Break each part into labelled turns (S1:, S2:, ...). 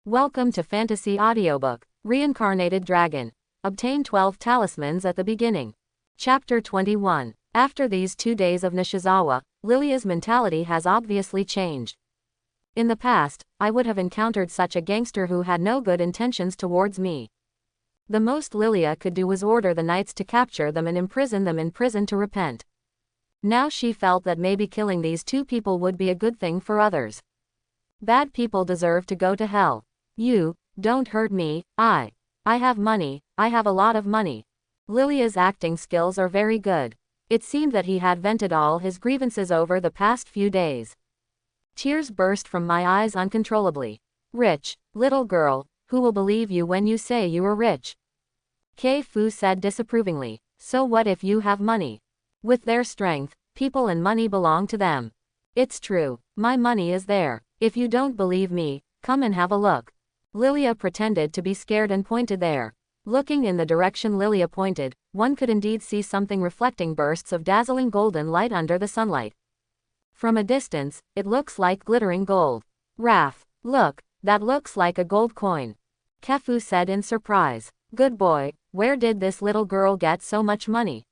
S1: Welcome to Fantasy Audiobook, Reincarnated Dragon. Obtain 12 talismans at the beginning. Chapter 21. After these 2 days of Nishizawa, Lilia's mentality has obviously changed. In the past, I would have encountered such a gangster who had no good intentions towards me. The most Lilia could do was order the knights to capture them and imprison them in prison to repent. Now she felt that maybe killing these 2 people would be a good thing for others. Bad people deserve to go to hell. You, don't hurt me, I have money, I have a lot of money. Lilia's acting skills are very good. It seemed that he had vented all his grievances over the past few days. Tears burst from my eyes uncontrollably. Rich, little girl, who will believe you when you say you are rich? Kei Fu said disapprovingly. So what if you have money? With their strength, people and money belong to them. It's true, my money is there. If you don't believe me, come and have a look. Lilia pretended to be scared and pointed there. Looking in the direction Lilia pointed, one could indeed see something reflecting bursts of dazzling golden light under the sunlight. From a distance, it looks like glittering gold. Raph, look, that looks like a gold coin. Kefu said in surprise. Good boy, where did this little girl get so much money?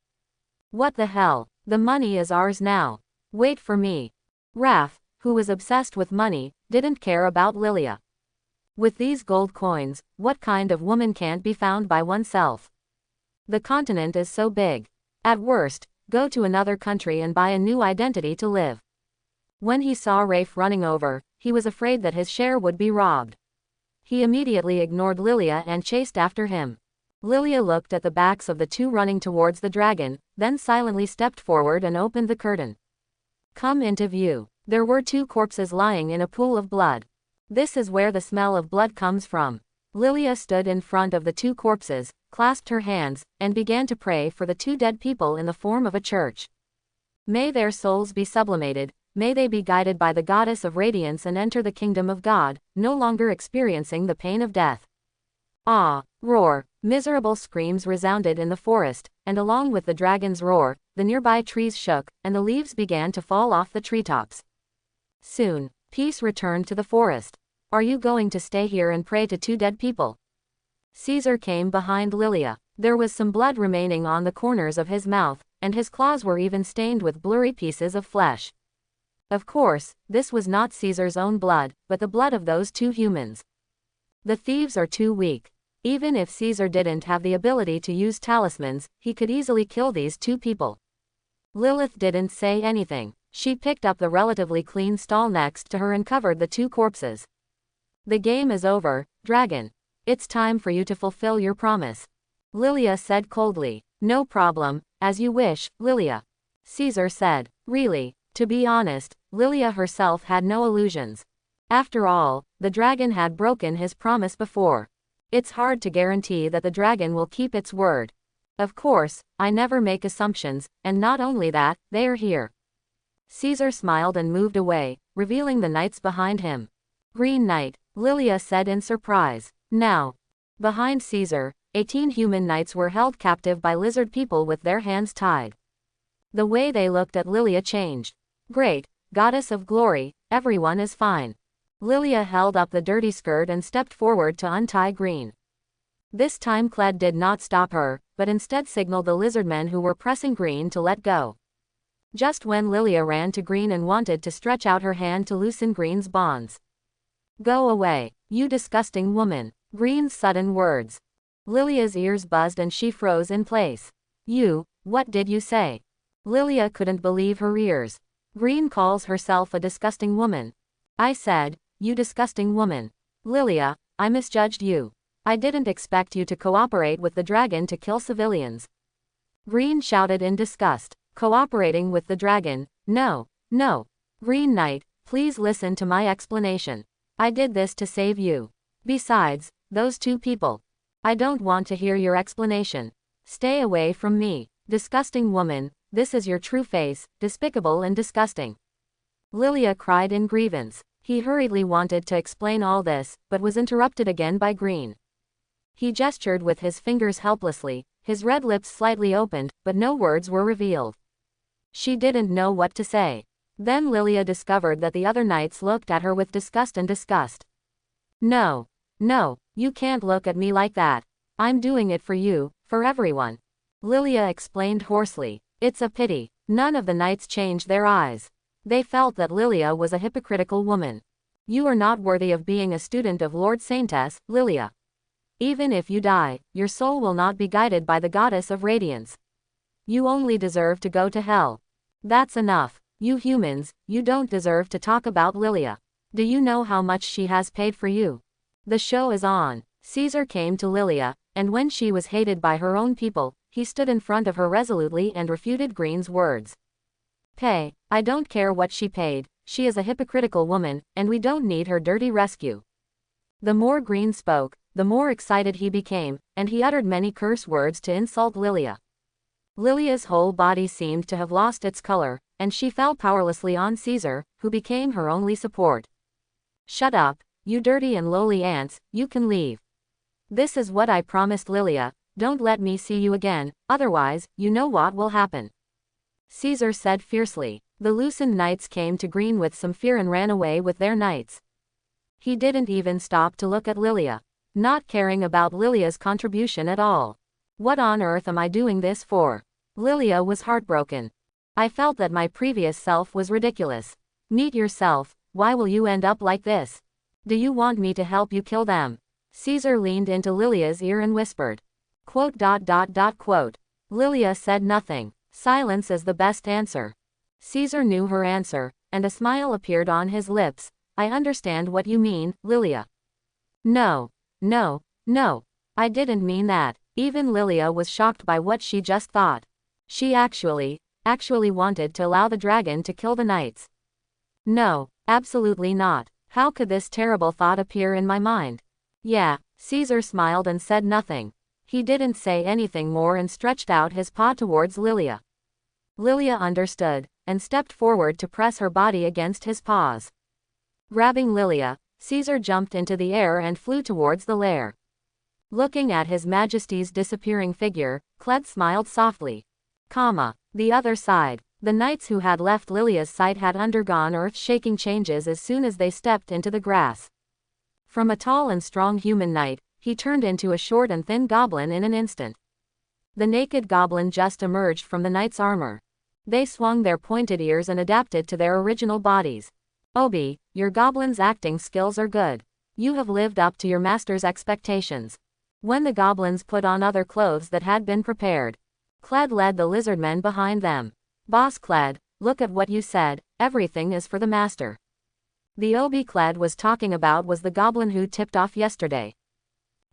S1: What the hell, the money is ours now. Wait for me. Raph, who was obsessed with money, didn't care about Lilia. With these gold coins, what kind of woman can't be found by oneself? The continent is so big. At worst, go to another country and buy a new identity to live. When he saw Rafe running over, he was afraid that his share would be robbed. He immediately ignored Lilia and chased after him. Lilia looked at the backs of the 2 running towards the dragon, then silently stepped forward and opened the curtain. Come into view. There were 2 corpses lying in a pool of blood. This is where the smell of blood comes from. Lilia stood in front of the 2 corpses, clasped her hands, and began to pray for the 2 dead people in the form of a church. May their souls be sublimated, may they be guided by the goddess of radiance and enter the kingdom of God, no longer experiencing the pain of death. Ah! Roar! Miserable screams resounded in the forest, and along with the dragon's roar, the nearby trees shook, and the leaves began to fall off the treetops. Soon, peace returned to the forest. Are you going to stay here and pray to 2 dead people? Caesar came behind Lilia. There was some blood remaining on the corners of his mouth, and his claws were even stained with blurry pieces of flesh. Of course, this was not Caesar's own blood, but the blood of those 2 humans. The thieves are too weak. Even if Caesar didn't have the ability to use talismans, he could easily kill these 2 people. Lilith didn't say anything. She picked up the relatively clean stall next to her and covered the 2 corpses. The game is over, dragon. It's time for you to fulfill your promise. Lilia said coldly. No problem, as you wish, Lilia. Caesar said. Really, to be honest, Lilia herself had no illusions. After all, the dragon had broken his promise before. It's hard to guarantee that the dragon will keep its word. Of course, I never make assumptions, and not only that, they are here. Caesar smiled and moved away, revealing the knights behind him. Green Knight, Lilia said in surprise. Now. Behind Caesar, 18 human knights were held captive by lizard people with their hands tied. The way they looked at Lilia changed. Great, goddess of glory, everyone is fine. Lilia held up the dirty skirt and stepped forward to untie Green. This time Cled did not stop her, but instead signaled the lizardmen who were pressing Green to let go. Just when Lilia ran to Green and wanted to stretch out her hand to loosen Green's bonds. Go away, you disgusting woman. Green's sudden words. Lilia's ears buzzed and she froze in place. You, what did you say? Lilia couldn't believe her ears. Green calls herself a disgusting woman. I said, you disgusting woman. Lilia, I misjudged you. I didn't expect you to cooperate with the dragon to kill civilians. Green shouted in disgust. Cooperating with the dragon? No, no. Green Knight, please listen to my explanation. I did this to save you. Besides, those 2 people. I don't want to hear your explanation. Stay away from me. Disgusting woman, this is your true face, despicable and disgusting. Lilia cried in grievance. He hurriedly wanted to explain all this, but was interrupted again by Green. He gestured with his fingers helplessly, his red lips slightly opened, but no words were revealed. She didn't know what to say. Then Lilia discovered that the other knights looked at her with disgust and disgust. No. No, you can't look at me like that. I'm doing it for you, for everyone. Lilia explained hoarsely. It's a pity. None of the knights changed their eyes. They felt that Lilia was a hypocritical woman. You are not worthy of being a student of Lord Saintess, Lilia. Even if you die, your soul will not be guided by the goddess of radiance. You only deserve to go to hell. That's enough. You humans, you don't deserve to talk about Lilia. Do you know how much she has paid for you? The show is on. Caesar came to Lilia, and when she was hated by her own people, he stood in front of her resolutely and refuted Green's words. Pay, I don't care what she paid, she is a hypocritical woman, and we don't need her dirty rescue. The more Green spoke, the more excited he became, and he uttered many curse words to insult Lilia. Lilia's whole body seemed to have lost its color, and she fell powerlessly on Caesar, who became her only support. Shut up, you dirty and lowly ants, you can leave. This is what I promised Lilia, don't let me see you again, otherwise, you know what will happen. Caesar said fiercely. The loosened knights came to Green with some fear and ran away with their knights. He didn't even stop to look at Lilia, not caring about Lilia's contribution at all. What on earth am I doing this for? Lilia was heartbroken. I felt that my previous self was ridiculous. Meet yourself, why will you end up like this? Do you want me to help you kill them? Caesar leaned into Lilia's ear and whispered. Quote. Lilia said nothing. Silence is the best answer. Caesar knew her answer, and a smile appeared on his lips. I understand what you mean, Lilia. No, I didn't mean that. Even Lilia was shocked by what she just thought. She actually wanted to allow the dragon to kill the knights. No, absolutely not. How could this terrible thought appear in my mind? Yeah, Caesar smiled and said nothing. He didn't say anything more and stretched out his paw towards Lilia. Lilia understood, and stepped forward to press her body against his paws. Grabbing Lilia, Caesar jumped into the air and flew towards the lair. Looking at His Majesty's disappearing figure, Cled smiled softly. The other side. The knights who had left Lilia's sight had undergone earth-shaking changes as soon as they stepped into the grass. From a tall and strong human knight, he turned into a short and thin goblin in an instant. The naked goblin just emerged from the knight's armor. They swung their pointed ears and adapted to their original bodies. Obi, your goblin's acting skills are good. You have lived up to your master's expectations. When the goblins put on other clothes that had been prepared, Cled led the lizardmen behind them. Boss Cled, look at what you said, everything is for the master. The Obi Cled was talking about was the goblin who tipped off yesterday.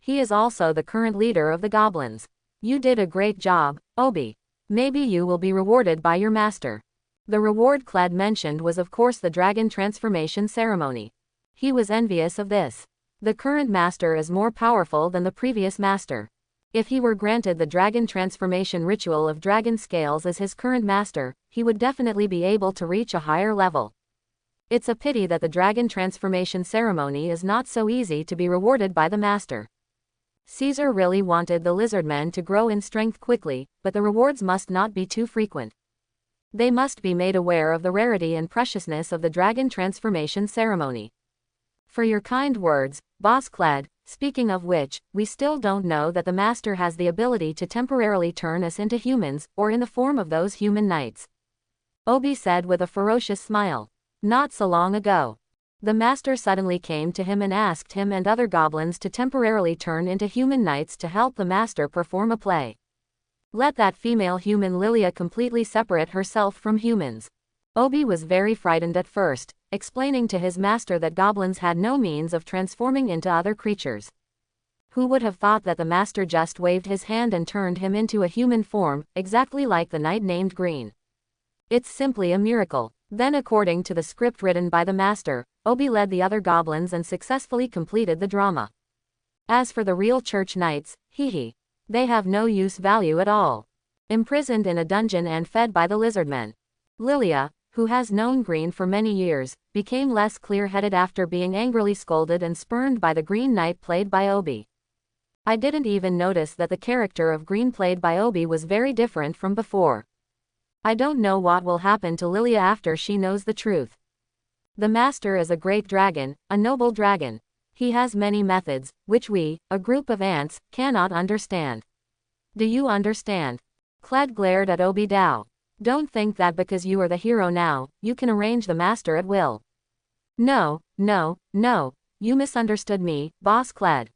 S1: He is also the current leader of the goblins. You did a great job, Obi. Maybe you will be rewarded by your master. The reward Cled mentioned was of course the dragon transformation ceremony. He was envious of this. The current master is more powerful than the previous master. If he were granted the dragon transformation ritual of dragon scales as his current master, he would definitely be able to reach a higher level. It's a pity that the dragon transformation ceremony is not so easy to be rewarded by the master. Caesar really wanted the lizardmen to grow in strength quickly, but the rewards must not be too frequent. They must be made aware of the rarity and preciousness of the dragon transformation ceremony. For your kind words, Boss Cled. Speaking of which, we still don't know that the master has the ability to temporarily turn us into humans, or in the form of those human knights. Obi said with a ferocious smile. Not so long ago. The master suddenly came to him and asked him and other goblins to temporarily turn into human knights to help the master perform a play. Let that female human Lilia completely separate herself from humans. Obi was very frightened at first, explaining to his master that goblins had no means of transforming into other creatures. Who would have thought that the master just waved his hand and turned him into a human form, exactly like the knight named Green? It's simply a miracle. Then according to the script written by the master, Obi led the other goblins and successfully completed the drama. As for the real church knights, they have no use value at all. Imprisoned in a dungeon and fed by the lizardmen. Lilia, who has known Green for many years, became less clear-headed after being angrily scolded and spurned by the Green Knight played by Obi. I didn't even notice that the character of Green played by Obi was very different from before. I don't know what will happen to Lilia after she knows the truth. The master is a great dragon, a noble dragon. He has many methods, which we, a group of ants, cannot understand. Do you understand? Kled glared at Obi Dao. Don't think that because you are the hero now, you can arrange the master at will. No, no, no, you misunderstood me, Boss Kled.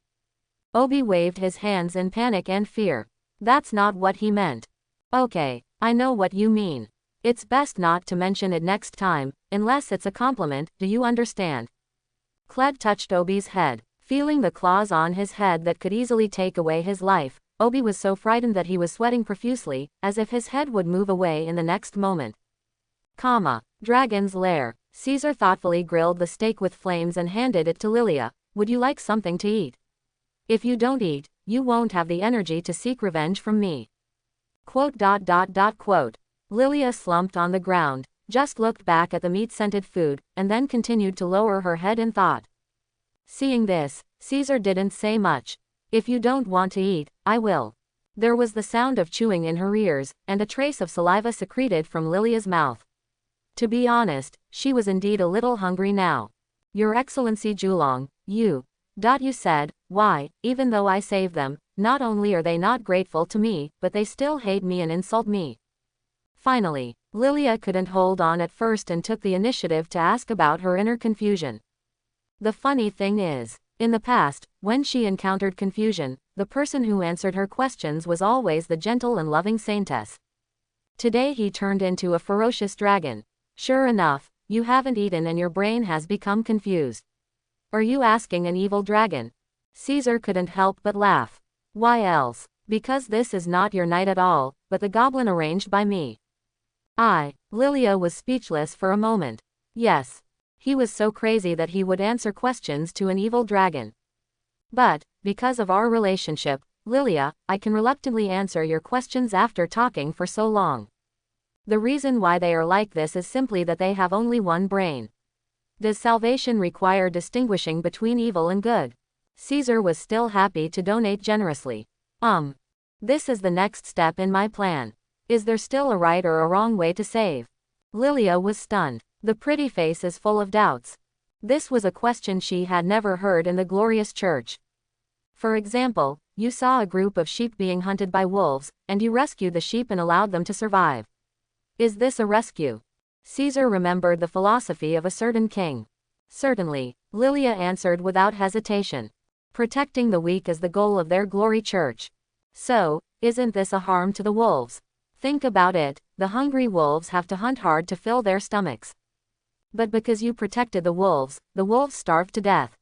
S1: Obi waved his hands in panic and fear. That's not what he meant. Okay, I know what you mean. It's best not to mention it next time, unless it's a compliment, do you understand? Kled touched Obi's head, feeling the claws on his head that could easily take away his life. Obi was so frightened that he was sweating profusely, as if his head would move away in the next moment. Dragon's lair. Caesar thoughtfully grilled the steak with flames and handed it to Lilia. Would you like something to eat? If you don't eat, you won't have the energy to seek revenge from me. Quote. Lilia slumped on the ground, just looked back at the meat-scented food, and then continued to lower her head in thought. Seeing this, Caesar didn't say much. If you don't want to eat, I will. There was the sound of chewing in her ears, and a trace of saliva secreted from Lilia's mouth. To be honest, she was indeed a little hungry now. Your Excellency Julong, you said, why, even though I saved them, not only are they not grateful to me, but they still hate me and insult me. Finally, Lilia couldn't hold on at first and took the initiative to ask about her inner confusion. The funny thing is, in the past, when she encountered confusion, the person who answered her questions was always the gentle and loving saintess. Today he turned into a ferocious dragon. Sure enough, you haven't eaten and your brain has become confused. Are you asking an evil dragon? Caesar couldn't help but laugh. Why else? Because this is not your night at all, but the goblin arranged by me. Lilia was speechless for a moment. Yes. He was so crazy that he would answer questions to an evil dragon. But, because of our relationship, Lilia, I can reluctantly answer your questions after talking for so long. The reason why they are like this is simply that they have only one brain. Does salvation require distinguishing between evil and good? Caesar was still happy to donate generously. This is the next step in my plan. Is there still a right or a wrong way to save? Lilia was stunned. The pretty face is full of doubts. This was a question she had never heard in the glorious church. For example, you saw a group of sheep being hunted by wolves, and you rescued the sheep and allowed them to survive. Is this a rescue? Caesar remembered the philosophy of a certain king. Certainly, Lilia answered without hesitation. Protecting the weak is the goal of their glory church. So, isn't this a harm to the wolves? Think about it, the hungry wolves have to hunt hard to fill their stomachs. But because you protected the wolves starved to death.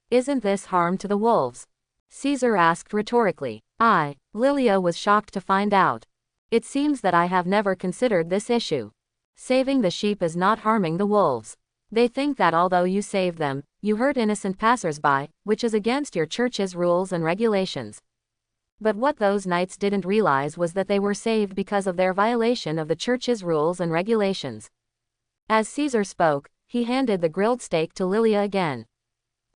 S1: Isn't this harm to the wolves? Caesar asked rhetorically. Lilia was shocked to find out. It seems that I have never considered this issue. Saving the sheep is not harming the wolves. They think that although you saved them, you hurt innocent passers-by, which is against your church's rules and regulations. But what those knights didn't realize was that they were saved because of their violation of the church's rules and regulations. As Caesar spoke, he handed the grilled steak to Lilia again.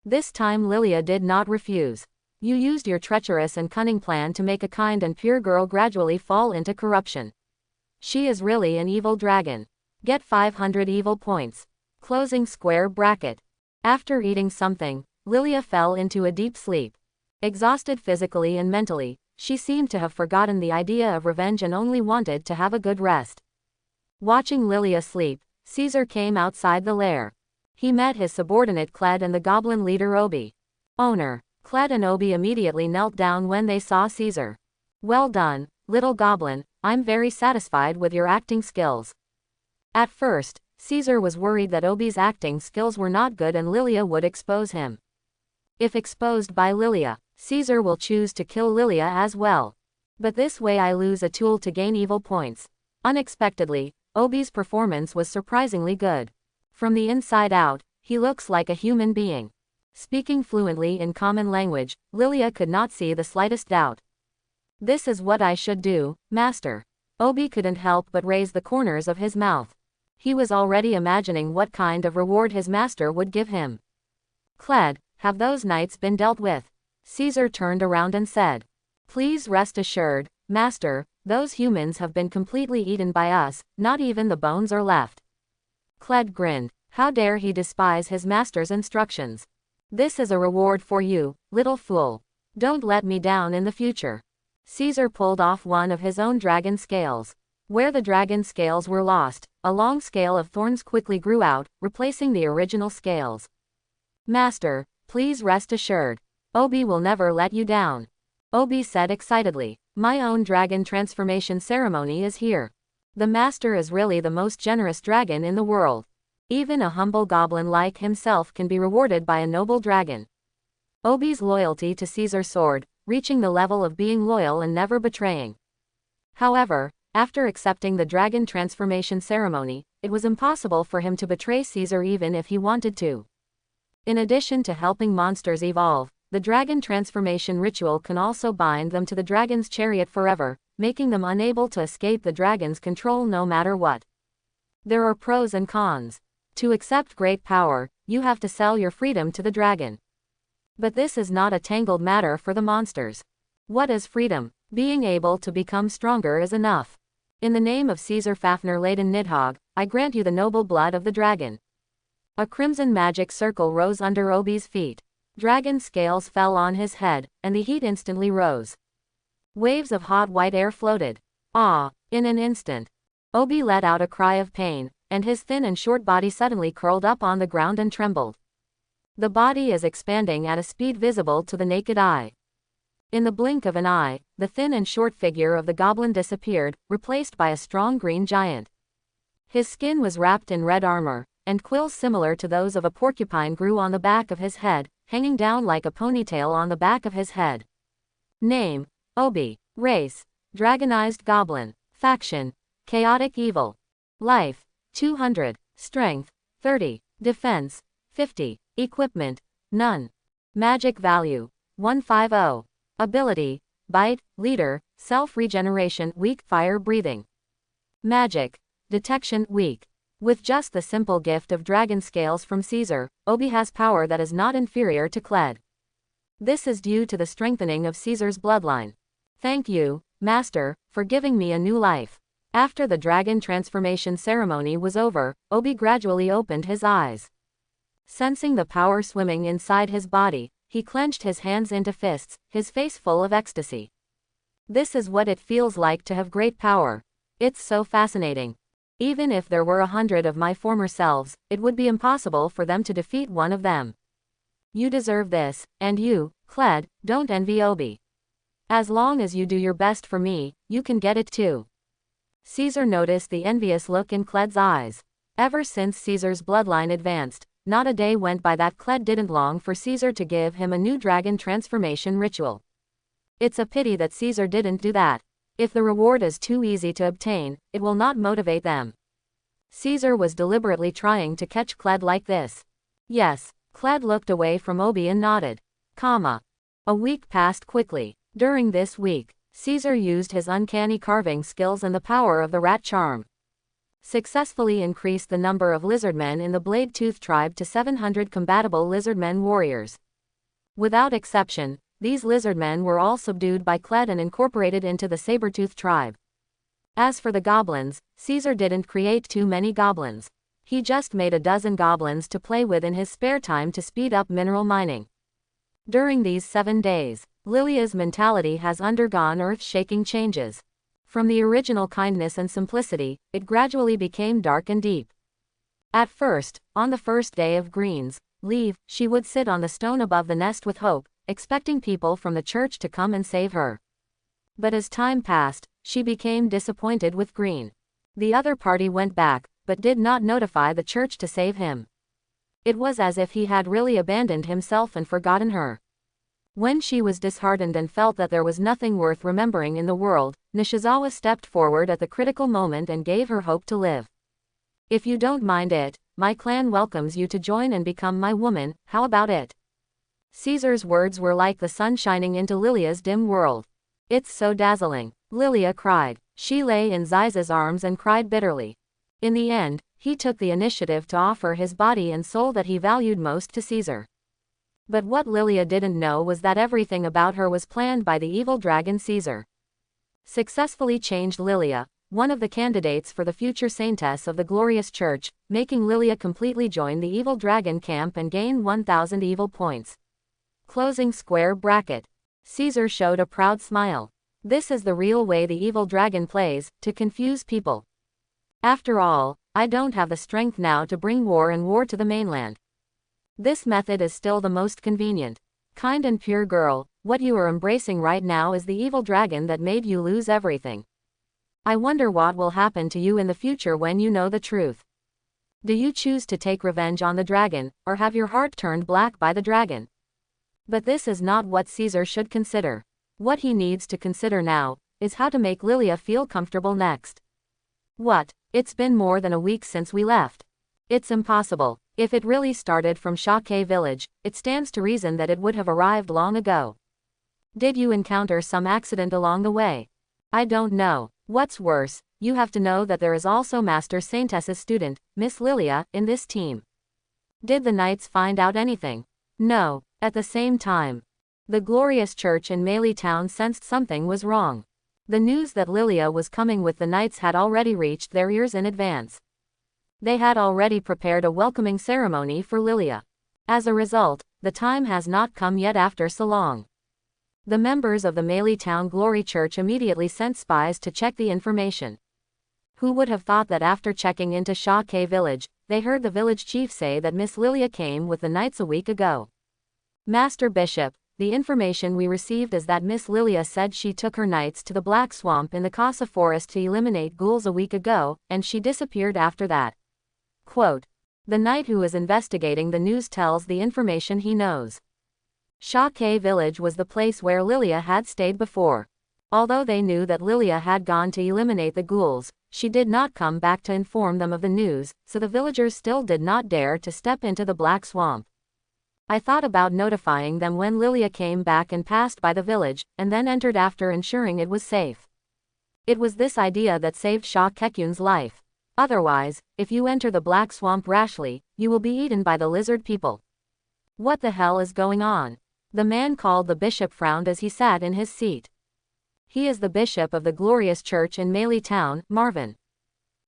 S1: This time Lilia did not refuse. You used your treacherous and cunning plan to make a kind and pure girl gradually fall into corruption. She is really an evil dragon. Get 500 evil points. Closing square bracket. After eating something, Lilia fell into a deep sleep. Exhausted physically and mentally, she seemed to have forgotten the idea of revenge and only wanted to have a good rest. Watching Lilia sleep, Caesar came outside the lair. He met his subordinate Kled and the goblin leader Obi. Owner. Kled and Obi immediately knelt down when they saw Caesar. Well done, little goblin, I'm very satisfied with your acting skills. At first, Caesar was worried that Obi's acting skills were not good and Lilia would expose him. If exposed by Lilia, Caesar will choose to kill Lilia as well. But this way I lose a tool to gain evil points. Unexpectedly, Obi's performance was surprisingly good. From the inside out, he looks like a human being. Speaking fluently in common language, Lilia could not see the slightest doubt. This is what I should do, master. Obi couldn't help but raise the corners of his mouth. He was already imagining what kind of reward his master would give him. Kled, have those knights been dealt with? Caesar turned around and said. Please rest assured, master, those humans have been completely eaten by us, not even the bones are left. Kled grinned. How dare he despise his master's instructions? This is a reward for you, little fool. Don't let me down in the future. Caesar pulled off one of his own dragon scales. Where the dragon scales were lost, a long scale of thorns quickly grew out, replacing the original scales. Master, please rest assured. Obi will never let you down. Obi said excitedly. My own dragon transformation ceremony is here. The master is really the most generous dragon in the world. Even a humble goblin like himself can be rewarded by a noble dragon. Obi's loyalty to Caesar soared, reaching the level of being loyal and never betraying. However, after accepting the dragon transformation ceremony, it was impossible for him to betray Caesar even if he wanted to. In addition to helping monsters evolve, the dragon transformation ritual can also bind them to the dragon's chariot forever, making them unable to escape the dragon's control no matter what. There are pros and cons. To accept great power, you have to sell your freedom to the dragon. But this is not a tangled matter for the monsters. What is freedom? Being able to become stronger is enough. In the name of Caesar Fafnir-laden Nidhogg, I grant you the noble blood of the dragon. A crimson magic circle rose under Obi's feet. Dragon scales fell on his head, and the heat instantly rose. Waves of hot white air floated. In an instant. Obi let out a cry of pain, and his thin and short body suddenly curled up on the ground and trembled. The body is expanding at a speed visible to the naked eye. In the blink of an eye, the thin and short figure of the goblin disappeared, replaced by a strong green giant. His skin was wrapped in red armor, and quills similar to those of a porcupine grew on the back of his head, hanging down like a ponytail on the back of his head. Name: Obi. Race: Dragonized Goblin. Faction: Chaotic Evil. Life: 200. Strength: 30. Defense: 50. Equipment: none. Magic value: 150. Ability: Bite, Leader, Self-Regeneration, Weak Fire Breathing. Magic: Detection, Weak. With just the simple gift of dragon scales from Caesar, Obi has power that is not inferior to Kled. This is due to the strengthening of Caesar's bloodline. Thank you, Master, for giving me a new life. After the dragon transformation ceremony was over, Obi gradually opened his eyes. Sensing the power swimming inside his body, he clenched his hands into fists, his face full of ecstasy. This is what it feels like to have great power. It's so fascinating. Even if there were 100 of my former selves, it would be impossible for them to defeat one of them. You deserve this, and you, Kled, don't envy Obi. As long as you do your best for me, you can get it too. Caesar noticed the envious look in Kled's eyes. Ever since Caesar's bloodline advanced, not a day went by that Kled didn't long for Caesar to give him a new dragon transformation ritual. It's a pity that Caesar didn't do that. If the reward is too easy to obtain, it will not motivate them. Caesar was deliberately trying to catch Kled like this. Yes, Kled looked away from Obi and nodded. A week passed quickly. During this week, Caesar used his uncanny carving skills and the power of the rat charm. Successfully increased the number of lizardmen in the Blade-Tooth tribe to 700 combatable lizardmen warriors. Without exception, these lizardmen were all subdued by Kled and incorporated into the Sabertooth tribe. As for the goblins, Caesar didn't create too many goblins. He just made a dozen goblins to play with in his spare time to speed up mineral mining. During these 7 days, Lilia's mentality has undergone earth-shaking changes. From the original kindness and simplicity, it gradually became dark and deep. At first, on the first day of Green's leave, she would sit on the stone above the nest with hope, expecting people from the church to come and save her. But as time passed, she became disappointed with Green. The other party went back, but did not notify the church to save him. It was as if he had really abandoned himself and forgotten her. When she was disheartened and felt that there was nothing worth remembering in the world, Nishizawa stepped forward at the critical moment and gave her hope to live. If you don't mind it, my clan welcomes you to join and become my woman, how about it? Caesar's words were like the sun shining into Lilia's dim world. It's so dazzling, Lilia cried. She lay in Ziza's arms and cried bitterly. In the end, he took the initiative to offer his body and soul that he valued most to Caesar. But what Lilia didn't know was that everything about her was planned by the evil dragon Caesar. Successfully changed Lilia, one of the candidates for the future saintess of the glorious church, making Lilia completely join the evil dragon camp and gain 1,000 evil points. Closing square bracket. Caesar showed a proud smile. This is the real way the evil dragon plays, to confuse people. After all, I don't have the strength now to bring war and war to the mainland. This method is still the most convenient. Kind and pure girl, what you are embracing right now is the evil dragon that made you lose everything. I wonder what will happen to you in the future when you know the truth. Do you choose to take revenge on the dragon, or have your heart turned black by the dragon? But this is not what Caesar should consider. What he needs to consider now, is how to make Lilia feel comfortable next. What? It's been more than a week since we left. It's impossible. If it really started from Shake village, it stands to reason that it would have arrived long ago. Did you encounter some accident along the way? I don't know. What's worse, you have to know that there is also Master Saintess's student, Miss Lilia, in this team. Did the knights find out anything? No. At the same time, the glorious church in Meili town sensed something was wrong. The news that Lilia was coming with the knights had already reached their ears in advance. They had already prepared a welcoming ceremony for Lilia. As a result, the time has not come yet after so long. The members of the Meili Town Glory Church immediately sent spies to check the information. Who would have thought that after checking into Shake village, they heard the village chief say that Miss Lilia came with the knights a week ago. Master Bishop, the information we received is that Miss Lilia said she took her knights to the Black Swamp in the Casa Forest to eliminate ghouls a week ago, and she disappeared after that. Quote. The knight who is investigating the news tells the information he knows. Shake village was the place where Lilia had stayed before. Although they knew that Lilia had gone to eliminate the ghouls, she did not come back to inform them of the news, so the villagers still did not dare to step into the Black Swamp. I thought about notifying them when Lilia came back and passed by the village, and then entered after ensuring it was safe. It was this idea that saved Sha Kekyun's life. Otherwise, if you enter the Black Swamp rashly, you will be eaten by the lizard people. What the hell is going on? The man called the bishop frowned as he sat in his seat. He is the bishop of the glorious church in Meili town, Marvin.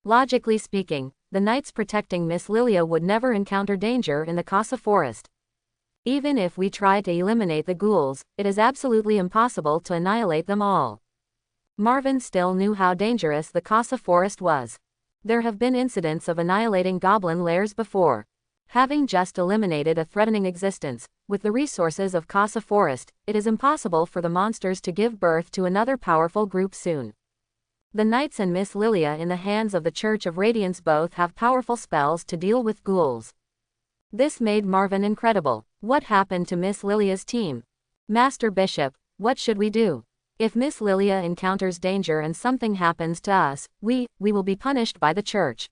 S1: Logically speaking, the knights protecting Miss Lilia would never encounter danger in the Casa Forest. Even if we try to eliminate the ghouls, it is absolutely impossible to annihilate them all. Marvin still knew how dangerous the Casa Forest was. There have been incidents of annihilating goblin lairs before. Having just eliminated a threatening existence, with the resources of Casa Forest, it is impossible for the monsters to give birth to another powerful group soon. The knights and Miss Lilia in the hands of the Church of Radiance both have powerful spells to deal with ghouls. This made Marvin incredible. What happened to Miss Lilia's team? Master Bishop, what should we do? If Miss Lilia encounters danger and something happens to us, we will be punished by the church.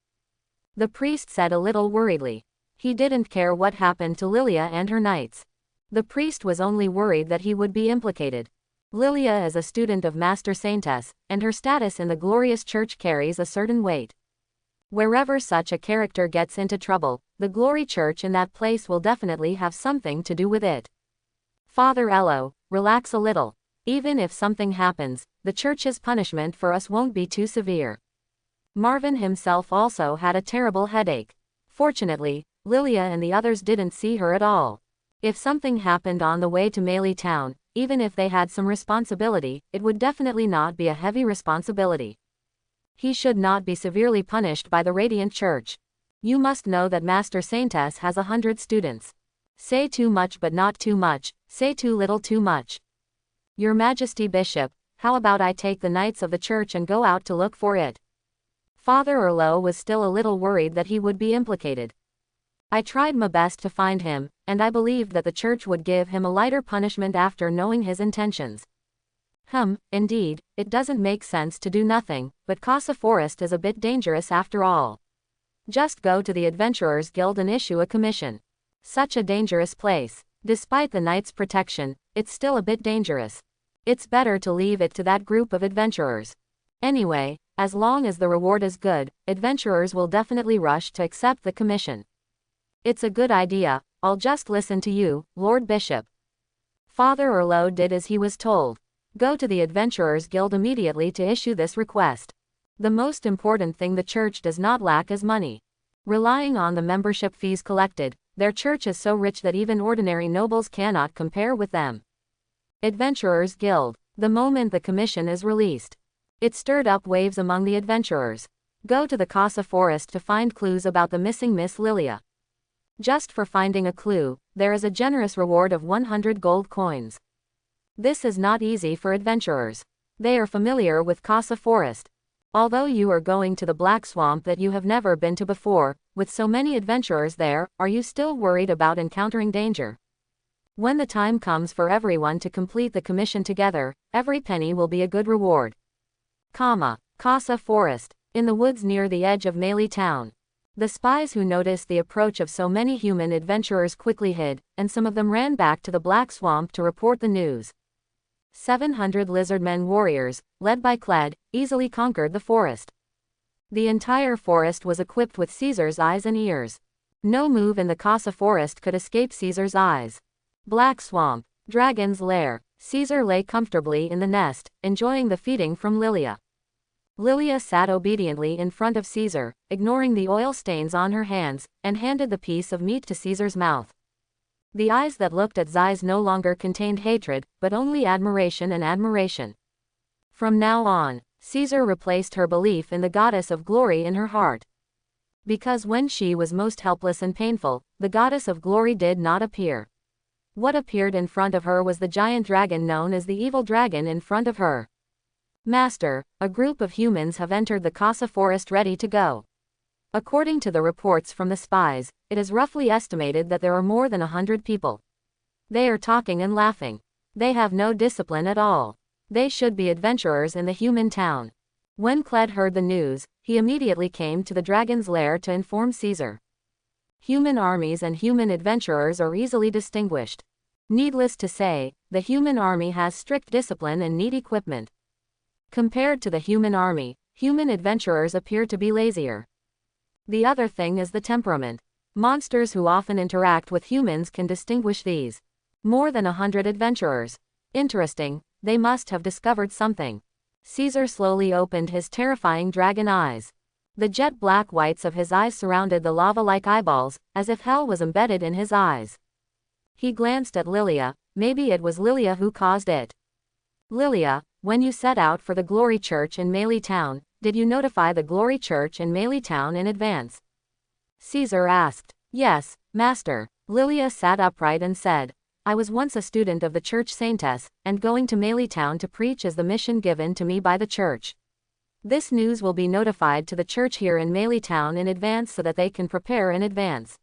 S1: The priest said a little worriedly. He didn't care what happened to Lilia and her knights. The priest was only worried that he would be implicated. Lilia is a student of Master Saintess, and her status in the glorious church carries a certain weight. Wherever such a character gets into trouble, the glory church in that place will definitely have something to do with it. Father Elo, relax a little. Even if something happens, the church's punishment for us won't be too severe. Marvin himself also had a terrible headache. Fortunately, Lilia and the others didn't see her at all. If something happened on the way to Meili town, even if they had some responsibility, it would definitely not be a heavy responsibility. He should not be severely punished by the Radiant Church. You must know that Master Saintess has 100 students. Say too much but not too much, say too little too much. Your Majesty Bishop, how about I take the knights of the church and go out to look for it? Father Erlo was still a little worried that he would be implicated. I tried my best to find him, and I believed that the church would give him a lighter punishment after knowing his intentions. Indeed, it doesn't make sense to do nothing, but Casa Forest is a bit dangerous after all. Just go to the Adventurers Guild and issue a commission. Such a dangerous place. Despite the knight's protection, it's still a bit dangerous. It's better to leave it to that group of adventurers. Anyway, as long as the reward is good, adventurers will definitely rush to accept the commission. It's a good idea, I'll just listen to you, Lord Bishop. Father Erlo did as he was told. Go to the Adventurers Guild immediately to issue this request. The most important thing the church does not lack is money. Relying on the membership fees collected, their church is so rich that even ordinary nobles cannot compare with them. Adventurers Guild. The moment the commission is released, it stirred up waves among the adventurers. Go to the Casa forest to find clues about the missing Miss Lilia. Just for finding a clue, there is a generous reward of 100 gold coins. This is not easy for adventurers. They are familiar with Casa forest. Although you are going to the black swamp that you have never been to before, with so many adventurers there, are you still worried about encountering danger? When the time comes for everyone to complete the commission together, every penny will be a good reward. Casa forest. In the woods near the edge of Meili town. The spies who noticed the approach of so many human adventurers quickly hid, and some of them ran back to the black swamp to report the news. 700 lizardmen warriors, led by Kled, easily conquered the forest. The entire forest was equipped with Caesar's eyes and ears. No move in the Casa forest could escape Caesar's eyes. Black swamp. Dragon's lair. Caesar lay comfortably in the nest, enjoying the feeding from Lilia. Lilia sat obediently in front of Caesar, ignoring the oil stains on her hands, and handed the piece of meat to Caesar's mouth. The eyes that looked at Zeiss no longer contained hatred, but only admiration and admiration. From now on, Caesar replaced her belief in the goddess of glory in her heart. Because when she was most helpless and painful, the goddess of glory did not appear. What appeared in front of her was the giant dragon known as the evil dragon in front of her. Master, a group of humans have entered the Casa forest ready to go. According to the reports from the spies, it is roughly estimated that there are more than 100 people. They are talking and laughing. They have no discipline at all. They should be adventurers in the human town. When Kled heard the news, he immediately came to the dragon's lair to inform Caesar. Human armies and human adventurers are easily distinguished. Needless to say, the human army has strict discipline and neat equipment. Compared to the human army, human adventurers appear to be lazier. The other thing is the temperament. Monsters who often interact with humans can distinguish these. More than 100 adventurers. Interesting, they must have discovered something. Caesar slowly opened his terrifying dragon eyes. The jet black whites of his eyes surrounded the lava-like eyeballs, as if hell was embedded in his eyes. He glanced at Lilia. Maybe it was Lilia who caused it. Lilia, when you set out for the Glory Church in Meili town, did you notify the Glory Church in Meili town in advance? Caesar asked. Yes, master. Lilia sat upright and said, I was once a student of the church saintess, and going to Meili town to preach is the mission given to me by the church. This news will be notified to the church here in Meili town in advance so that they can prepare in advance.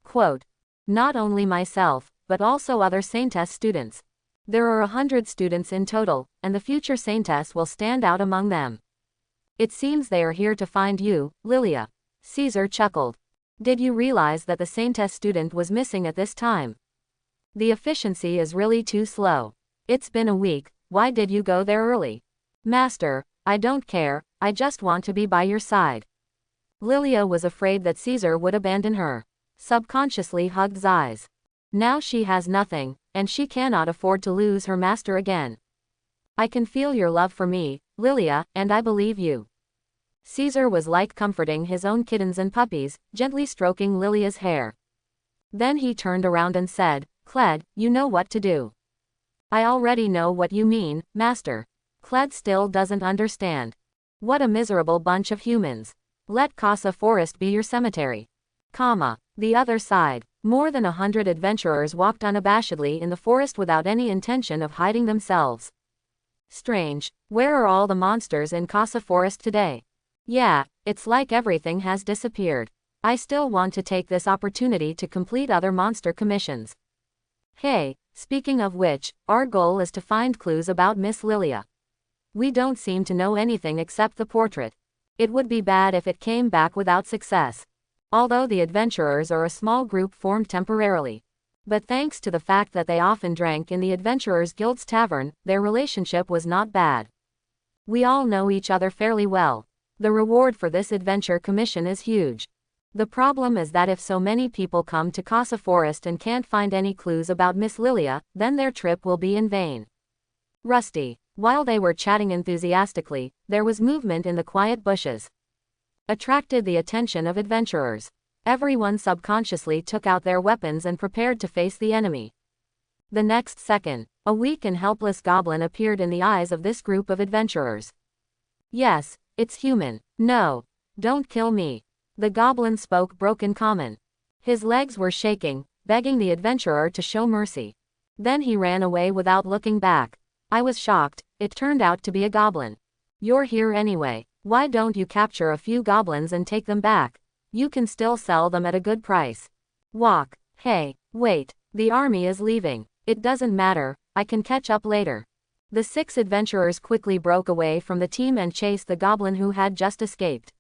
S1: Quote, not only myself, but also other saintess students. There are 100 students in total, and the future saintess will stand out among them. It seems they are here to find you, Lilia. Caesar chuckled. Did you realize that the saintess student was missing at this time? The efficiency is really too slow. It's been a week, why did you go there early? Master, I don't care, I just want to be by your side. Lilia was afraid that Caesar would abandon her. Subconsciously hugged Zeiss. Now she has nothing, and she cannot afford to lose her master again. I can feel your love for me, Lilia, and I believe you. Caesar was like comforting his own kittens and puppies, gently stroking Lilia's hair. Then he turned around and said, Kled, you know what to do. I already know what you mean, master. Kled still doesn't understand. What a miserable bunch of humans. Let Casa forest be your cemetery. The other side. More than 100 adventurers walked unabashedly in the forest without any intention of hiding themselves. Strange, where are all the monsters in Casa forest today? Yeah, it's like everything has disappeared. I still want to take this opportunity to complete other monster commissions. Hey, speaking of which, our goal is to find clues about Miss Lilia. We don't seem to know anything except the portrait. It would be bad if it came back without success. Although the adventurers are a small group formed temporarily. But thanks to the fact that they often drank in the Adventurers Guild's tavern, their relationship was not bad. We all know each other fairly well. The reward for this adventure commission is huge. The problem is that if so many people come to Casa Forest and can't find any clues about Miss Lilia, then their trip will be in vain. Rusty. While they were chatting enthusiastically, there was movement in the quiet bushes. Attracted the attention of adventurers. Everyone subconsciously took out their weapons and prepared to face the enemy. The next second, a weak and helpless goblin appeared in the eyes of this group of adventurers. Yes, it's human. No, don't kill me. The goblin spoke broken common. His legs were shaking, begging the adventurer to show mercy. Then he ran away without looking back. I was shocked, it turned out to be a goblin. You're here anyway. Why don't you capture a few goblins and take them back? You can still sell them at a good price. Walk. Hey, wait, the army is leaving. It doesn't matter, I can catch up later. The 6 adventurers quickly broke away from the team and chased the goblin who had just escaped.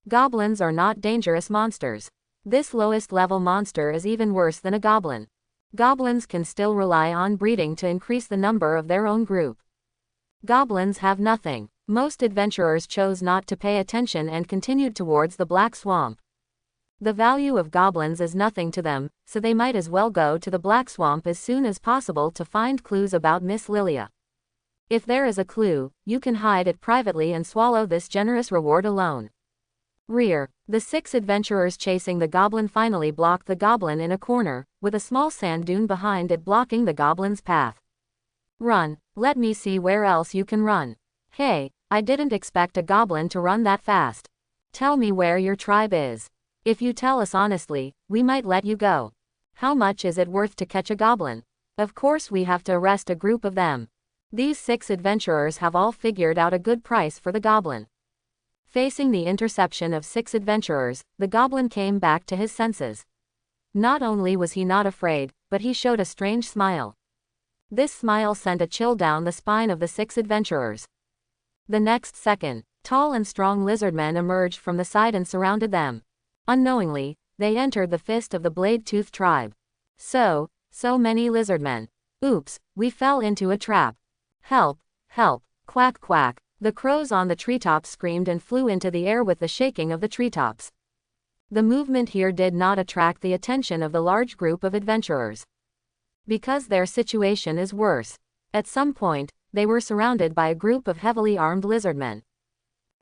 S1: Goblins are not dangerous monsters. This lowest level monster is even worse than a goblin. Goblins can still rely on breeding to increase the number of their own group. Goblins have nothing. Most adventurers chose not to pay attention and continued towards the Black Swamp. The value of goblins is nothing to them, so they might as well go to the Black Swamp as soon as possible to find clues about Miss Lilia. If there is a clue, you can hide it privately and swallow this generous reward alone. Rear. The 6 adventurers chasing the goblin finally blocked the goblin in a corner, with a small sand dune behind it blocking the goblin's path. Run, let me see where else you can run. Hey, I didn't expect a goblin to run that fast. Tell me where your tribe is. If you tell us honestly, we might let you go. How much is it worth to catch a goblin? Of course we have to arrest a group of them. These 6 adventurers have all figured out a good price for the goblin. Facing the interception of 6 adventurers, the goblin came back to his senses. Not only was he not afraid, but he showed a strange smile. This smile sent a chill down the spine of the 6 adventurers. The next second, tall and strong lizardmen emerged from the side and surrounded them. Unknowingly, they entered the fist of the Blade-Tooth tribe. So many lizardmen. Oops, we fell into a trap. Help, help, quack quack. The crows on the treetops screamed and flew into the air with the shaking of the treetops. The movement here did not attract the attention of the large group of adventurers. Because their situation is worse. At some point, they were surrounded by a group of heavily armed lizardmen.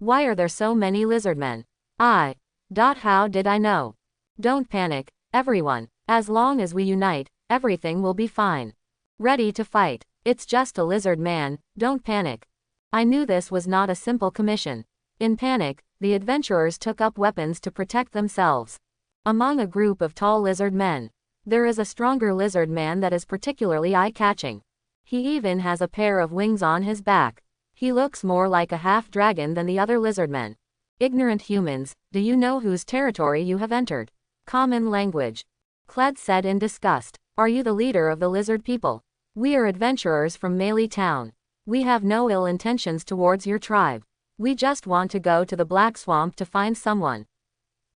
S1: Why are there so many lizardmen? How did I know? Don't panic, everyone. As long as we unite, everything will be fine. Ready to fight. It's just a lizard man, don't panic. I knew this was not a simple commission. In panic, the adventurers took up weapons to protect themselves. Among a group of tall lizard men, there is a stronger lizard man that is particularly eye-catching. He even has a pair of wings on his back. He looks more like a half-dragon than the other lizardmen. Ignorant humans, do you know whose territory you have entered? Common language. Cled said in disgust. Are you the leader of the lizard people? We are adventurers from Melee Town. We have no ill intentions towards your tribe. We just want to go to the Black Swamp to find someone.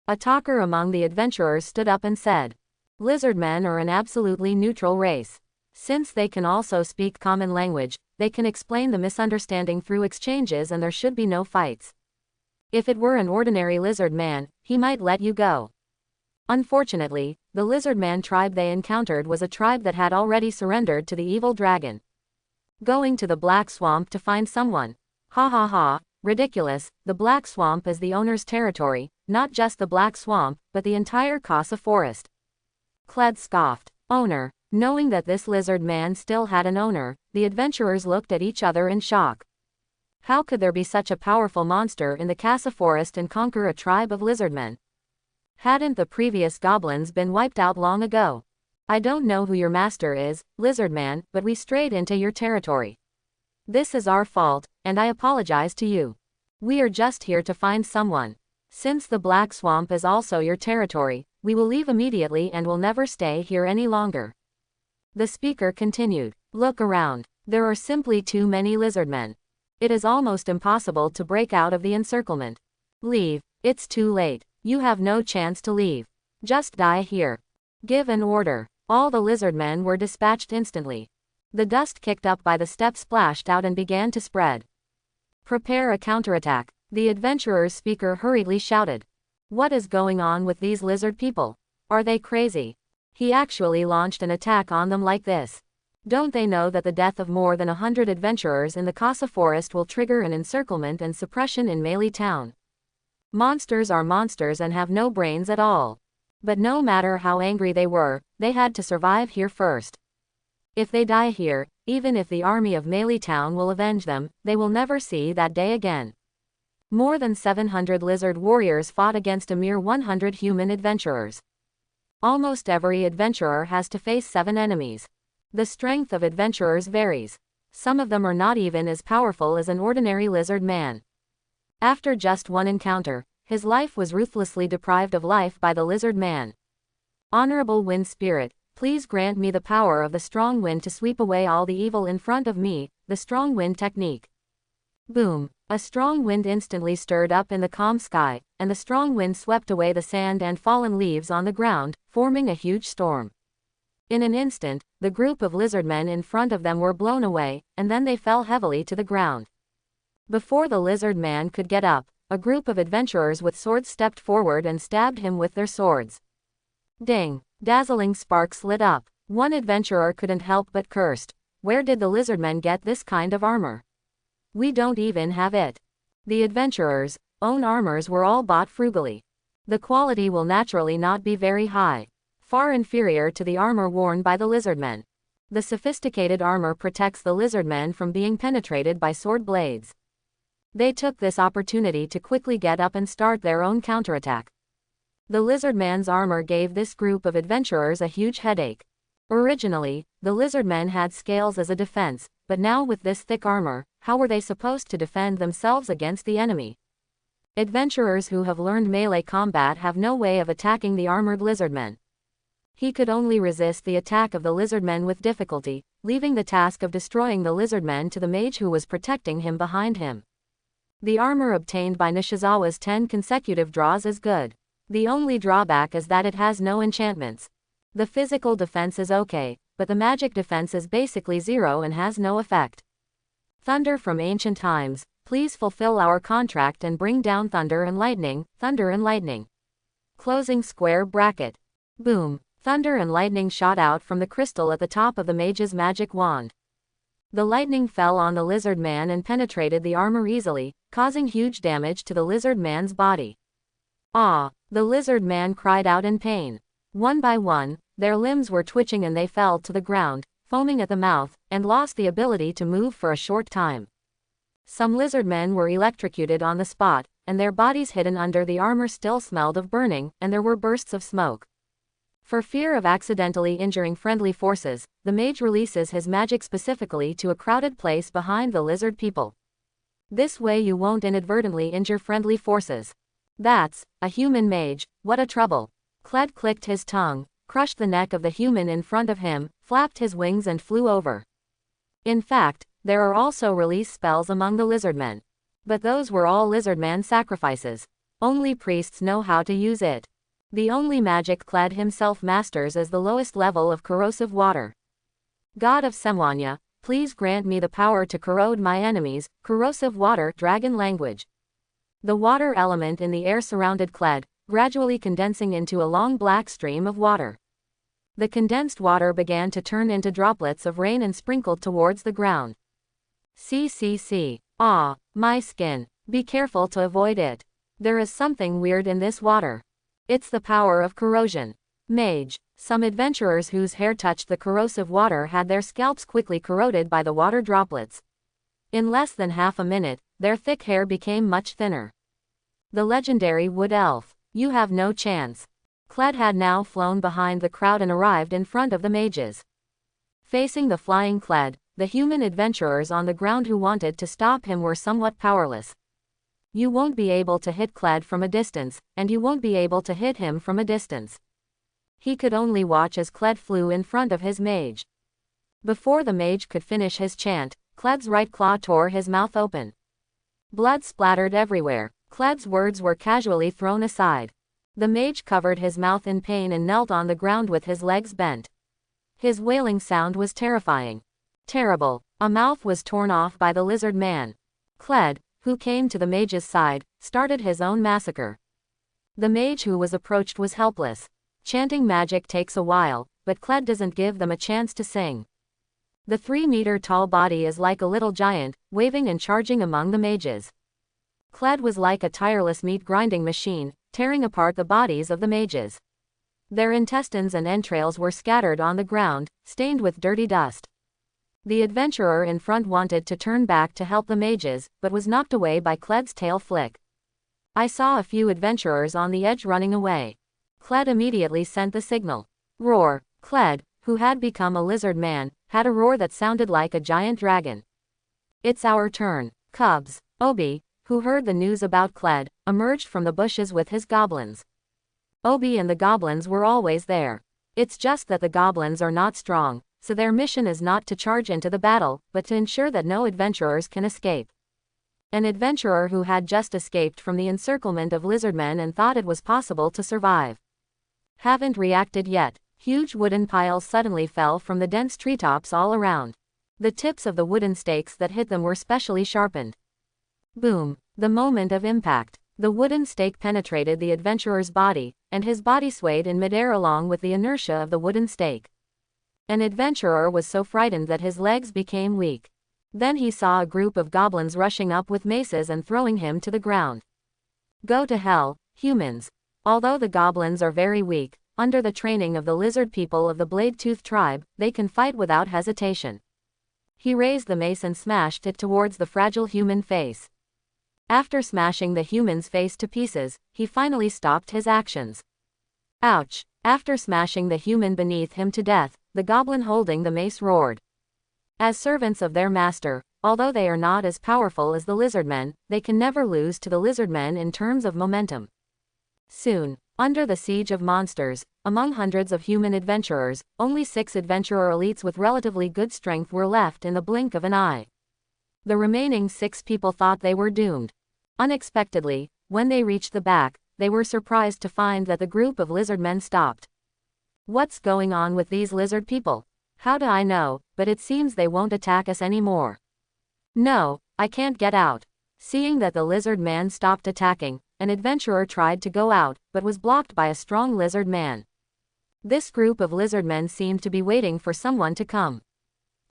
S1: A talker among the adventurers stood up and said, Lizardmen are an absolutely neutral race. Since they can also speak common language, they can explain the misunderstanding through exchanges and there should be no fights. If it were an ordinary lizard man, he might let you go. Unfortunately, the lizard man tribe they encountered was a tribe that had already surrendered to the evil dragon. Going to the Black Swamp to find someone. Ha ha ha, ridiculous. The Black Swamp is the owner's territory, not just the Black Swamp, but the entire Casa Forest. Cled scoffed. Owner. Knowing that this lizard man still had an owner, the adventurers looked at each other in shock. How could there be such a powerful monster in the Casa Forest and conquer a tribe of lizardmen? Hadn't the previous goblins been wiped out long ago? I don't know who your master is, lizardman, but we strayed into your territory. This is our fault, and I apologize to you. We are just here to find someone. Since the Black Swamp is also your territory, we will leave immediately and will never stay here any longer. The speaker continued. Look around. There are simply too many lizardmen. It is almost impossible to break out of the encirclement. Leave. It's too late. You have no chance to leave. Just die here. Give an order. All the lizardmen were dispatched instantly. The dust kicked up by the steps splashed out and began to spread. Prepare a counterattack. The adventurer's speaker hurriedly shouted. What is going on with these lizard people? Are they crazy? He actually launched an attack on them like this. Don't they know that the death of more than 100 adventurers in the Casa Forest will trigger an encirclement and suppression in Melee Town? Monsters are monsters and have no brains at all. But no matter how angry they were, they had to survive here first. If they die here, even if the army of Melee Town will avenge them, they will never see that day again. More than 700 lizard warriors fought against a mere 100 human adventurers. Almost every adventurer has to face 7 enemies. The strength of adventurers varies. Some of them are not even as powerful as an ordinary lizard man. After just one encounter, his life was ruthlessly deprived of life by the lizard man. Honorable Wind Spirit, please grant me the power of the strong wind to sweep away all the evil in front of me, the strong wind technique. Boom! A strong wind instantly stirred up in the calm sky, and the strong wind swept away the sand and fallen leaves on the ground, forming a huge storm. In an instant, the group of lizardmen in front of them were blown away, and then they fell heavily to the ground. Before the lizard man could get up, a group of adventurers with swords stepped forward and stabbed him with their swords. Ding! Dazzling sparks lit up. One adventurer couldn't help but cursed. Where did the lizardmen get this kind of armor? We don't even have it. The adventurers' own armors were all bought frugally. The quality will naturally not be very high. Far inferior to the armor worn by the lizardmen. The sophisticated armor protects the lizardmen from being penetrated by sword blades. They took this opportunity to quickly get up and start their own counterattack. The lizardman's armor gave this group of adventurers a huge headache. Originally, the lizardmen had scales as a defense, but now with this thick armor, how were they supposed to defend themselves against the enemy? Adventurers who have learned melee combat have no way of attacking the armored lizardmen. He could only resist the attack of the lizardmen with difficulty, leaving the task of destroying the lizardmen to the mage who was protecting him behind him. The armor obtained by Nishizawa's 10 consecutive draws is good. The only drawback is that it has no enchantments. The physical defense is okay, but the magic defense is basically zero and has no effect. Thunder from ancient times, please fulfill our contract and bring down thunder and lightning, thunder and lightning. Closing square bracket. Boom! Thunder and lightning shot out from the crystal at the top of the mage's magic wand. The lightning fell on the lizard man and penetrated the armor easily, causing huge damage to the lizard man's body. Ah! The lizard man cried out in pain. One by one, their limbs were twitching and they fell to the ground, foaming at the mouth, and lost the ability to move for a short time. Some lizardmen were electrocuted on the spot, and their bodies hidden under the armor still smelled of burning, and there were bursts of smoke. For fear of accidentally injuring friendly forces, the mage releases his magic specifically to a crowded place behind the lizard people. This way you won't inadvertently injure friendly forces. That's a human mage, what a trouble. Kled clicked his tongue, crushed the neck of the human in front of him, flapped his wings and flew over. In fact, there are also release spells among the lizardmen. But those were all lizardman sacrifices. Only priests know how to use it. The only magic Kled himself masters is the lowest level of corrosive water. God of Semwanya, please grant me the power to corrode my enemies, corrosive water dragon language. The water element in the air surrounded Kled, gradually condensing into a long black stream of water. The condensed water began to turn into droplets of rain and sprinkled towards the ground. CCC. Ah, my skin. Be careful to avoid it. There is something weird in this water. It's the power of corrosion. Mage. Some adventurers whose hair touched the corrosive water had their scalps quickly corroded by the water droplets. In less than half a minute, their thick hair became much thinner. The legendary wood elf. You have no chance. Kled had now flown behind the crowd and arrived in front of the mages. Facing the flying Kled, the human adventurers on the ground who wanted to stop him were somewhat powerless. You won't be able to hit Kled from a distance, and you won't be able to hit him from a distance. He could only watch as Kled flew in front of his mage. Before the mage could finish his chant, Kled's right claw tore his mouth open. Blood splattered everywhere. Kled's words were casually thrown aside. The mage covered his mouth in pain and knelt on the ground with his legs bent. His wailing sound was terrifying. Terrible. A mouth was torn off by the lizard man. Kled, who came to the mage's side, started his own massacre. The mage who was approached was helpless. Chanting magic takes a while, but Kled doesn't give them a chance to sing. The 3-meter-tall body is like a little giant, waving and charging among the mages. Kled was like a tireless meat-grinding machine, tearing apart the bodies of the mages. Their intestines and entrails were scattered on the ground, stained with dirty dust. The adventurer in front wanted to turn back to help the mages, but was knocked away by Kled's tail flick. I saw a few adventurers on the edge running away. Kled immediately sent the signal. Roar! Kled, who had become a lizard man, had a roar that sounded like a giant dragon. It's our turn, cubs. Obi, who heard the news about Kled, emerged from the bushes with his goblins. Obi and the goblins were always there. It's just that the goblins are not strong, so their mission is not to charge into the battle, but to ensure that no adventurers can escape. An adventurer who had just escaped from the encirclement of lizardmen and thought it was possible to survive. Haven't reacted yet. Huge wooden piles suddenly fell from the dense treetops all around. The tips of the wooden stakes that hit them were specially sharpened. Boom! The moment of impact. The wooden stake penetrated the adventurer's body, and his body swayed in midair along with the inertia of the wooden stake. An adventurer was so frightened that his legs became weak. Then he saw a group of goblins rushing up with maces and throwing him to the ground. Go to hell, humans. Although the goblins are very weak, under the training of the lizard people of the Blade-Tooth tribe, they can fight without hesitation. He raised the mace and smashed it towards the fragile human face. After smashing the human's face to pieces, he finally stopped his actions. Ouch! After smashing the human beneath him to death, the goblin holding the mace roared. As servants of their master, although they are not as powerful as the lizardmen, they can never lose to the lizardmen in terms of momentum. Soon, under the siege of monsters, among hundreds of human adventurers, only 6 adventurer elites with relatively good strength were left in the blink of an eye. The remaining 6 people thought they were doomed. Unexpectedly, when they reached the back, they were surprised to find that the group of lizardmen stopped. What's going on with these lizard people? How do I know, but it seems they won't attack us anymore. No, I can't get out. Seeing that the lizard man stopped attacking, an adventurer tried to go out, but was blocked by a strong lizard man. This group of lizard men seemed to be waiting for someone to come.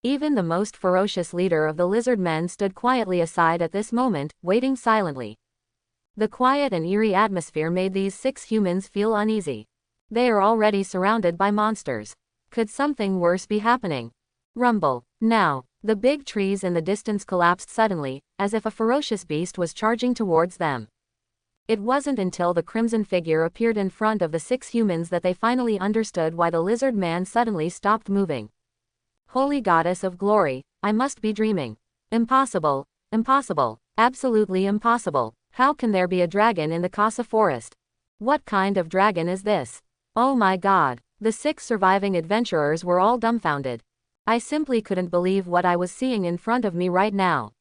S1: Even the most ferocious leader of the lizard men stood quietly aside at this moment, waiting silently. The quiet and eerie atmosphere made these 6 humans feel uneasy. They are already surrounded by monsters. Could something worse be happening? Rumble. Now, the big trees in the distance collapsed suddenly, as if a ferocious beast was charging towards them. It wasn't until the crimson figure appeared in front of the 6 humans that they finally understood why the lizard man suddenly stopped moving. Holy goddess of glory, I must be dreaming. Impossible, impossible, absolutely impossible. How can there be a dragon in the Kasa forest? What kind of dragon is this? Oh my god. The 6 surviving adventurers were all dumbfounded. I simply couldn't believe what I was seeing in front of me right now.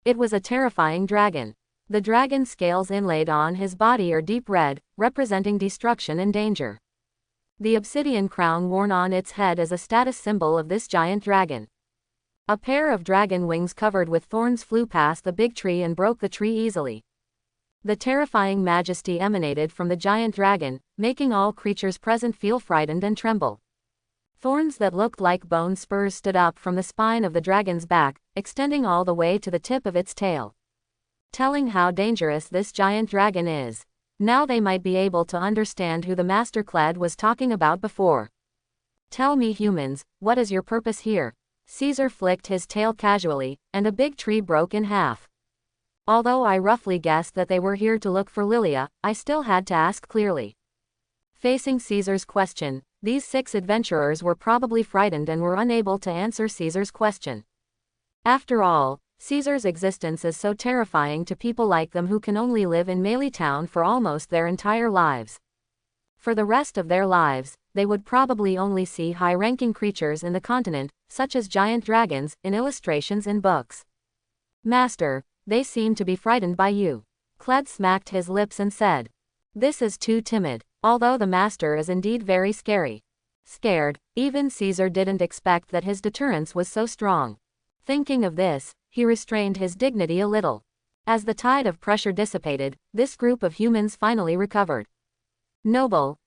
S1: It was a terrifying dragon. The dragon's scales inlaid on his body are deep red, representing destruction and danger. The obsidian crown worn on its head is a status symbol of this giant dragon. A pair of dragon wings covered with thorns flew past the big tree and broke the tree easily. The terrifying majesty emanated from the giant dragon, making all creatures present feel frightened and tremble. Thorns that looked like bone spurs stood up from the spine of the dragon's back, extending all the way to the tip of its tail, telling how dangerous this giant dragon is. Now they might be able to understand who the Master Kled was talking about before. Tell me, humans, what is your purpose here? Caesar flicked his tail casually, and a big tree broke in half. Although I roughly guessed that they were here to look for Lilia, I still had to ask clearly. Facing Caesar's question, these 6 adventurers were probably frightened and were unable to answer Caesar's question. After all, Caesar's existence is so terrifying to people like them who can only live in Melee Town for almost their entire lives. For the rest of their lives, they would probably only see high-ranking creatures in the continent, such as giant dragons, in illustrations in books. Master, they seem to be frightened by you. Kled smacked his lips and said. This is too timid, although the master is indeed very scary. Scared, even Caesar didn't expect that his deterrence was so strong. Thinking of this, he restrained his dignity a little. As the tide of pressure dissipated, this group of humans finally recovered. Noble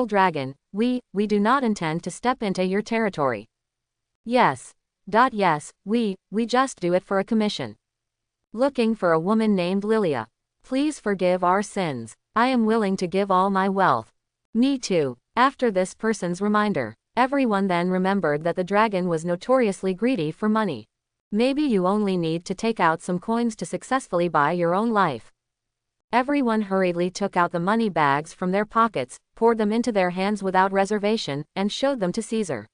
S1: dragon, we do not intend to step into your territory. Yes, Yes, we just do it for a commission. Looking for a woman named Lilia. Please forgive our sins. I am willing to give all my wealth. Me too. After this person's reminder, everyone then remembered that the dragon was notoriously greedy for money. Maybe you only need to take out some coins to successfully buy your own life. Everyone hurriedly took out the money bags from their pockets, poured them into their hands without reservation, and showed them to Caesar.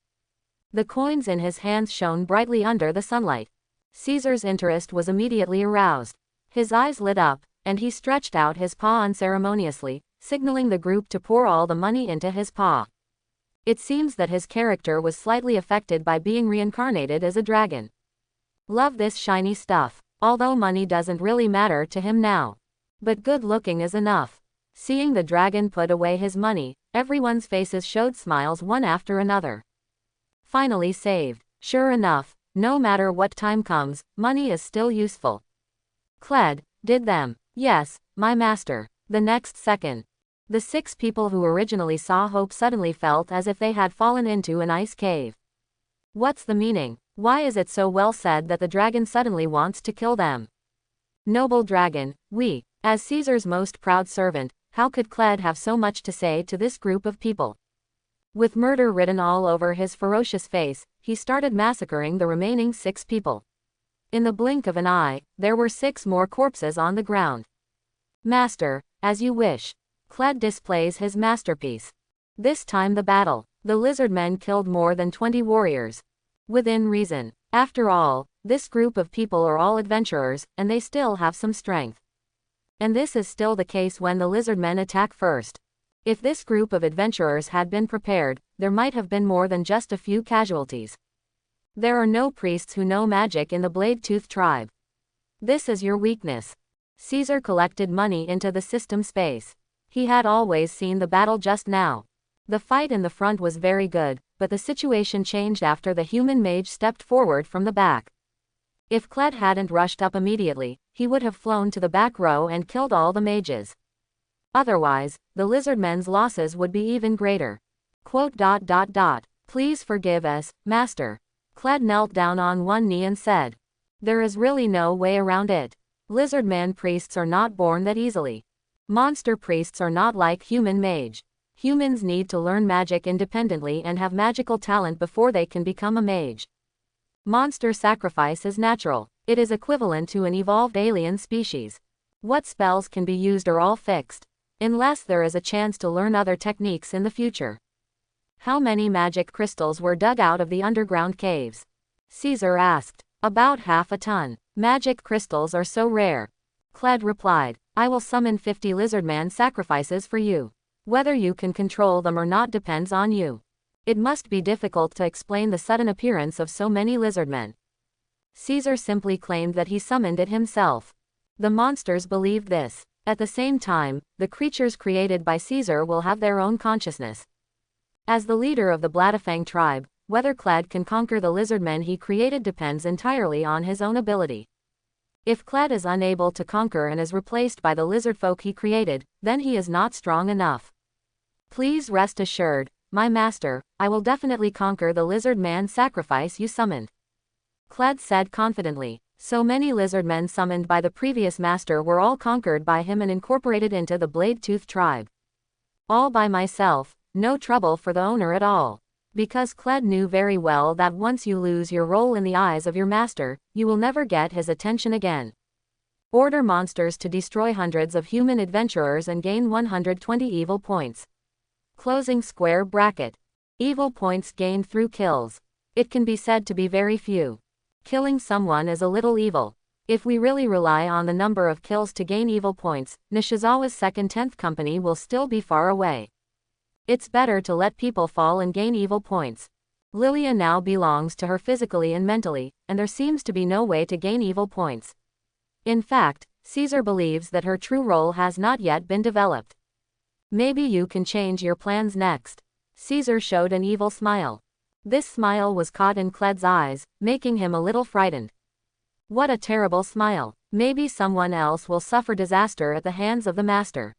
S1: The coins in his hands shone brightly under the sunlight. Caesar's interest was immediately aroused. His eyes lit up, and he stretched out his paw unceremoniously, signaling the group to pour all the money into his paw. It seems that his character was slightly affected by being reincarnated as a dragon. Love this shiny stuff, although money doesn't really matter to him now. But good looking is enough. Seeing the dragon put away his money, everyone's faces showed smiles one after another. Finally saved. Sure enough, no matter what time comes, money is still useful. Cled, did them. Yes, my master. The next second. The 6 people who originally saw Hope suddenly felt as if they had fallen into an ice cave. What's the meaning? Why is it so well said that the dragon suddenly wants to kill them? Noble dragon, as Caesar's most proud servant, how could Cled have so much to say to this group of people? With murder written all over his ferocious face, he started massacring the remaining 6 people. In the blink of an eye, there were 6 more corpses on the ground. Master, as you wish. Cled displays his masterpiece. This time the battle. The lizard men killed more than 20 warriors. Within reason. After all, this group of people are all adventurers, and they still have some strength. And this is still the case when the lizard men attack first. If this group of adventurers had been prepared, there might have been more than just a few casualties. There are no priests who know magic in the Blade-Tooth tribe. This is your weakness. Caesar collected money into the system space. He had always seen the battle just now. The fight in the front was very good, but the situation changed after the human mage stepped forward from the back. If Cled hadn't rushed up immediately, he would have flown to the back row and killed all the mages. Otherwise, the lizardmen's losses would be even greater. Please forgive us, master. Cled knelt down on one knee and said. There is really no way around it. Lizardman priests are not born that easily. Monster priests are not like human mage. Humans need to learn magic independently and have magical talent before they can become a mage. Monster sacrifice is natural. It is equivalent to an evolved alien species. What spells can be used are all fixed. Unless there is a chance to learn other techniques in the future. How many magic crystals were dug out of the underground caves? Caesar asked. About half a ton. Magic crystals are so rare. Cled replied. I will summon 50 lizardman sacrifices for you. Whether you can control them or not depends on you. It must be difficult to explain the sudden appearance of so many lizardmen. Caesar simply claimed that he summoned it himself. The monsters believed this. At the same time, the creatures created by Caesar will have their own consciousness. As the leader of the Bladafang tribe, whether Cled can conquer the lizardmen he created depends entirely on his own ability. If Cled is unable to conquer and is replaced by the lizard folk he created, then he is not strong enough. Please rest assured, my master, I will definitely conquer the lizard man sacrifice you summoned. Cled said confidently. So many lizard men summoned by the previous master were all conquered by him and incorporated into the Blade-Tooth tribe. All by myself, no trouble for the owner at all. Because Cled knew very well that once you lose your role in the eyes of your master, you will never get his attention again. Order monsters to destroy hundreds of human adventurers and gain 120 evil points. Closing square bracket. Evil points gained through kills. It can be said to be very few. Killing someone is a little evil. If we really rely on the number of kills to gain evil points, Nishizawa's second 10th company will still be far away. It's better to let people fall and gain evil points. Lilia now belongs to her physically and mentally, and there seems to be no way to gain evil points. In fact, Caesar believes that her true role has not yet been developed. Maybe you can change your plans next. Caesar showed an evil smile. This smile was caught in Cled's eyes, making him a little frightened. What a terrible smile. Maybe someone else will suffer disaster at the hands of the master.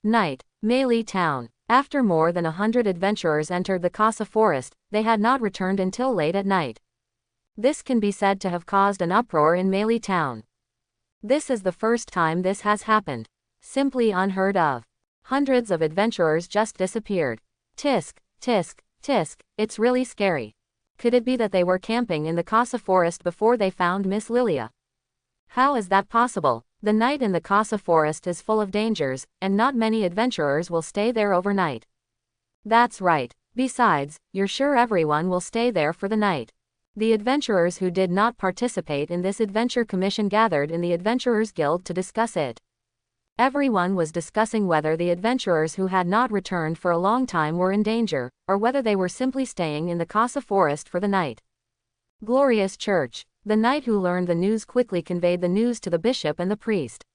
S1: Night. Meili Town. After more than 100 adventurers entered the Kasa forest, they had not returned until late at night. This can be said to have caused an uproar in Meili town. This is the first time this has happened. Simply unheard of. Hundreds of adventurers just disappeared. Tisk, tisk, tisk, it's really scary. Could it be that they were camping in the Casa forest before they found Miss Lilia? How is that possible? The night in the Casa forest is full of dangers, and not many adventurers will stay there overnight. That's right. Besides, you're sure everyone will stay there for the night. The adventurers who did not participate in this adventure commission gathered in the Adventurers Guild to discuss it. Everyone was discussing whether the adventurers who had not returned for a long time were in danger, or whether they were simply staying in the Casa forest for the night. Glorious Church. The knight who learned the news quickly conveyed the news to the bishop and the priest.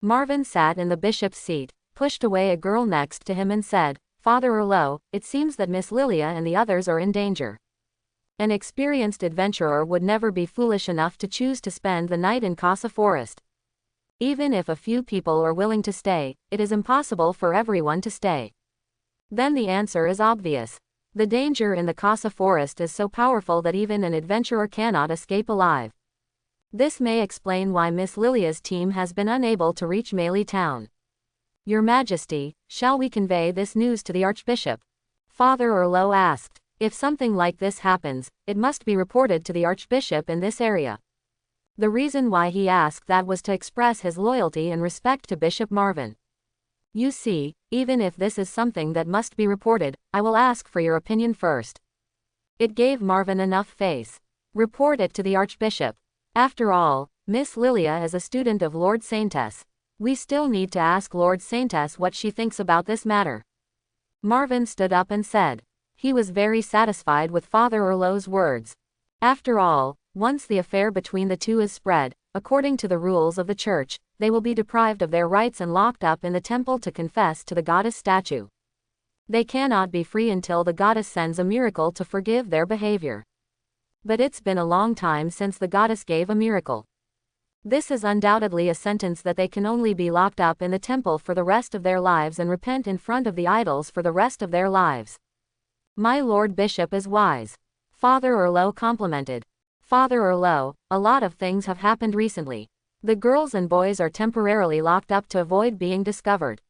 S1: Marvin sat in the bishop's seat, pushed away a girl next to him and said, "Father Erlo, it seems that Miss Lilia and the others are in danger." An experienced adventurer would never be foolish enough to choose to spend the night in Casa forest. Even if a few people are willing to stay, it is impossible for everyone to stay. Then the answer is obvious. The danger in the Casa forest is so powerful that even an adventurer cannot escape alive. This may explain why Miss Lilia's team has been unable to reach Meili town. Your Majesty, shall we convey this news to the Archbishop? Father Erlo asked. If something like this happens, it must be reported to the Archbishop in this area. The reason why he asked that was to express his loyalty and respect to Bishop Marvin. You see, even if this is something that must be reported, I will ask for your opinion first. It gave Marvin enough face. Report it to the Archbishop. After all, Miss Lilia is a student of Lord Saintess. We still need to ask Lord Saintess what she thinks about this matter. Marvin stood up and said. He was very satisfied with Father Erlo's words. After all, once the affair between the two is spread, according to the rules of the church, they will be deprived of their rights and locked up in the temple to confess to the goddess statue. They cannot be free until the goddess sends a miracle to forgive their behavior. But it's been a long time since the goddess gave a miracle. This is undoubtedly a sentence that they can only be locked up in the temple for the rest of their lives and repent in front of the idols for the rest of their lives. My Lord Bishop is wise. Father Erlo complimented. Father Erlo, a lot of things have happened recently. The girls and boys are temporarily locked up to avoid being discovered.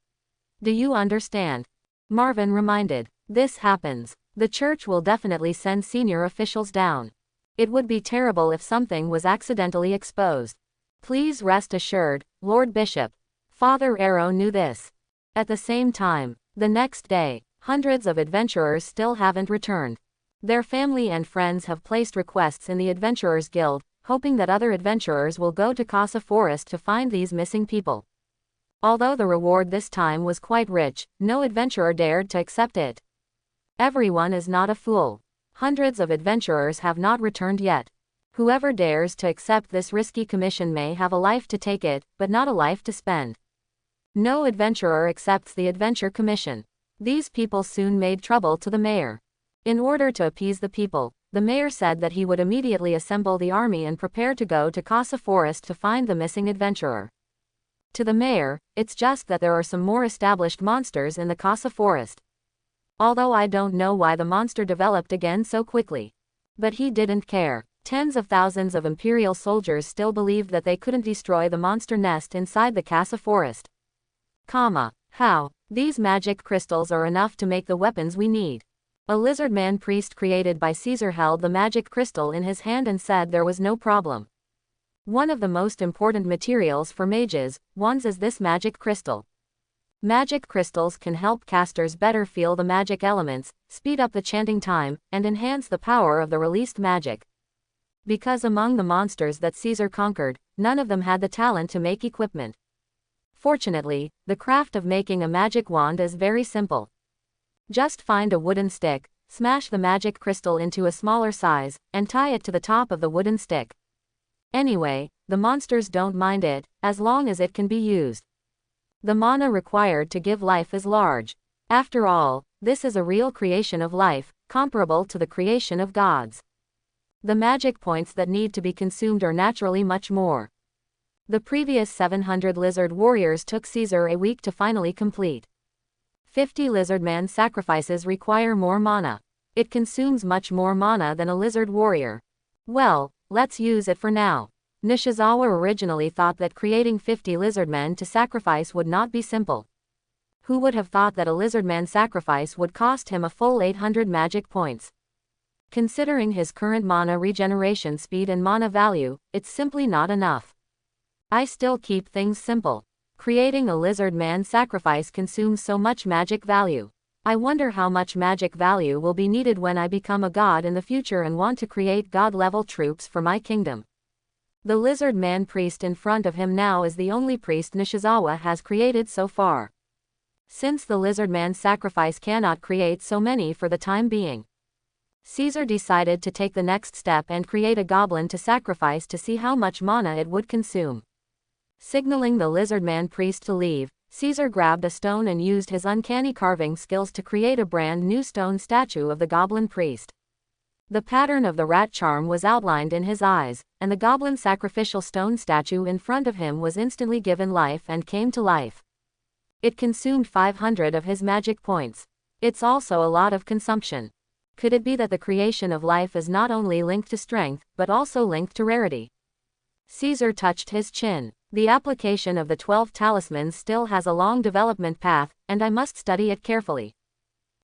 S1: Do you understand? Marvin reminded. This happens. The church will definitely send senior officials down. It would be terrible if something was accidentally exposed. Please rest assured, Lord Bishop. Father Erlo knew this. At the same time, the next day, hundreds of adventurers still haven't returned. Their family and friends have placed requests in the Adventurers Guild, hoping that other adventurers will go to Casa Forest to find these missing people. Although the reward this time was quite rich, no adventurer dared to accept it. Everyone is not a fool. Hundreds of adventurers have not returned yet. Whoever dares to accept this risky commission may have a life to take it, but not a life to spend. No adventurer accepts the adventure commission. These people soon made trouble to the mayor. In order to appease the people, the mayor said that he would immediately assemble the army and prepare to go to Casa Forest to find the missing adventurer. To the mayor, it's just that there are some more established monsters in the Casa Forest. Although I don't know why the monster developed again so quickly. But he didn't care. Tens of thousands of Imperial soldiers still believed that they couldn't destroy the monster nest inside the Casa Forest. How? These magic crystals are enough to make the weapons we need. A lizard-man priest created by Caesar held the magic crystal in his hand and said there was no problem. One of the most important materials for mages, wands, is this magic crystal. Magic crystals can help casters better feel the magic elements, speed up the chanting time, and enhance the power of the released magic. Because among the monsters that Caesar conquered, none of them had the talent to make equipment. Fortunately, the craft of making a magic wand is very simple. Just find a wooden stick, smash the magic crystal into a smaller size, and tie it to the top of the wooden stick. Anyway, the monsters don't mind it, as long as it can be used. The mana required to give life is large. After all, this is a real creation of life, comparable to the creation of gods. The magic points that need to be consumed are naturally much more. The previous 700 lizard warriors took Caesar a week to finally complete. 50 lizardman sacrifices require more mana. It consumes much more mana than a lizard warrior. Well, let's use it for now. Nishizawa originally thought that creating 50 lizardmen to sacrifice would not be simple. Who would have thought that a lizardman sacrifice would cost him a full 800 magic points? Considering his current mana regeneration speed and mana value, it's simply not enough. I still keep things simple. Creating a lizard man sacrifice consumes so much magic value. I wonder how much magic value will be needed when I become a god in the future and want to create god-level troops for my kingdom. The lizard man priest in front of him now is the only priest Nishizawa has created so far. Since the lizard man sacrifice cannot create so many for the time being, Caesar decided to take the next step and create a goblin to sacrifice to see how much mana it would consume. Signaling the lizardman priest to leave, Caesar grabbed a stone and used his uncanny carving skills to create a brand new stone statue of the goblin priest. The pattern of the rat charm was outlined in his eyes, and the goblin sacrificial stone statue in front of him was instantly given life and came to life. It consumed 500 of his magic points. It's also a lot of consumption. Could it be that the creation of life is not only linked to strength, but also linked to rarity? Caesar touched his chin. The application of the 12 talismans still has a long development path, and I must study it carefully.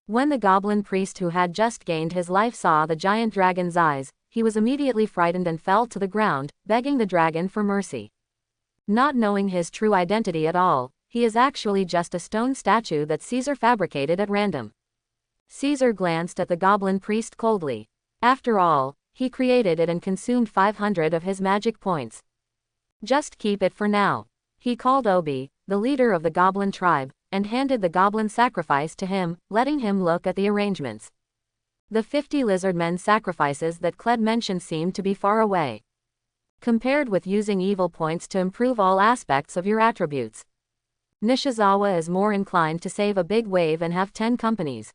S1: When the goblin priest who had just gained his life saw the giant dragon's eyes, he was immediately frightened and fell to the ground, begging the dragon for mercy. Not knowing his true identity at all, he is actually just a stone statue that Caesar fabricated at random. Caesar glanced at the goblin priest coldly. After all, he created it and consumed 500 of his magic points. Just keep it for now. He called Obi, the leader of the goblin tribe, and handed the goblin sacrifice to him, letting him look at the arrangements. The 50 lizardmen sacrifices that Kled mentioned seemed to be far away, compared with using evil points to improve all aspects of your attributes. Nishizawa is more inclined to save a big wave and have 10 companies.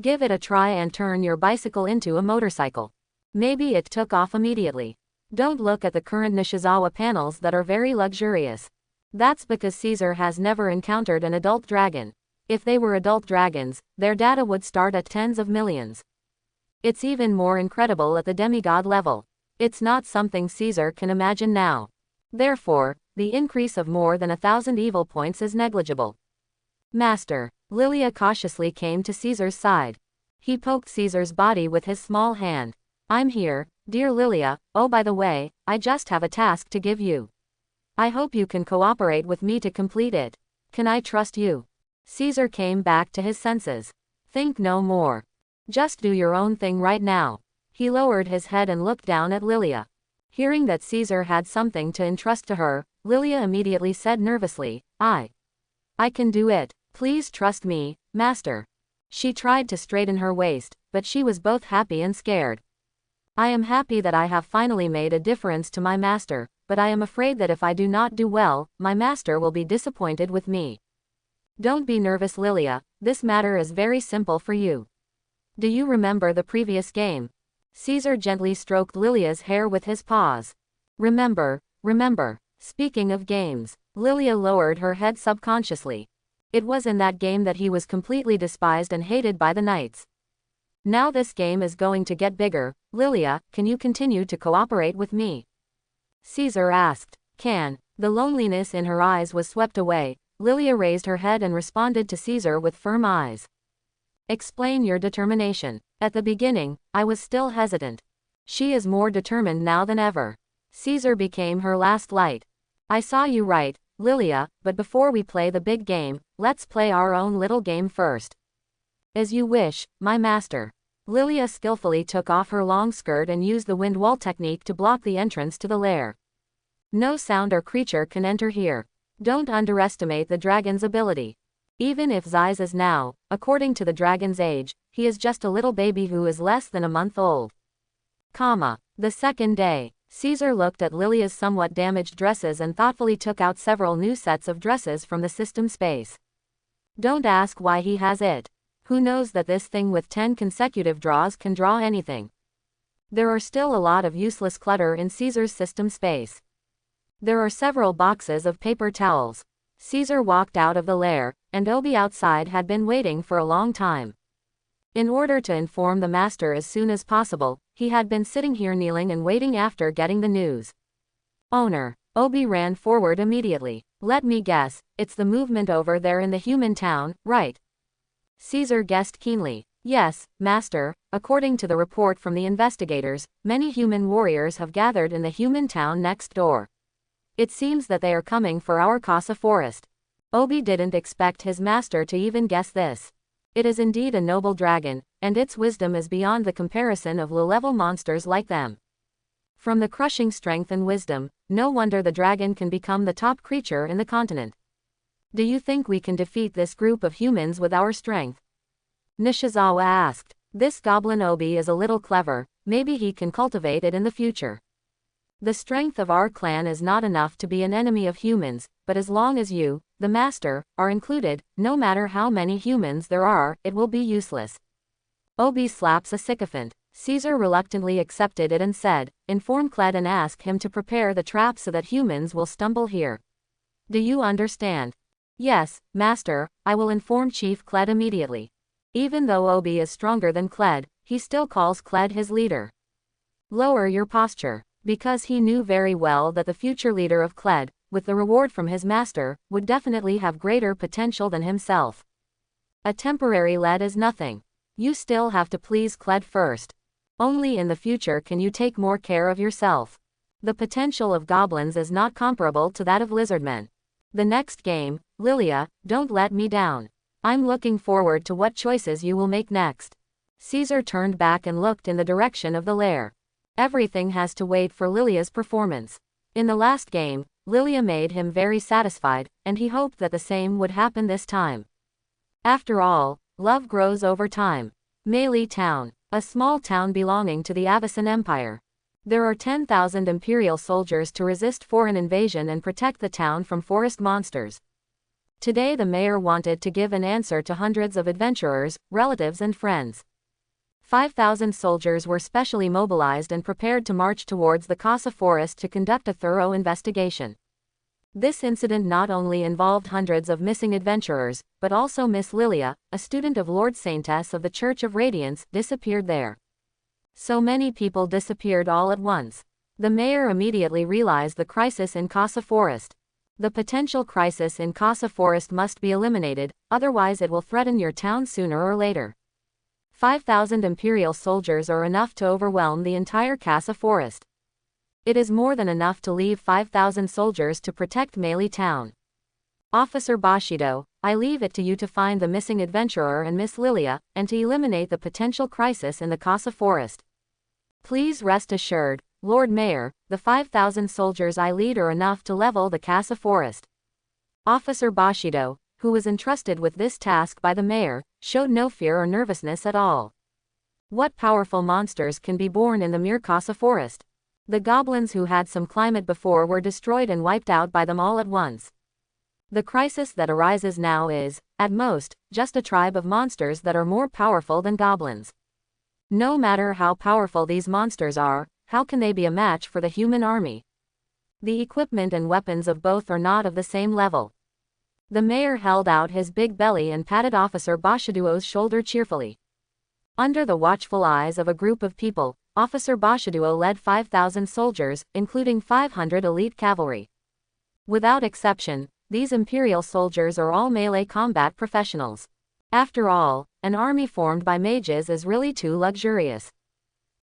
S1: Give it a try and turn your bicycle into a motorcycle. Maybe it took off immediately. Don't look at the current Nishizawa panels that are very luxurious. That's because Caesar has never encountered an adult dragon. If they were adult dragons, their data would start at tens of millions. It's even more incredible at the demigod level. It's not something Caesar can imagine now. Therefore, the increase of more than 1,000 evil points is negligible. Master. Lilia cautiously came to Caesar's side. He poked Caesar's body with his small hand. I'm here, dear Lilia. Oh, by the way, I just have a task to give you. I hope you can cooperate with me to complete it. Can I trust you? Caesar came back to his senses. Think no more. Just do your own thing right now. He lowered his head and looked down at Lilia. Hearing that Caesar had something to entrust to her, Lilia immediately said nervously, I can do it. Please trust me, master. She tried to straighten her waist, but she was both happy and scared. I am happy that I have finally made a difference to my master, but I am afraid that if I do not do well, my master will be disappointed with me. Don't be nervous, Lilia. This matter is very simple for you. Do you remember the previous game? Caesar gently stroked Lilia's hair with his paws. Remember. Speaking of games, Lilia lowered her head subconsciously. It was in that game that he was completely despised and hated by the knights. Now this game is going to get bigger. Lilia, can you continue to cooperate with me? Caesar asked. Can. The loneliness in her eyes was swept away. Lilia raised her head and responded to Caesar with firm eyes. Explain your determination. At the beginning, I was still hesitant. She is more determined now than ever. Caesar became her last light. I saw you right, Lilia, but before we play the big game, let's play our own little game first. As you wish, my master. Lilia skillfully took off her long skirt and used the wind wall technique to block the entrance to the lair. No sound or creature can enter here. Don't underestimate the dragon's ability. Even if Zeiss is now, according to the dragon's age, he is just a little baby who is less than a month old. The second day, Caesar looked at Lilia's somewhat damaged dresses and thoughtfully took out several new sets of dresses from the system space. Don't ask why he has it. Who knows that this thing with 10 consecutive draws can draw anything. There are still a lot of useless clutter in Caesar's system space. There are several boxes of paper towels. Caesar walked out of the lair, and Obi outside had been waiting for a long time. In order to inform the master as soon as possible, he had been sitting here kneeling and waiting after getting the news. Owner. Obi ran forward immediately. Let me guess, it's the movement over there in the human town, right? Caesar guessed keenly. Yes, master, according to the report from the investigators, many human warriors have gathered in the human town next door. It seems that they are coming for our Casa forest. Obi didn't expect his master to even guess this. It is indeed a noble dragon, and its wisdom is beyond the comparison of low-level monsters like them. From the crushing strength and wisdom, no wonder the dragon can become the top creature in the continent. Do you think we can defeat this group of humans with our strength? Nishizawa asked. This goblin Obi is a little clever, maybe he can cultivate it in the future. The strength of our clan is not enough to be an enemy of humans, but as long as you, the master, are included, no matter how many humans there are, it will be useless. Obi slaps a sycophant. Caesar reluctantly accepted it and said, inform Kled and ask him to prepare the trap so that humans will stumble here. Do you understand? Yes, master, I will inform Chief Kled immediately. Even though Obi is stronger than Kled, he still calls Kled his leader. Lower your posture. Because he knew very well that the future leader of Kled, with the reward from his master, would definitely have greater potential than himself. A temporary lead is nothing. You still have to please Kled first. Only in the future can you take more care of yourself. The potential of goblins is not comparable to that of lizardmen. The next game, Lilia, don't let me down. I'm looking forward to what choices you will make next. Caesar turned back and looked in the direction of the lair. Everything has to wait for Lilia's performance. In the last game, Lilia made him very satisfied, and he hoped that the same would happen this time. After all, love grows over time. Meili Town, a small town belonging to the Avicen Empire. There are 10,000 imperial soldiers to resist foreign invasion and protect the town from forest monsters. Today the mayor wanted to give an answer to hundreds of adventurers, relatives and friends. 5,000 soldiers were specially mobilized and prepared to march towards the Casa forest to conduct a thorough investigation. This incident not only involved hundreds of missing adventurers, but also Miss Lilia, a student of Lord Saintess of the Church of Radiance, disappeared there. So many people disappeared all at once. The mayor immediately realized the crisis in Casa forest. The potential crisis in Casa forest must be eliminated, otherwise it will threaten your town sooner or later. 5,000 imperial soldiers are enough to overwhelm the entire Casa forest. It is more than enough to leave 5,000 soldiers to protect Meili Town. Officer Bushido, I leave it to you to find the missing adventurer and Miss Lilia, and to eliminate the potential crisis in the Casa forest. Please rest assured, Lord Mayor, the 5,000 soldiers I lead are enough to level the Casa forest. Officer Bushido, who was entrusted with this task by the mayor, showed no fear or nervousness at all. What powerful monsters can be born in the mere Casa forest? The goblins who had some climate before were destroyed and wiped out by them all at once. The crisis that arises now is, at most, just a tribe of monsters that are more powerful than goblins. No matter how powerful these monsters are, how can they be a match for the human army? The equipment and weapons of both are not of the same level. The mayor held out his big belly and patted Officer Bushido's shoulder cheerfully. Under the watchful eyes of a group of people, Officer Bushido led 5,000 soldiers, including 500 elite cavalry. Without exception, these imperial soldiers are all melee combat professionals. After all, an army formed by mages is really too luxurious.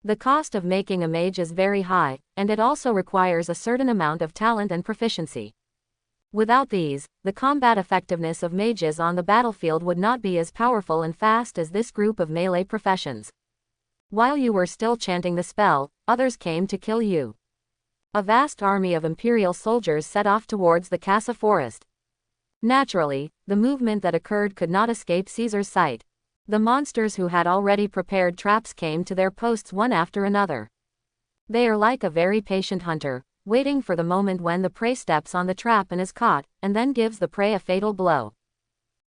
S1: The cost of making a mage is very high, and it also requires a certain amount of talent and proficiency. Without these, the combat effectiveness of mages on the battlefield would not be as powerful and fast as this group of melee professions. While you were still chanting the spell, others came to kill you. A vast army of imperial soldiers set off towards the Casa forest. Naturally, the movement that occurred could not escape Caesar's sight. The monsters who had already prepared traps came to their posts one after another. They are like a very patient hunter, waiting for the moment when the prey steps on the trap and is caught, and then gives the prey a fatal blow.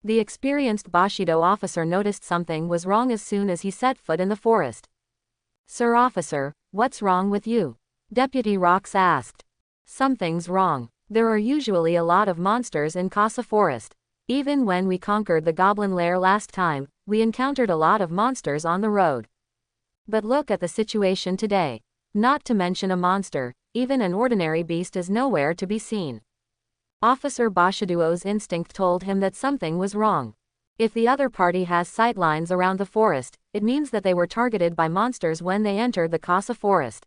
S1: The experienced Bushido officer noticed something was wrong as soon as he set foot in the forest. Sir Officer, what's wrong with you? Deputy Rox asked. Something's wrong. There are usually a lot of monsters in Casa forest. Even when we conquered the goblin lair last time, we encountered a lot of monsters on the road. But look at the situation today. Not to mention a monster, even an ordinary beast is nowhere to be seen. Officer Bashiduo's instinct told him that something was wrong. If the other party has sightlines around the forest, it means that they were targeted by monsters when they entered the Kasa forest.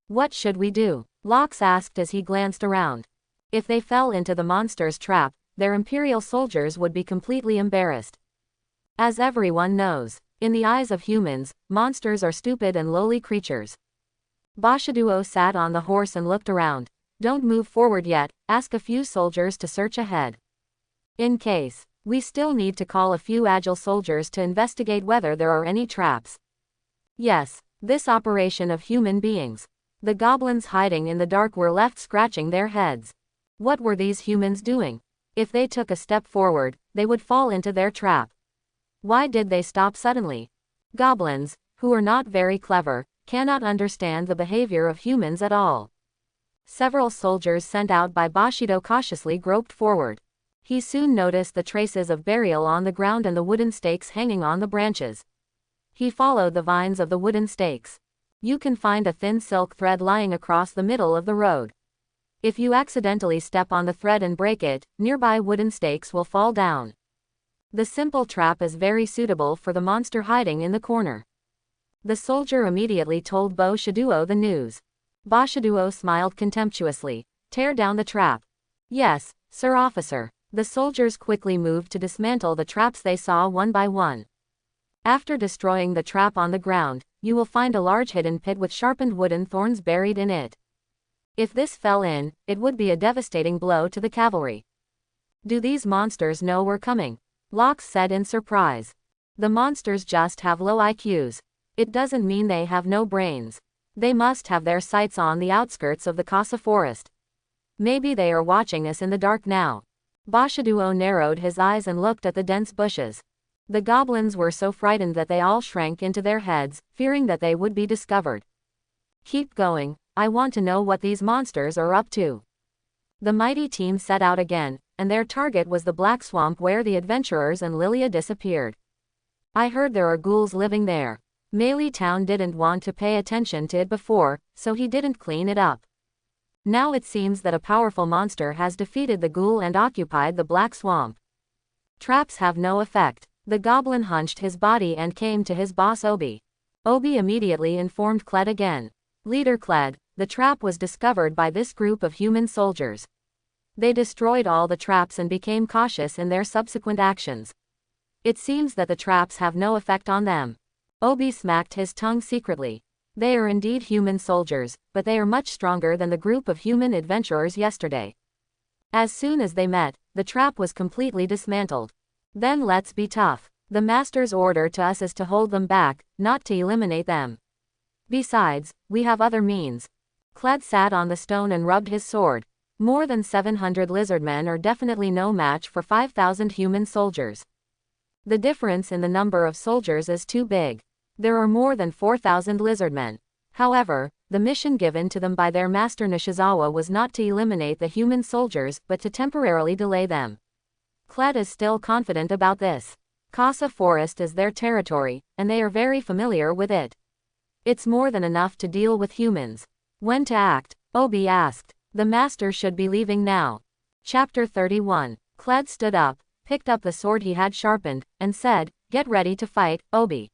S1: What should we do? Lox asked as he glanced around. If they fell into the monster's trap, their imperial soldiers would be completely embarrassed. As everyone knows, in the eyes of humans, monsters are stupid and lowly creatures. Bashiduo sat on the horse and looked around. Don't move forward yet, ask a few soldiers to search ahead. In case, we still need to call a few agile soldiers to investigate whether there are any traps. Yes, this operation of human beings. The goblins hiding in the dark were left scratching their heads. What were these humans doing? If they took a step forward, they would fall into their trap. Why did they stop suddenly? Goblins, who are not very clever, cannot understand the behavior of humans at all. Several soldiers sent out by Bushido cautiously groped forward. He soon noticed the traces of burial on the ground and the wooden stakes hanging on the branches. He followed the vines of the wooden stakes. You can find a thin silk thread lying across the middle of the road. If you accidentally step on the thread and break it, nearby wooden stakes will fall down. The simple trap is very suitable for the monster hiding in the corner. The soldier immediately told Bushiduo the news. Bushiduo smiled contemptuously. Tear down the trap. Yes, sir officer. The soldiers quickly moved to dismantle the traps they saw one by one. After destroying the trap on the ground, you will find a large hidden pit with sharpened wooden thorns buried in it. If this fell in, it would be a devastating blow to the cavalry. Do these monsters know we're coming? Lox said in surprise. The monsters just have low IQs. It doesn't mean they have no brains. They must have their sights on the outskirts of the Kasa forest. Maybe they are watching us in the dark now. Bushiduo narrowed his eyes and looked at the dense bushes. The goblins were so frightened that they all shrank into their heads, fearing that they would be discovered. Keep going, I want to know what these monsters are up to. The mighty team set out again, and their target was the black swamp where the adventurers and Lilia disappeared. I heard there are ghouls living there. Meili Town didn't want to pay attention to it before, so he didn't clean it up. Now it seems that a powerful monster has defeated the ghoul and occupied the black swamp. Traps have no effect. The goblin hunched his body and came to his boss Obi. Obi immediately informed Kled again. Leader Kled, the trap was discovered by this group of human soldiers. They destroyed all the traps and became cautious in their subsequent actions. It seems that the traps have no effect on them. Obi smacked his tongue secretly. They are indeed human soldiers, but they are much stronger than the group of human adventurers yesterday. As soon as they met, the trap was completely dismantled. Then let's be tough. The master's order to us is to hold them back, not to eliminate them. Besides, we have other means. Kled sat on the stone and rubbed his sword. More than 700 lizardmen are definitely no match for 5,000 human soldiers. The difference in the number of soldiers is too big. There are more than 4,000 lizardmen. However, the mission given to them by their master Nishizawa was not to eliminate the human soldiers but to temporarily delay them. Kled is still confident about this. Kasa Forest is their territory, and they are very familiar with it. It's more than enough to deal with humans. When to act? Obi asked. The master should be leaving now. Chapter 31. Kled stood up, picked up the sword he had sharpened, and said, "Get ready to fight, Obi."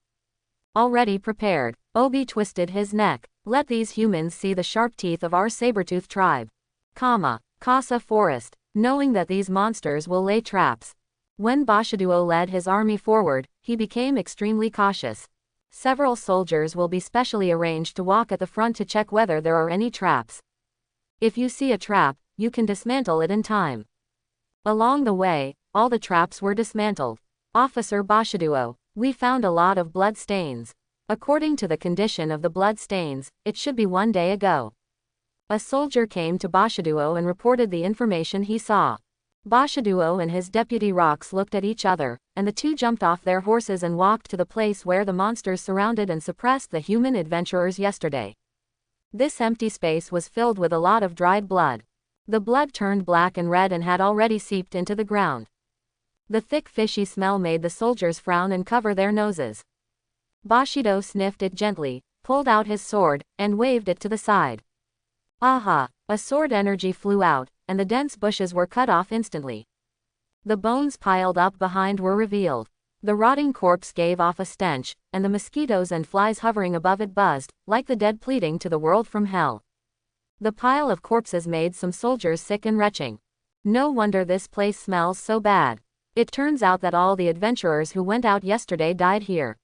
S1: Already prepared, Obi twisted his neck. Let these humans see the sharp teeth of our sabertooth tribe. Kasa Forest. Knowing that these monsters will lay traps. When Bushiduo led his army forward, he became extremely cautious. Several soldiers will be specially arranged to walk at the front to check whether there are any traps. If you see a trap, you can dismantle it in time. Along the way, all the traps were dismantled. Officer Bushiduo, we found a lot of blood stains. According to the condition of the blood stains, it should be 1 day ago. A soldier came to Bushiduo and reported the information he saw. Bushiduo and his deputy Rox looked at each other, and the two jumped off their horses and walked to the place where the monsters surrounded and suppressed the human adventurers yesterday. This empty space was filled with a lot of dried blood. The blood turned black and red and had already seeped into the ground. The thick fishy smell made the soldiers frown and cover their noses. Bushido sniffed it gently, pulled out his sword, and waved it to the side. Aha! A sword energy flew out, and the dense bushes were cut off instantly. The bones piled up behind were revealed. The rotting corpse gave off a stench, and the mosquitoes and flies hovering above it buzzed, like the dead pleading to the world from hell. The pile of corpses made some soldiers sick and retching. No wonder this place smells so bad. It turns out that all the adventurers who went out yesterday died here.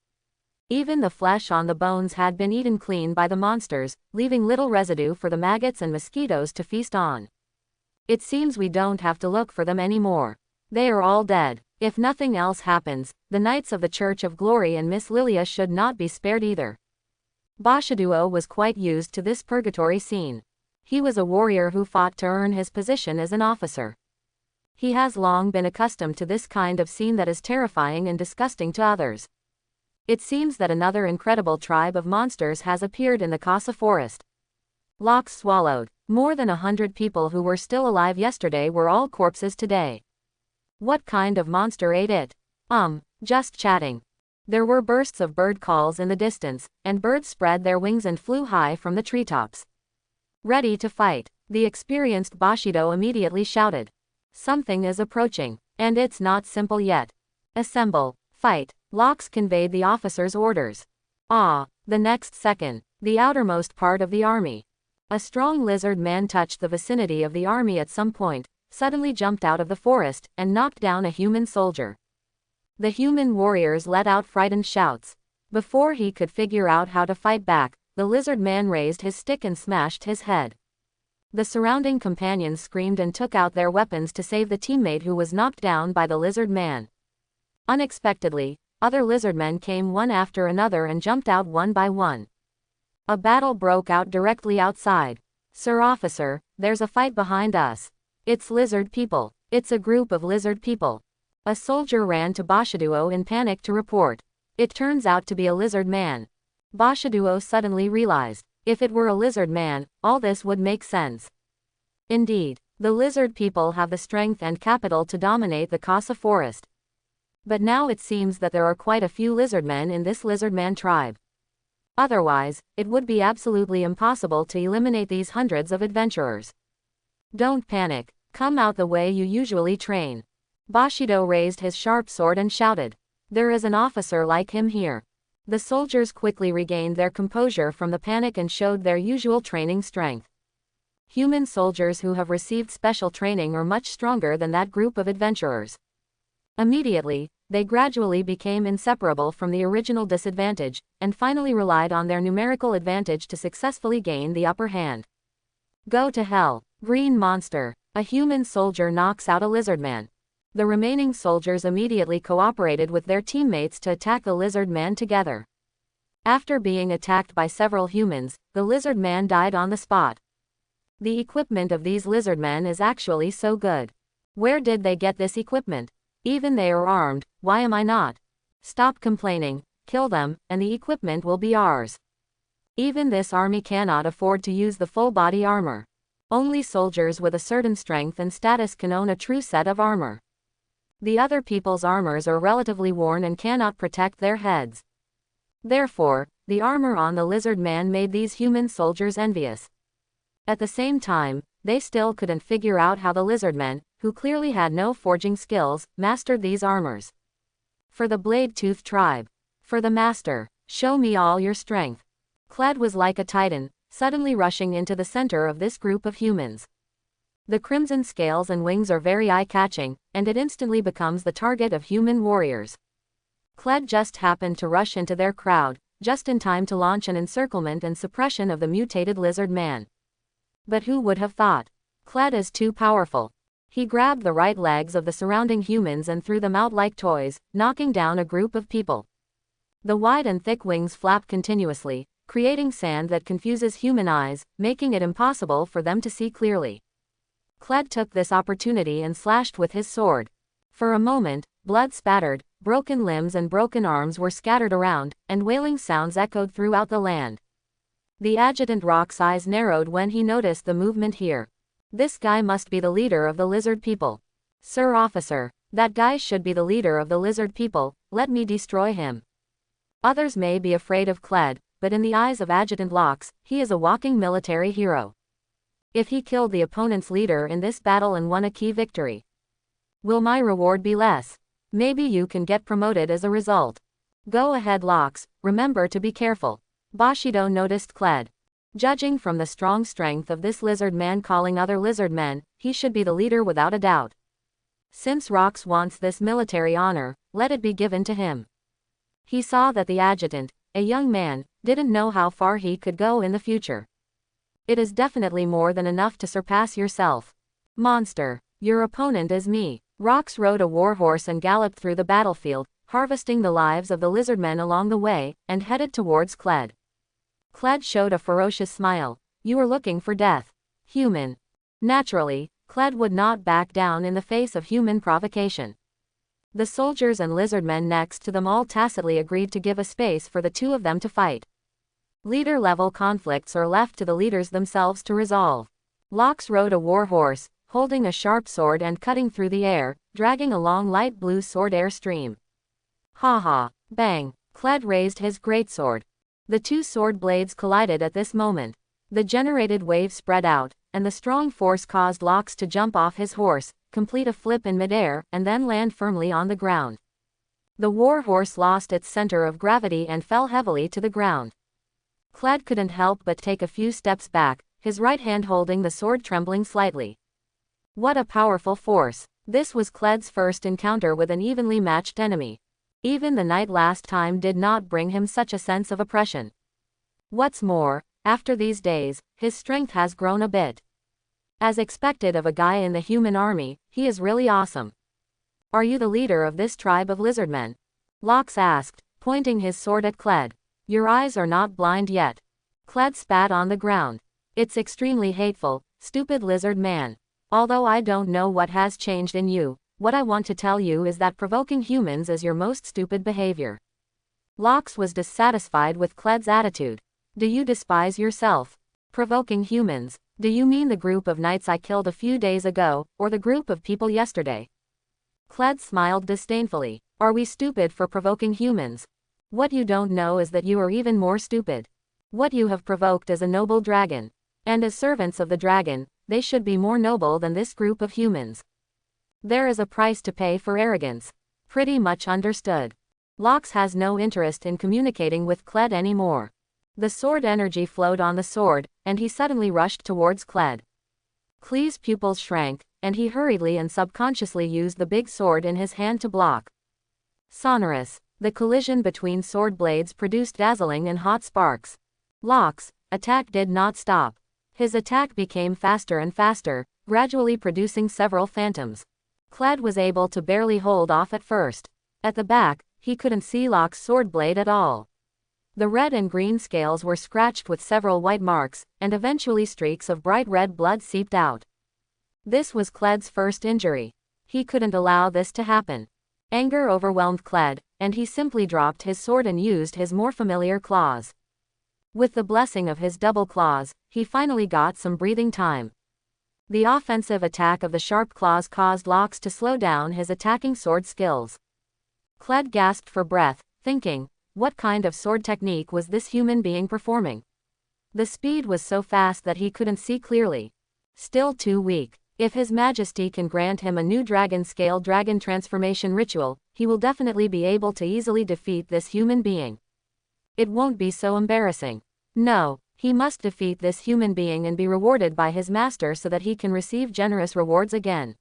S1: Even the flesh on the bones had been eaten clean by the monsters, leaving little residue for the maggots and mosquitoes to feast on. It seems we don't have to look for them anymore. They are all dead. If nothing else happens, the Knights of the Church of Glory and Miss Lilia should not be spared either. Bushido was quite used to this purgatory scene. He was a warrior who fought to earn his position as an officer. He has long been accustomed to this kind of scene that is terrifying and disgusting to others. It seems that another incredible tribe of monsters has appeared in the Casa forest. Locks swallowed. More than 100 people who were still alive yesterday were all corpses today. What kind of monster ate it? Just chatting. There were bursts of bird calls in the distance, and birds spread their wings and flew high from the treetops. Ready to fight, the experienced Bushido immediately shouted. Something is approaching, and it's not simple yet. Assemble, fight. Locks conveyed the officer's orders. The next second, the outermost part of the army. A strong lizard man touched the vicinity of the army at some point, suddenly jumped out of the forest, and knocked down a human soldier. The human warriors let out frightened shouts. Before he could figure out how to fight back, the lizard man raised his stick and smashed his head. The surrounding companions screamed and took out their weapons to save the teammate who was knocked down by the lizard man. Unexpectedly, other lizard men came one after another and jumped out one by one. A battle broke out directly outside. Sir Officer, there's a fight behind us. It's lizard people. It's a group of lizard people. A soldier ran to Bushido in panic to report. It turns out to be a lizard man. Bushido suddenly realized, if it were a lizard man, all this would make sense. Indeed, the lizard people have the strength and capital to dominate the Casa forest. But now it seems that there are quite a few lizard men in this lizard man tribe. Otherwise, it would be absolutely impossible to eliminate these hundreds of adventurers. Don't panic. Come out the way you usually train. Bushido raised his sharp sword and shouted. There is an officer like him here. The soldiers quickly regained their composure from the panic and showed their usual training strength. Human soldiers who have received special training are much stronger than that group of adventurers. Immediately, they gradually became inseparable from the original disadvantage, and finally relied on their numerical advantage to successfully gain the upper hand. Go to hell, green monster. A human soldier knocks out a lizard man. The remaining soldiers immediately cooperated with their teammates to attack the lizard man together. After being attacked by several humans, the lizard man died on the spot. The equipment of these lizard men is actually so good. Where did they get this equipment? Even they are armed, why am I not? Stop complaining, kill them, and the equipment will be ours. Even this army cannot afford to use the full body armor. Only soldiers with a certain strength and status can own a true set of armor. The other people's armors are relatively worn and cannot protect their heads. Therefore, the armor on the lizard man made these human soldiers envious. At the same time, they still couldn't figure out how the lizard men, who clearly had no forging skills, mastered these armors. For the Blade-Tooth tribe. For the master, show me all your strength. Kled was like a titan, suddenly rushing into the center of this group of humans. The crimson scales and wings are very eye-catching, and it instantly becomes the target of human warriors. Kled just happened to rush into their crowd, just in time to launch an encirclement and suppression of the mutated lizard man. But who would have thought? Kled is too powerful. He grabbed the right legs of the surrounding humans and threw them out like toys, knocking down a group of people. The wide and thick wings flap continuously, creating sand that confuses human eyes, making it impossible for them to see clearly. Kled took this opportunity and slashed with his sword. For a moment, blood spattered, broken limbs and broken arms were scattered around, and wailing sounds echoed throughout the land. The adjutant Rock's eyes narrowed when he noticed the movement here. This guy must be the leader of the lizard people. Sir Officer, That guy should be the leader of the lizard people, let me destroy him. Others may be afraid of Kled, but in the eyes of Adjutant Lox, he is a walking military hero. If he killed the opponent's leader in this battle and won a key victory, will my reward be less? Maybe you can get promoted as a result. Go ahead Lox, remember to be careful. Bushido noticed Kled. Judging from the strong strength of this lizard man calling other lizard men, he should be the leader without a doubt. Since Rox wants this military honor, let it be given to him. He saw that the adjutant, a young man, didn't know how far he could go in the future. It is definitely more than enough to surpass yourself. Monster, your opponent is me. Rox rode a warhorse and galloped through the battlefield, harvesting the lives of the lizardmen along the way, and headed towards Kled. Kled showed a ferocious smile. You are looking for death. Human. Naturally, Kled would not back down in the face of human provocation. The soldiers and lizardmen next to them all tacitly agreed to give a space for the two of them to fight. Leader-level conflicts are left to the leaders themselves to resolve. Lox rode a warhorse, holding a sharp sword and cutting through the air, dragging a long light blue sword air stream. Ha ha, bang, Kled raised his greatsword. The two sword blades collided at this moment. The generated wave spread out, and the strong force caused Lox to jump off his horse, complete a flip in midair, and then land firmly on the ground. The warhorse lost its center of gravity and fell heavily to the ground. Kled couldn't help but take a few steps back, his right hand holding the sword trembling slightly. What a powerful force. This was Kled's first encounter with an evenly matched enemy. Even the night last time did not bring him such a sense of oppression. What's more, after these days, his strength has grown a bit. As expected of a guy in the human army, he is really awesome. Are you the leader of this tribe of lizardmen? Lox asked, pointing his sword at Kled. Your eyes are not blind yet. Kled spat on the ground. It's extremely hateful, stupid lizard man. Although I don't know what has changed in you, what I want to tell you is that provoking humans is your most stupid behavior. Lox was dissatisfied with Kled's attitude. Do you despise yourself? Provoking humans? Do you mean the group of knights I killed a few days ago, or the group of people yesterday? Kled smiled disdainfully. Are we stupid for provoking humans? What you don't know is that you are even more stupid. What you have provoked is a noble dragon. And as servants of the dragon, they should be more noble than this group of humans. There is a price to pay for arrogance. Pretty much understood. Lox has no interest in communicating with Kled anymore. The sword energy flowed on the sword, and he suddenly rushed towards Kled. Klee's pupils shrank, and he hurriedly and subconsciously used the big sword in his hand to block. Sonorous. The collision between sword blades produced dazzling and hot sparks. Lox's attack did not stop. His attack became faster and faster, gradually producing several phantoms. Kled was able to barely hold off at first. At the back, he couldn't see Lox's sword blade at all. The red and green scales were scratched with several white marks, and eventually streaks of bright red blood seeped out. This was Kled's first injury. He couldn't allow this to happen. Anger overwhelmed Kled, and he simply dropped his sword and used his more familiar claws. With the blessing of his double claws, he finally got some breathing time. The offensive attack of the sharp claws caused Lox to slow down his attacking sword skills. Kled gasped for breath, thinking, what kind of sword technique was this human being performing? The speed was so fast that he couldn't see clearly. Still too weak. If His Majesty can grant him a new dragon-scale dragon transformation ritual, he will definitely be able to easily defeat this human being. It won't be so embarrassing. No, he must defeat this human being and be rewarded by his master so that he can receive generous rewards again.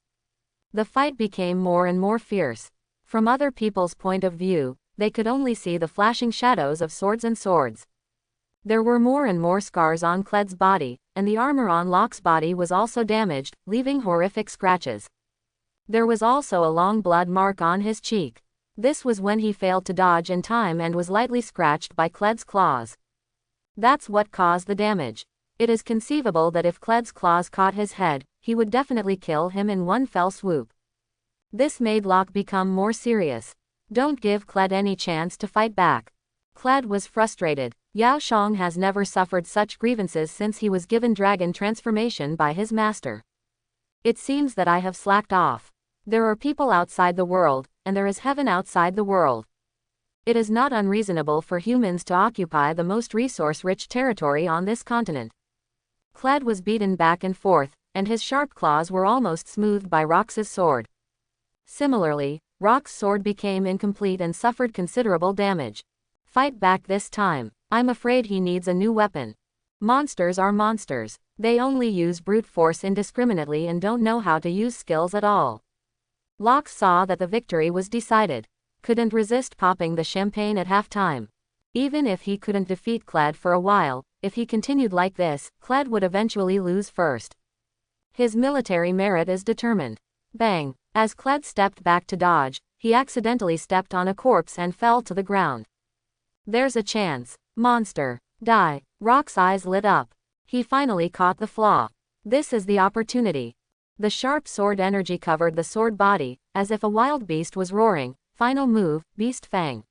S1: The fight became more and more fierce. From other people's point of view, they could only see the flashing shadows of swords and swords. There were more and more scars on Kled's body, and the armor on Lox's body was also damaged, leaving horrific scratches. There was also a long blood mark on his cheek. This was when he failed to dodge in time and was lightly scratched by Kled's claws. That's what caused the damage. It is conceivable that if Kled's claws caught his head, he would definitely kill him in one fell swoop. This made Lox become more serious. Don't give Kled any chance to fight back. Kled was frustrated. Yao Shang has never suffered such grievances since he was given dragon transformation by his master. It seems that I have slacked off. There are people outside the world, and there is heaven outside the world. It is not unreasonable for humans to occupy the most resource-rich territory on this continent. Kled was beaten back and forth, and his sharp claws were almost smoothed by Rox's sword. Similarly, Rox's sword became incomplete and suffered considerable damage. Fight back this time. I'm afraid he needs a new weapon. Monsters are monsters. They only use brute force indiscriminately and don't know how to use skills at all. Lox saw that the victory was decided. Couldn't resist popping the champagne at halftime. Even if he couldn't defeat Kled for a while, if he continued like this, Kled would eventually lose first. His military merit is determined. Bang! As Kled stepped back to dodge, he accidentally stepped on a corpse and fell to the ground. There's a chance. Monster. Die. Rock's eyes lit up. He finally caught the flaw. This is the opportunity. The sharp sword energy covered the sword body, as if a wild beast was roaring. Final move, Beast Fang.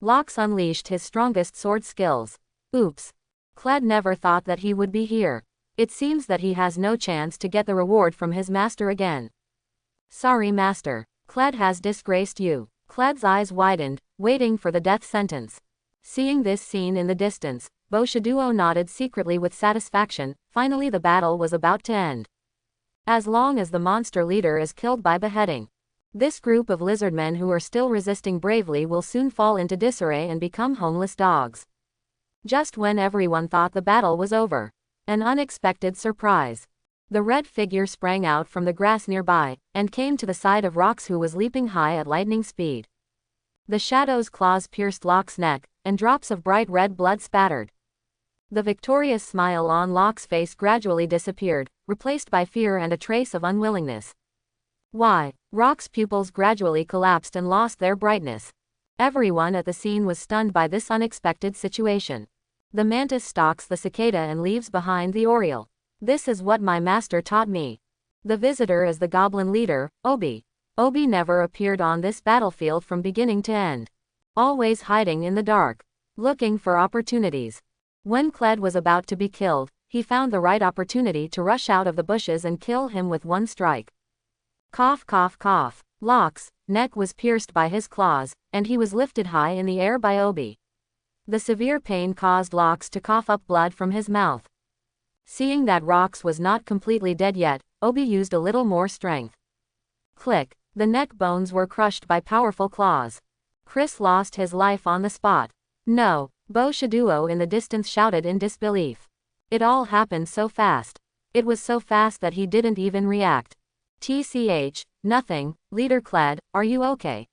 S1: Lox unleashed his strongest sword skills. Oops. Kled never thought that he would be here. It seems that he has no chance to get the reward from his master again. Sorry, master. Kled has disgraced you. Kled's eyes widened, waiting for the death sentence. Seeing this scene in the distance, Boshiduo nodded secretly with satisfaction. Finally the battle was about to end. As long as the monster leader is killed by beheading, this group of lizardmen who are still resisting bravely will soon fall into disarray and become homeless dogs. Just when everyone thought the battle was over, an unexpected surprise. The red figure sprang out from the grass nearby, and came to the side of Rox, who was leaping high at lightning speed. The shadow's claws pierced Locke's neck, and drops of bright red blood spattered. The victorious smile on Locke's face gradually disappeared, replaced by fear and a trace of unwillingness. Why? Rock's pupils gradually collapsed and lost their brightness. Everyone at the scene was stunned by this unexpected situation. The mantis stalks the cicada and leaves behind the oriole. This is what my master taught me. The visitor is the goblin leader, Obi. Obi never appeared on this battlefield from beginning to end. Always hiding in the dark, looking for opportunities. When Kled was about to be killed, he found the right opportunity to rush out of the bushes and kill him with one strike. Cough, cough, cough. Locke's neck was pierced by his claws, and he was lifted high in the air by Obi. The severe pain caused Locke's to cough up blood from his mouth. Seeing that Rox was not completely dead yet, Obi used a little more strength. Click. The neck bones were crushed by powerful claws. Chris lost his life on the spot. No. Boshiduo in the distance shouted in disbelief. It all happened so fast. It was so fast that he didn't even react. TCH, nothing. Leader Kled, are you okay?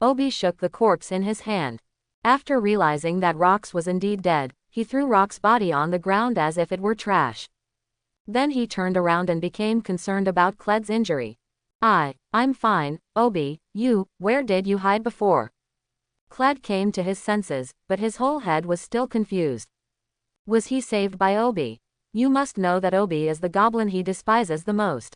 S1: Obi shook the corpse in his hand. After realizing that Rox was indeed dead, he threw Rox's body on the ground as if it were trash. Then he turned around and became concerned about Kled's injury. I'm fine. Obi, where did you hide before? Kled came to his senses, but his whole head was still confused. Was he saved by Obi? You must know that Obi is the goblin he despises the most.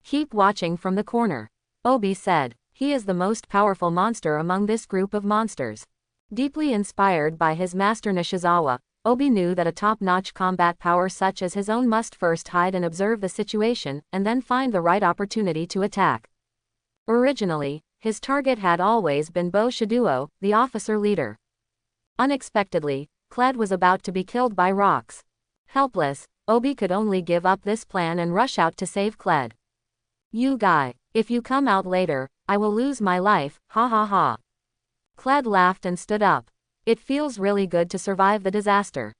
S1: Keep watching from the corner. Obi said. He is the most powerful monster among this group of monsters. Deeply inspired by his master Nishizawa, Obi knew that a top-notch combat power such as his own must first hide and observe the situation, and then find the right opportunity to attack. Originally, his target had always been Boshiduo, the officer leader. Unexpectedly, Kled was about to be killed by Rox. Helpless, Obi could only give up this plan and rush out to save Kled. You guy, if you come out later, I will lose my life, ha ha ha. Kled laughed and stood up. It feels really good to survive the disaster.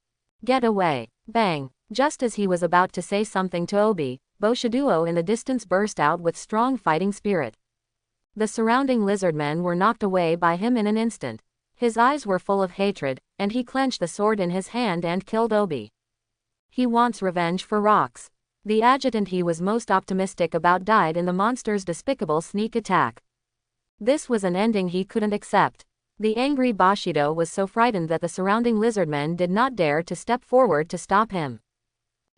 S1: Get away. Bang. Just as he was about to say something to Obi, Boshiduo in the distance burst out with strong fighting spirit. The surrounding lizardmen were knocked away by him in an instant. His eyes were full of hatred, and he clenched the sword in his hand and killed Obi. He wants revenge for Rox. The adjutant he was most optimistic about died in the monster's despicable sneak attack. This was an ending he couldn't accept. The angry Bushido was so frightened that the surrounding lizardmen did not dare to step forward to stop him.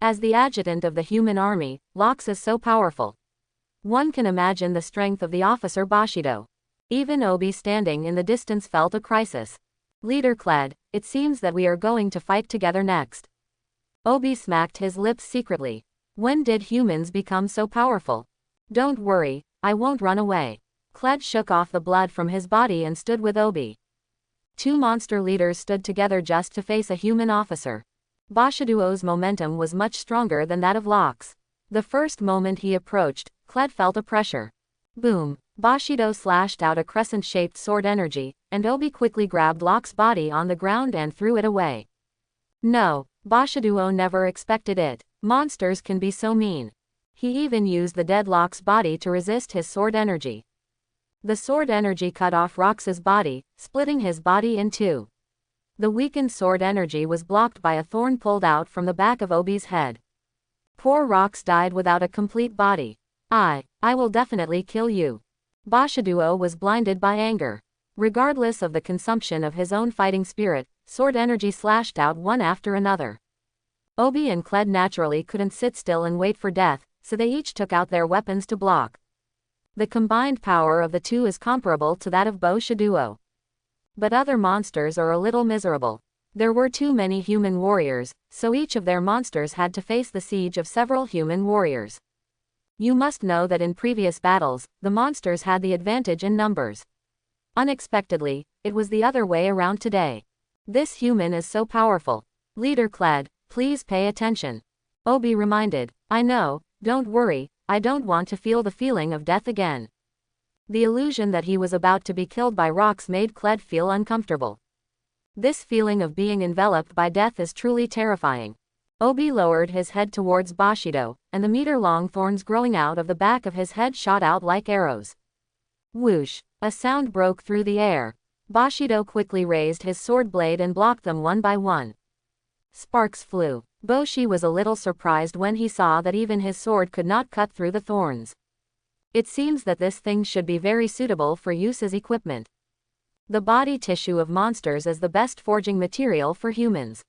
S1: As the adjutant of the human army, Lox is so powerful. One can imagine the strength of the officer Bushido. Even Obi standing in the distance felt a crisis. Leader Kled, it seems that we are going to fight together next. Obi smacked his lips secretly. When did humans become so powerful? Don't worry, I won't run away. Kled shook off the blood from his body and stood with Obi. Two monster leaders stood together just to face a human officer. Bashiduo's momentum was much stronger than that of Locke's. The first moment he approached, Kled felt a pressure. Boom! Bushido slashed out a crescent-shaped sword energy, and Obi quickly grabbed Locke's body on the ground and threw it away. No, Bushido never expected it. Monsters can be so mean. He even used the dead Locke's body to resist his sword energy. The sword energy cut off Rox's body, splitting his body in two. The weakened sword energy was blocked by a thorn pulled out from the back of Obi's head. Poor Rox died without a complete body. I will definitely kill you. Bushido was blinded by anger. Regardless of the consumption of his own fighting spirit, sword energy slashed out one after another. Obi and Kled naturally couldn't sit still and wait for death, so they each took out their weapons to block. The combined power of the two is comparable to that of Bushido. But other monsters are a little miserable. There were too many human warriors, so each of their monsters had to face the siege of several human warriors. You must know that in previous battles, the monsters had the advantage in numbers. Unexpectedly, it was the other way around today. This human is so powerful. Leader Kled, please pay attention. Obi reminded. I know, don't worry, I don't want to feel the feeling of death again. The illusion that he was about to be killed by Rox made Kled feel uncomfortable. This feeling of being enveloped by death is truly terrifying. Obi lowered his head towards Bushido, and the meter-long thorns growing out of the back of his head shot out like arrows. Whoosh! A sound broke through the air. Bushido quickly raised his sword blade and blocked them one by one. Sparks flew. Boshi was a little surprised when he saw that even his sword could not cut through the thorns. It seems that this thing should be very suitable for use as equipment. The body tissue of monsters is the best forging material for humans.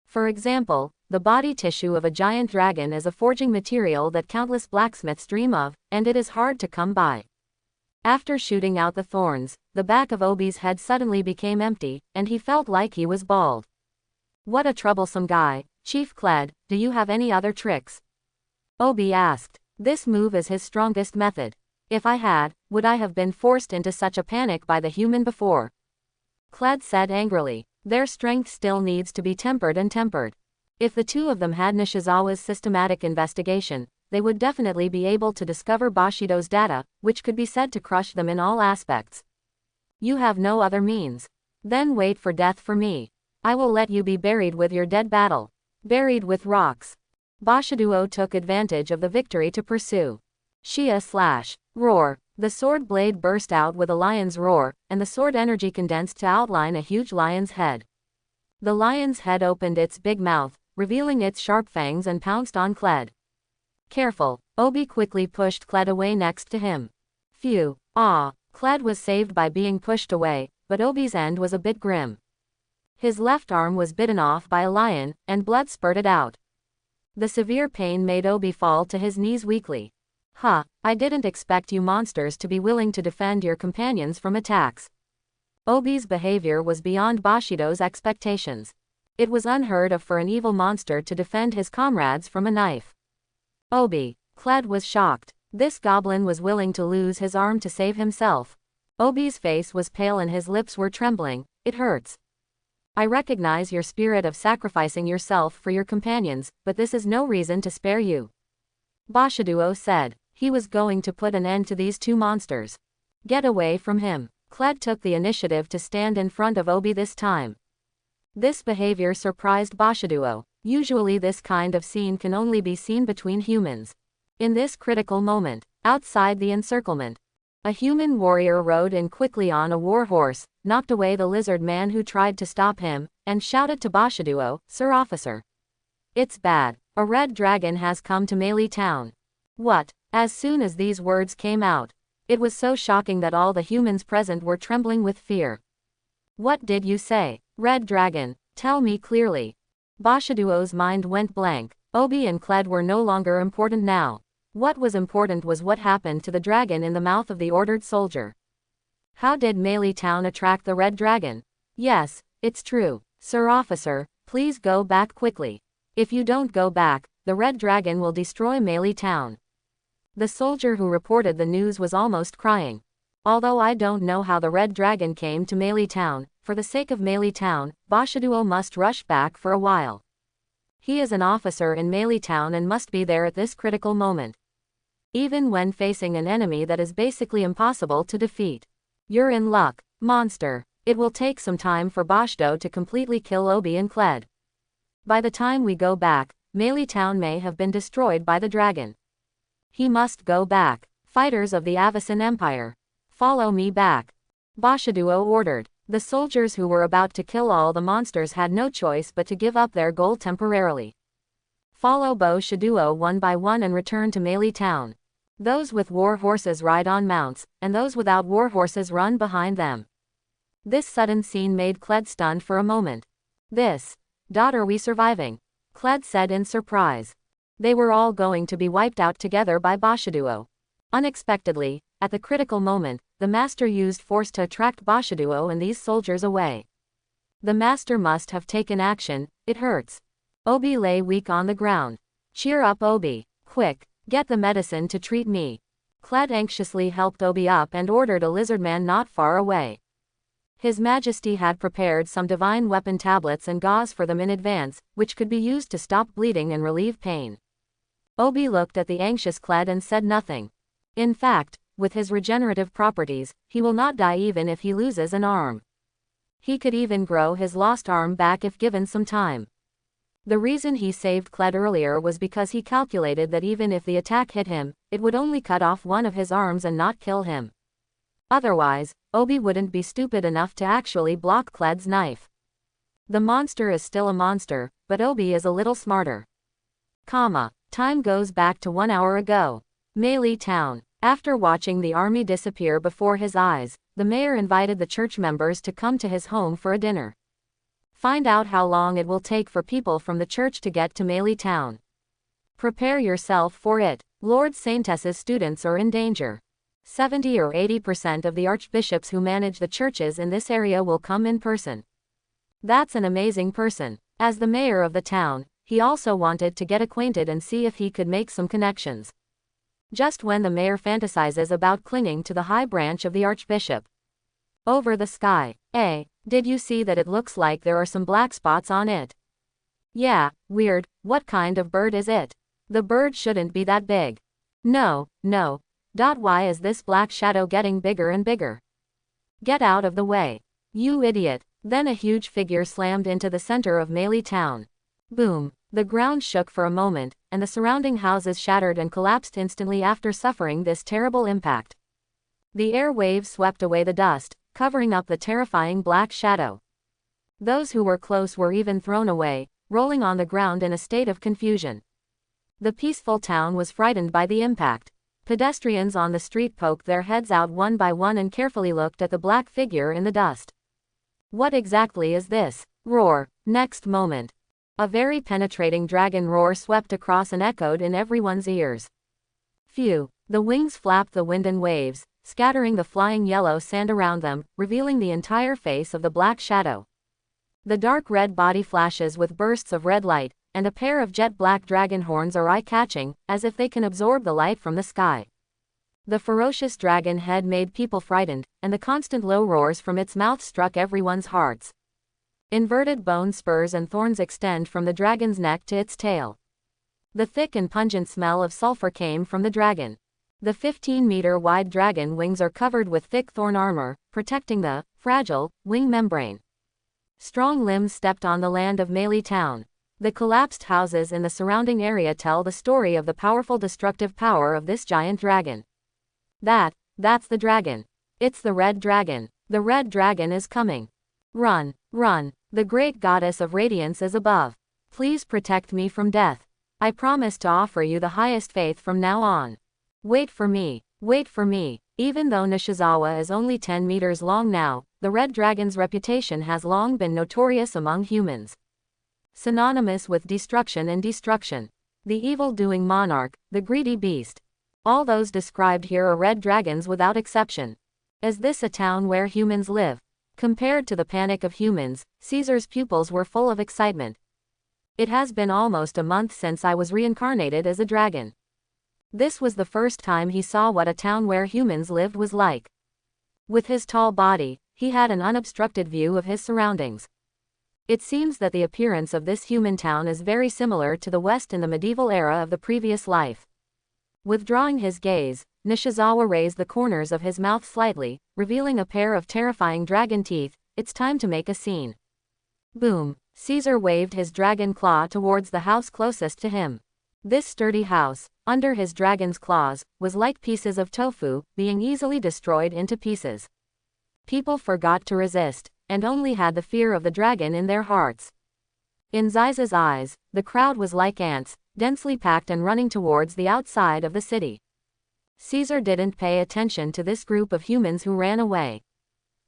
S1: For example, the body tissue of a giant dragon is a forging material that countless blacksmiths dream of, and it is hard to come by. After shooting out the thorns, the back of Obi's head suddenly became empty, and he felt like he was bald. What a troublesome guy. Chief Kled, do you have any other tricks? Obi asked. This move is his strongest method. If I had, would I have been forced into such a panic by the human before? Kled said angrily. Their strength still needs to be tempered and tempered. If the two of them had Nishizawa's systematic investigation, they would definitely be able to discover Bushido's data, which could be said to crush them in all aspects. You have no other means. Then wait for death for me. I will let you be buried with your dead battle. Buried with rocks. Bushido took advantage of the victory to pursue. Shia slash. Roar. The sword blade burst out with a lion's roar, and the sword energy condensed to outline a huge lion's head. The lion's head opened its big mouth, revealing its sharp fangs and pounced on Kled. Careful. Obi quickly pushed Kled away next to him. Phew. Kled was saved by being pushed away, but Obi's end was a bit grim. His left arm was bitten off by a lion, and blood spurted out. The severe pain made Obi fall to his knees weakly. I didn't expect you monsters to be willing to defend your companions from attacks. Obi's behavior was beyond Bushido's expectations. It was unheard of for an evil monster to defend his comrades from a knife. Obi. Kled was shocked. This goblin was willing to lose his arm to save himself. Obi's face was pale and his lips were trembling. It hurts. I recognize your spirit of sacrificing yourself for your companions, but this is no reason to spare you. Bushido said. He was going to put an end to these two monsters. Get away from him. Kled took the initiative to stand in front of Obi this time. This behavior surprised Bushido. Usually this kind of scene can only be seen between humans. In this critical moment, outside the encirclement, a human warrior rode in quickly on a war horse, knocked away the lizard man who tried to stop him, and shouted to Bushido, Sir Officer. It's bad. A red dragon has come to Melee Town. What? As soon as these words came out, it was so shocking that all the humans present were trembling with fear. What did you say? Red dragon, tell me clearly. Bushido's mind went blank. Obi and Kled were no longer important now. What was important was what happened to the dragon in the mouth of the ordered soldier. How did Melee Town attract the red dragon? Yes, it's true. Sir Officer, please go back quickly. If you don't go back, the red dragon will destroy Melee Town. The soldier who reported the news was almost crying. Although I don't know how the red dragon came to Meili Town, for the sake of Meili Town, Bashiduo must rush back for a while. He is an officer in Meili Town and must be there at this critical moment. Even when facing an enemy that is basically impossible to defeat. You're in luck, monster. It will take some time for Bashido to completely kill Obi and Kled. By the time we go back, Meili Town may have been destroyed by the dragon. He must go back. Fighters of the Avacyn Empire, follow me back. Bashiduo ordered. The soldiers who were about to kill all the monsters had no choice but to give up their goal temporarily. Follow Bashiduo one by one and return to Meili Town. Those with war horses ride on mounts, and those without war horses run behind them. This sudden scene made Kled stunned for a moment. Are we surviving? Kled said in surprise. They were all going to be wiped out together by Bashiduo. Unexpectedly, at the critical moment, the master used force to attract Bashiduo and these soldiers away. The master must have taken action. It hurts. Obi lay weak on the ground. Cheer up, Obi. Quick, get the medicine to treat me. Kled anxiously helped Obi up and ordered a lizardman not far away. His Majesty had prepared some divine weapon tablets and gauze for them in advance, which could be used to stop bleeding and relieve pain. Obi looked at the anxious Kled and said nothing. In fact, with his regenerative properties, he will not die even if he loses an arm. He could even grow his lost arm back if given some time. The reason he saved Kled earlier was because he calculated that even if the attack hit him, it would only cut off one of his arms and not kill him. Otherwise, Obi wouldn't be stupid enough to actually block Kled's knife. The monster is still a monster, but Obi is a little smarter. Time goes back to 1 hour ago. Meili Town. After watching the army disappear before his eyes, the mayor invited the church members to come to his home for a dinner. Find out how long it will take for people from the church to get to Meili Town. Prepare yourself for it. Lord Saintess's students are in danger. 70 or 80% of the archbishops who manage the churches in this area will come in person. That's an amazing person. As the mayor of the town, he also wanted to get acquainted and see if he could make some connections. Just when the mayor fantasizes about clinging to the high branch of the archbishop. Over the sky. Did you see that it looks like there are some black spots on it? Yeah, weird. What kind of bird is it? The bird shouldn't be that big. No. Why is this black shadow getting bigger and bigger? Get out of the way. You idiot. Then a huge figure slammed into the center of Meili Town. Boom. The ground shook for a moment, and the surrounding houses shattered and collapsed instantly after suffering this terrible impact. The air waves swept away the dust, covering up the terrifying black shadow. Those who were close were even thrown away, rolling on the ground in a state of confusion. The peaceful town was frightened by the impact. Pedestrians on the street poked their heads out one by one and carefully looked at the black figure in the dust. What exactly is this? Roar. Next moment. A very penetrating dragon roar swept across and echoed in everyone's ears. Phew. The wings flapped the wind and waves, scattering the flying yellow sand around them, revealing the entire face of the black shadow. The dark red body flashes with bursts of red light, and a pair of jet black dragon horns are eye-catching, as if they can absorb the light from the sky. The ferocious dragon head made people frightened, and the constant low roars from its mouth struck everyone's hearts. Inverted bone spurs and thorns extend from the dragon's neck to its tail. The thick and pungent smell of sulfur came from the dragon. The 15-meter-wide dragon wings are covered with thick thorn armor, protecting the fragile wing membrane. Strong limbs stepped on the land of Meili Town. The collapsed houses in the surrounding area tell the story of the powerful destructive power of this giant dragon. That's the dragon. It's the red dragon. The red dragon is coming. Run. The great goddess of radiance is above. Please protect me from death. I promise to offer you the highest faith from now on. Wait for me. Even though Nishizawa is only 10 meters long now, the red dragon's reputation has long been notorious among humans. Synonymous with destruction and destruction. The evil-doing monarch, the greedy beast. All those described here are red dragons without exception. Is this a town where humans live? Compared to the panic of humans, Caesar's pupils were full of excitement. It has been almost a month since I was reincarnated as a dragon. This was the first time he saw what a town where humans lived was like. With his tall body, he had an unobstructed view of his surroundings. It seems that the appearance of this human town is very similar to the West in the medieval era of the previous life. Withdrawing his gaze, Nishizawa raised the corners of his mouth slightly, revealing a pair of terrifying dragon teeth. It's time to make a scene. Boom! Caesar waved his dragon claw towards the house closest to him. This sturdy house, under his dragon's claws, was like pieces of tofu, being easily destroyed into pieces. People forgot to resist, and only had the fear of the dragon in their hearts. In Zeisa's eyes, the crowd was like ants, densely packed and running towards the outside of the city. Caesar didn't pay attention to this group of humans who ran away.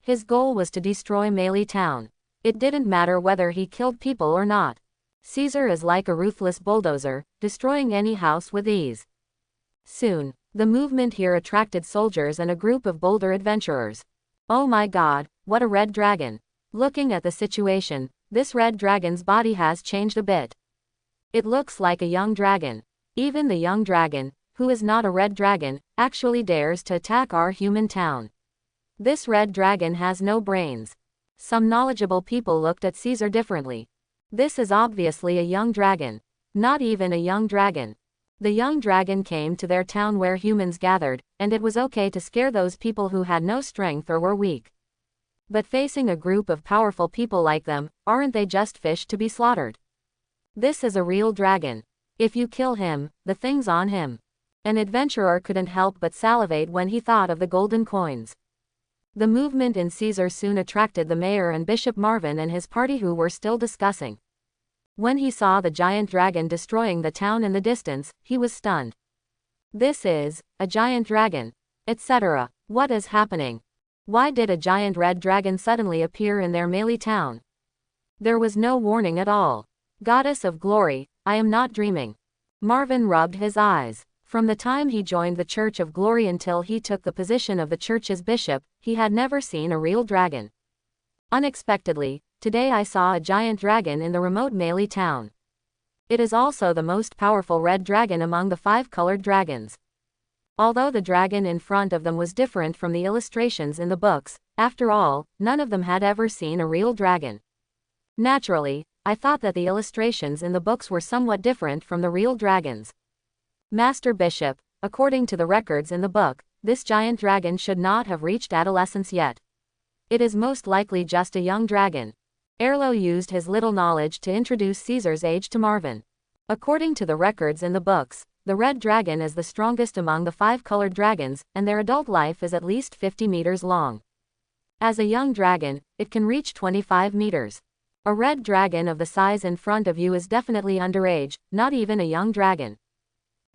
S1: His goal was to destroy Meili town. It didn't matter whether he killed people or not. Caesar is like a ruthless bulldozer, destroying any house with ease. Soon, the movement here attracted soldiers and a group of bolder adventurers. Oh my god, what a red dragon! Looking at the situation, this red dragon's body has changed a bit. It looks like a young dragon. Even the young dragon, who is not a red dragon, actually dares to attack our human town. This red dragon has no brains. Some knowledgeable people looked at Caesar differently. This is obviously a young dragon. Not even a young dragon. The young dragon came to their town where humans gathered, and it was okay to scare those people who had no strength or were weak. But facing a group of powerful people like them, aren't they just fish to be slaughtered? This is a real dragon. If you kill him, the thing's on him. An adventurer couldn't help but salivate when he thought of the golden coins. The movement in Caesar soon attracted the mayor and Bishop Marvin and his party, who were still discussing. When he saw the giant dragon destroying the town in the distance, he was stunned. This is a giant dragon, etc. What is happening? Why did a giant red dragon suddenly appear in their Meili town? There was no warning at all. Goddess of glory, I am not dreaming. Marvin rubbed his eyes. From the time he joined the Church of Glory until he took the position of the church's bishop, he had never seen a real dragon. Unexpectedly, today I saw a giant dragon in the remote Meili town. It is also the most powerful red dragon among the 5 colored dragons. Although the dragon in front of them was different from the illustrations in the books, after all, none of them had ever seen a real dragon. Naturally, I thought that the illustrations in the books were somewhat different from the real dragons. Master Bishop, according to the records in the book, this giant dragon should not have reached adolescence yet. It is most likely just a young dragon. Erlo used his little knowledge to introduce Caesar's age to Marvin. According to the records in the books, the red dragon is the strongest among the 5 colored dragons, and their adult life is at least 50 meters long. As a young dragon, it can reach 25 meters. A red dragon of the size in front of you is definitely underage, not even a young dragon.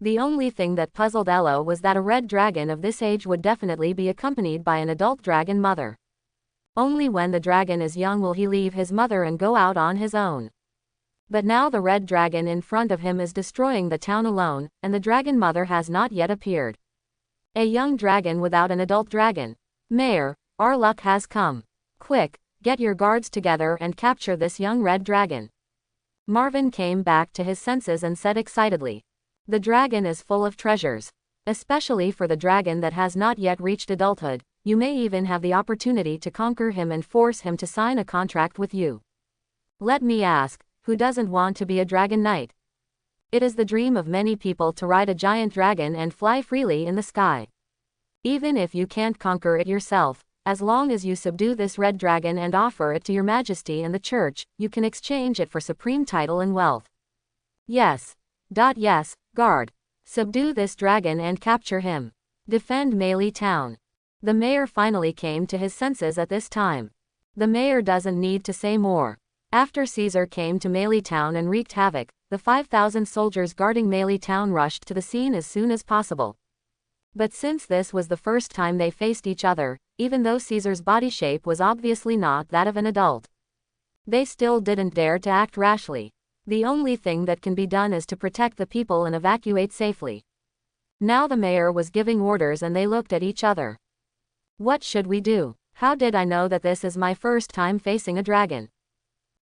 S1: The only thing that puzzled Elo was that a red dragon of this age would definitely be accompanied by an adult dragon mother. Only when the dragon is young will he leave his mother and go out on his own. But now the red dragon in front of him is destroying the town alone, and the dragon mother has not yet appeared. A young dragon without an adult dragon. Mayor, our luck has come. Quick, get your guards together and capture this young red dragon. Marvin came back to his senses and said excitedly. The dragon is full of treasures. Especially for the dragon that has not yet reached adulthood, you may even have the opportunity to conquer him and force him to sign a contract with you. Let me ask, who doesn't want to be a dragon knight? It is the dream of many people to ride a giant dragon and fly freely in the sky. Even if you can't conquer it yourself, as long as you subdue this red dragon and offer it to your majesty and the church, you can exchange it for supreme title and wealth. Yes. Yes, guard. Subdue this dragon and capture him. Defend Meili town. The mayor finally came to his senses at this time. The mayor doesn't need to say more. After Caesar came to Meili town and wreaked havoc, the 5,000 soldiers guarding Meili town rushed to the scene as soon as possible. But since this was the first time they faced each other, even though Caesar's body shape was obviously not that of an adult, they still didn't dare to act rashly. The only thing that can be done is to protect the people and evacuate safely. Now the mayor was giving orders and they looked at each other. What should we do? How did I know that this is my first time facing a dragon?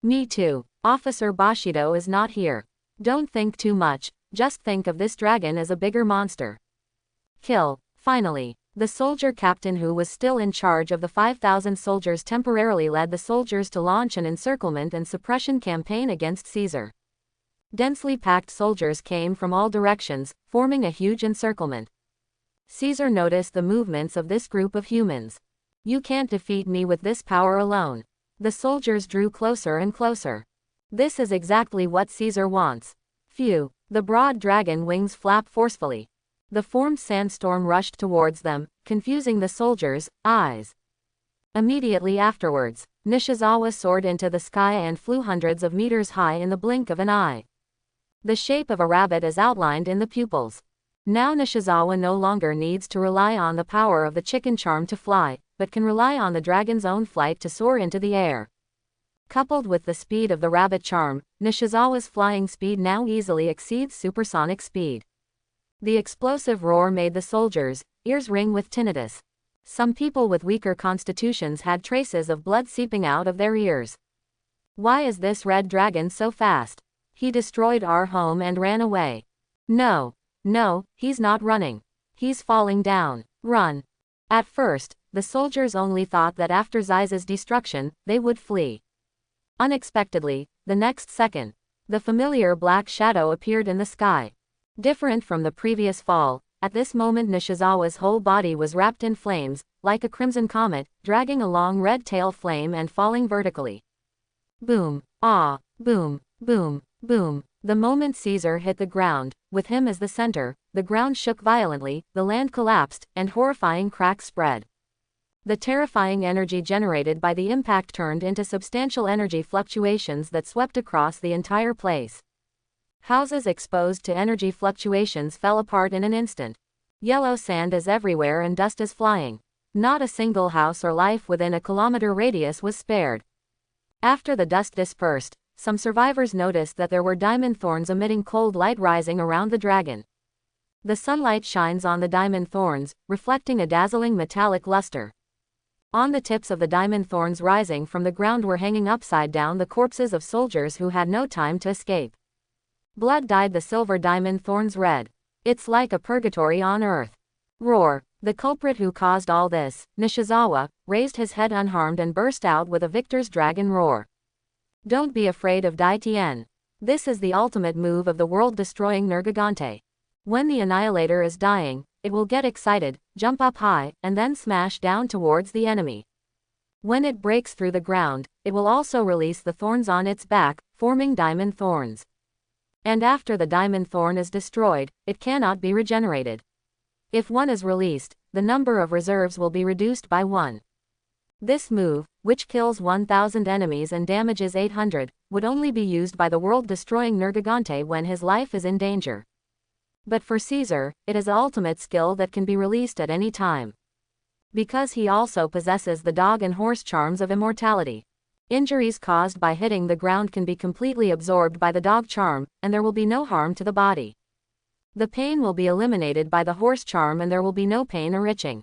S1: Me too. Officer Bushido is not here. Don't think too much, Just think of this dragon as a bigger monster. Kill. Finally, the soldier captain who was still in charge of the 5,000 soldiers temporarily led the soldiers to launch an encirclement and suppression campaign against Caesar. Densely packed soldiers came from all directions, forming a huge encirclement. Caesar noticed the movements of this group of humans. You can't defeat me with this power alone. The soldiers drew closer and closer. This is exactly what Caesar wants. Phew! The broad dragon wings flap forcefully. The formed sandstorm rushed towards them, confusing the soldiers' eyes. Immediately afterwards, Nishizawa soared into the sky and flew hundreds of meters high in the blink of an eye. The shape of a rabbit is outlined in the pupils. Now Nishizawa no longer needs to rely on the power of the chicken charm to fly, but can rely on the dragon's own flight to soar into the air. Coupled with the speed of the rabbit charm, Nishizawa's flying speed now easily exceeds supersonic speed. The explosive roar made the soldiers' ears ring with tinnitus. Some people with weaker constitutions had traces of blood seeping out of their ears. Why is this red dragon so fast? He destroyed our home and ran away. No, he's not running. He's falling down. Run. At first, the soldiers only thought that after Zai's destruction, they would flee. Unexpectedly, the next second, the familiar black shadow appeared in the sky. Different from the previous fall, at this moment Nishizawa's whole body was wrapped in flames, like a crimson comet, dragging a long red tail flame and falling vertically. Boom, ah, boom, boom, boom. The moment Caesar hit the ground, with him as the center, the ground shook violently, the land collapsed, and horrifying cracks spread. The terrifying energy generated by the impact turned into substantial energy fluctuations that swept across the entire place. Houses exposed to energy fluctuations fell apart in an instant. Yellow sand is everywhere and dust is flying. Not a single house or life within a kilometer radius was spared. After the dust dispersed, some survivors noticed that there were diamond thorns emitting cold light rising around the dragon. The sunlight shines on the diamond thorns, reflecting a dazzling metallic luster. On the tips of the diamond thorns rising from the ground were hanging upside down the corpses of soldiers who had no time to escape. Blood dyed the silver diamond thorns red. It's like a purgatory on earth. Roar. The culprit who caused all this, Nishizawa, raised his head unharmed and burst out with a victor's dragon roar. Don't be afraid of Dai Tian. This is the ultimate move of the world-destroying Nergigante. When the Annihilator is dying, it will get excited, jump up high, and then smash down towards the enemy. When it breaks through the ground, it will also release the thorns on its back, forming diamond thorns. And after the diamond thorn is destroyed, it cannot be regenerated. If one is released, the number of reserves will be reduced by 1. This move, which kills 1,000 enemies and damages 800, would only be used by the world-destroying Nergigante when his life is in danger. But for Caesar, it is an ultimate skill that can be released at any time. Because he also possesses the dog and horse charms of immortality. Injuries caused by hitting the ground can be completely absorbed by the dog charm, and there will be no harm to the body. The pain will be eliminated by the horse charm and there will be no pain or itching.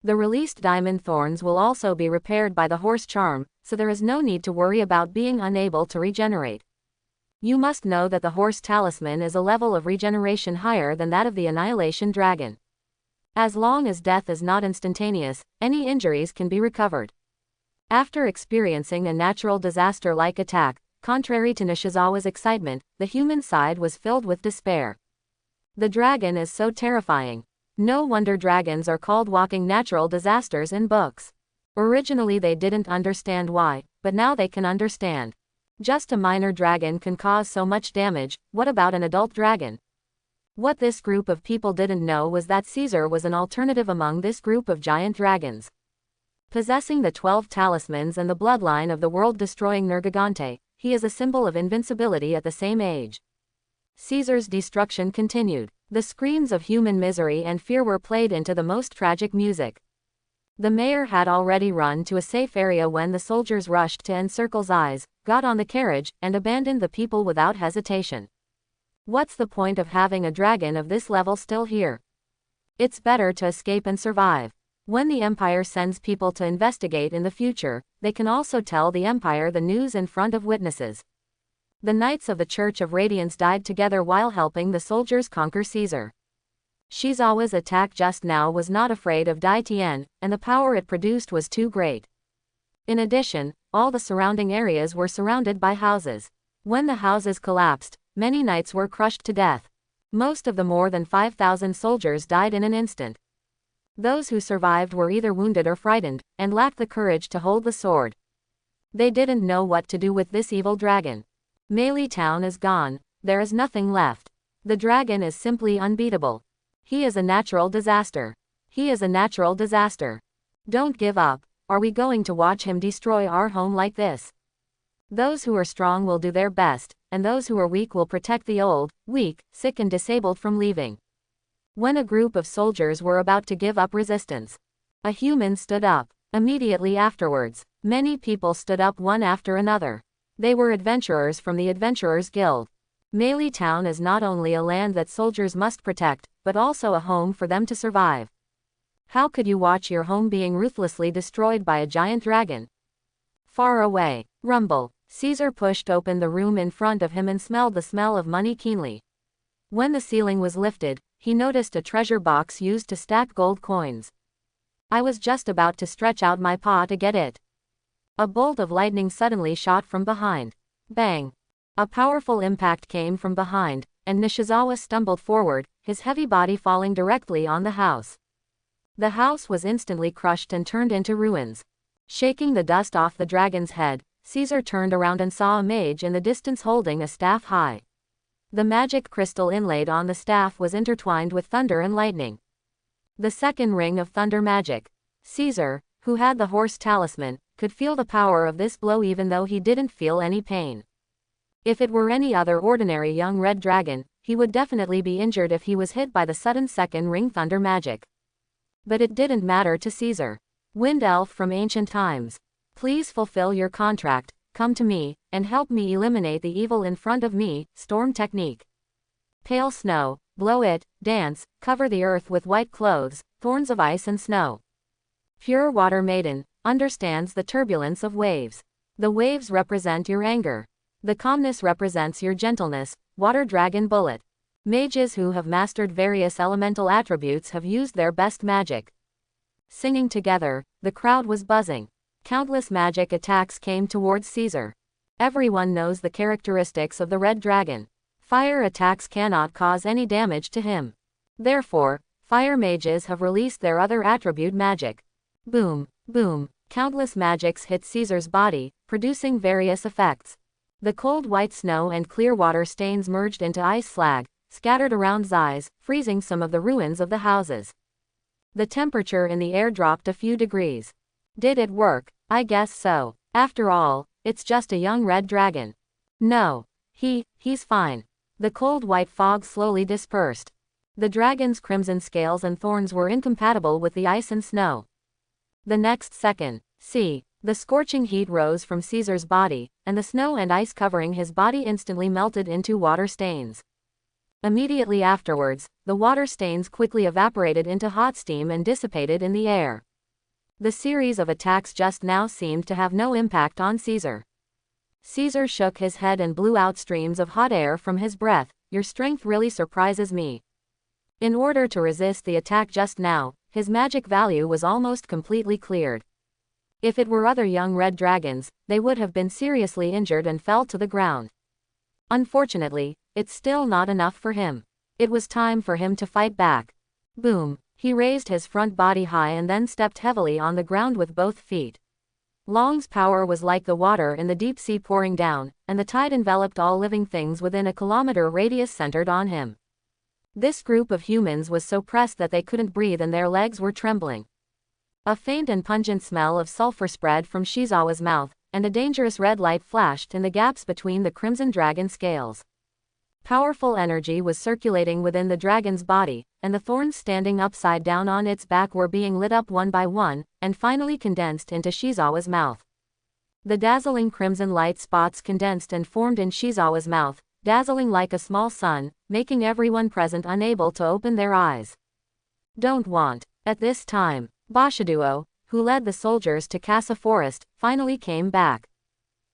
S1: The released diamond thorns will also be repaired by the horse charm, so there is no need to worry about being unable to regenerate. You must know that the horse talisman is a level of regeneration higher than that of the annihilation dragon. As long as death is not instantaneous, any injuries can be recovered. After experiencing a natural disaster-like attack, contrary to Nishizawa's excitement, the human side was filled with despair. The dragon is so terrifying. No wonder dragons are called walking natural disasters in books. Originally they didn't understand why, but now they can understand. Just a minor dragon can cause so much damage, what about an adult dragon? What this group of people didn't know was that Caesar was an alternative among this group of giant dragons. Possessing the 12 talismans and the bloodline of the world-destroying Nergigante, he is a symbol of invincibility at the same age. Caesar's destruction continued. The screams of human misery and fear were played into the most tragic music. The mayor had already run to a safe area when the soldiers rushed to encircle Zai's, got on the carriage, and abandoned the people without hesitation. What's the point of having a dragon of this level still here? It's better to escape and survive. When the Empire sends people to investigate in the future, they can also tell the Empire the news in front of witnesses. The Knights of the Church of Radiance died together while helping the soldiers conquer Caesar. Shizawa's attack just now was not afraid of Dai Tian, and the power it produced was too great. In addition, all the surrounding areas were surrounded by houses. When the houses collapsed, many knights were crushed to death. Most of the more than 5,000 soldiers died in an instant. Those who survived were either wounded or frightened, and lacked the courage to hold the sword. They didn't know what to do with this evil dragon. Meili Town is gone, there is nothing left. The dragon is simply unbeatable. He is a natural disaster. He is a natural disaster. Don't give up. Are we going to watch him destroy our home like this? Those who are strong will do their best, and those who are weak will protect the old, weak, sick and disabled from leaving. When a group of soldiers were about to give up resistance, a human stood up. Immediately afterwards, many people stood up one after another. They were adventurers from the Adventurers Guild. Meili Town is not only a land that soldiers must protect, but also a home for them to survive. How could you watch your home being ruthlessly destroyed by a giant dragon? Far away, rumble. Caesar pushed open the room in front of him and smelled the smell of money keenly. When the ceiling was lifted, he noticed a treasure box used to stack gold coins. I was just about to stretch out my paw to get it. A bolt of lightning suddenly shot from behind. Bang! A powerful impact came from behind, and Nishizawa stumbled forward, his heavy body falling directly on the house. The house was instantly crushed and turned into ruins. Shaking the dust off the dragon's head, Caesar turned around and saw a mage in the distance holding a staff high. The magic crystal inlaid on the staff was intertwined with thunder and lightning. The second ring of thunder magic. Caesar, who had the horse talisman, could feel the power of this blow even though he didn't feel any pain. If it were any other ordinary young red dragon, he would definitely be injured if he was hit by the sudden second ring thunder magic. But it didn't matter to Caesar. Wind elf from ancient times. Please fulfill your contract, come to me, and help me eliminate the evil in front of me, storm technique. Pale snow, blow it, dance, cover the earth with white clothes, thorns of ice and snow. Pure water maiden, understands the turbulence of waves. The waves represent your anger. The calmness represents your gentleness, water dragon bullet. Mages who have mastered various elemental attributes have used their best magic. Singing together, the crowd was buzzing. Countless magic attacks came towards Caesar. Everyone knows the characteristics of the red dragon. Fire attacks cannot cause any damage to him. Therefore, fire mages have released their other attribute magic. Boom, boom, countless magics hit Caesar's body, producing various effects. The cold white snow and clear water stains merged into ice slag, scattered around eyes, freezing some of the ruins of the houses. The temperature in the air dropped a few degrees. Did it work? I guess so. After all, it's just a young red dragon. No. He's fine. The cold white fog slowly dispersed. The dragon's crimson scales and thorns were incompatible with the ice and snow. The next second, the scorching heat rose from Caesar's body, and the snow and ice covering his body instantly melted into water stains. Immediately afterwards, the water stains quickly evaporated into hot steam and dissipated in the air. The series of attacks just now seemed to have no impact on Caesar. Caesar shook his head and blew out streams of hot air from his breath. Your strength really surprises me. In order to resist the attack just now, his magic value was almost completely cleared. If it were other young red dragons, they would have been seriously injured and fell to the ground. Unfortunately, it's still not enough for him. It was time for him to fight back. Boom, he raised his front body high and then stepped heavily on the ground with both feet. Long's power was like the water in the deep sea pouring down, and the tide enveloped all living things within a kilometer radius centered on him. This group of humans was so pressed that they couldn't breathe and their legs were trembling. A faint and pungent smell of sulfur spread from Shizawa's mouth, and a dangerous red light flashed in the gaps between the crimson dragon scales. Powerful energy was circulating within the dragon's body, and the thorns standing upside down on its back were being lit up one by one, and finally condensed into Shizawa's mouth. The dazzling crimson light spots condensed and formed in Shizawa's mouth, dazzling like a small sun, making everyone present unable to open their eyes. Don't want. At this time, Bashiduo, who led the soldiers to Casa Forest, finally came back.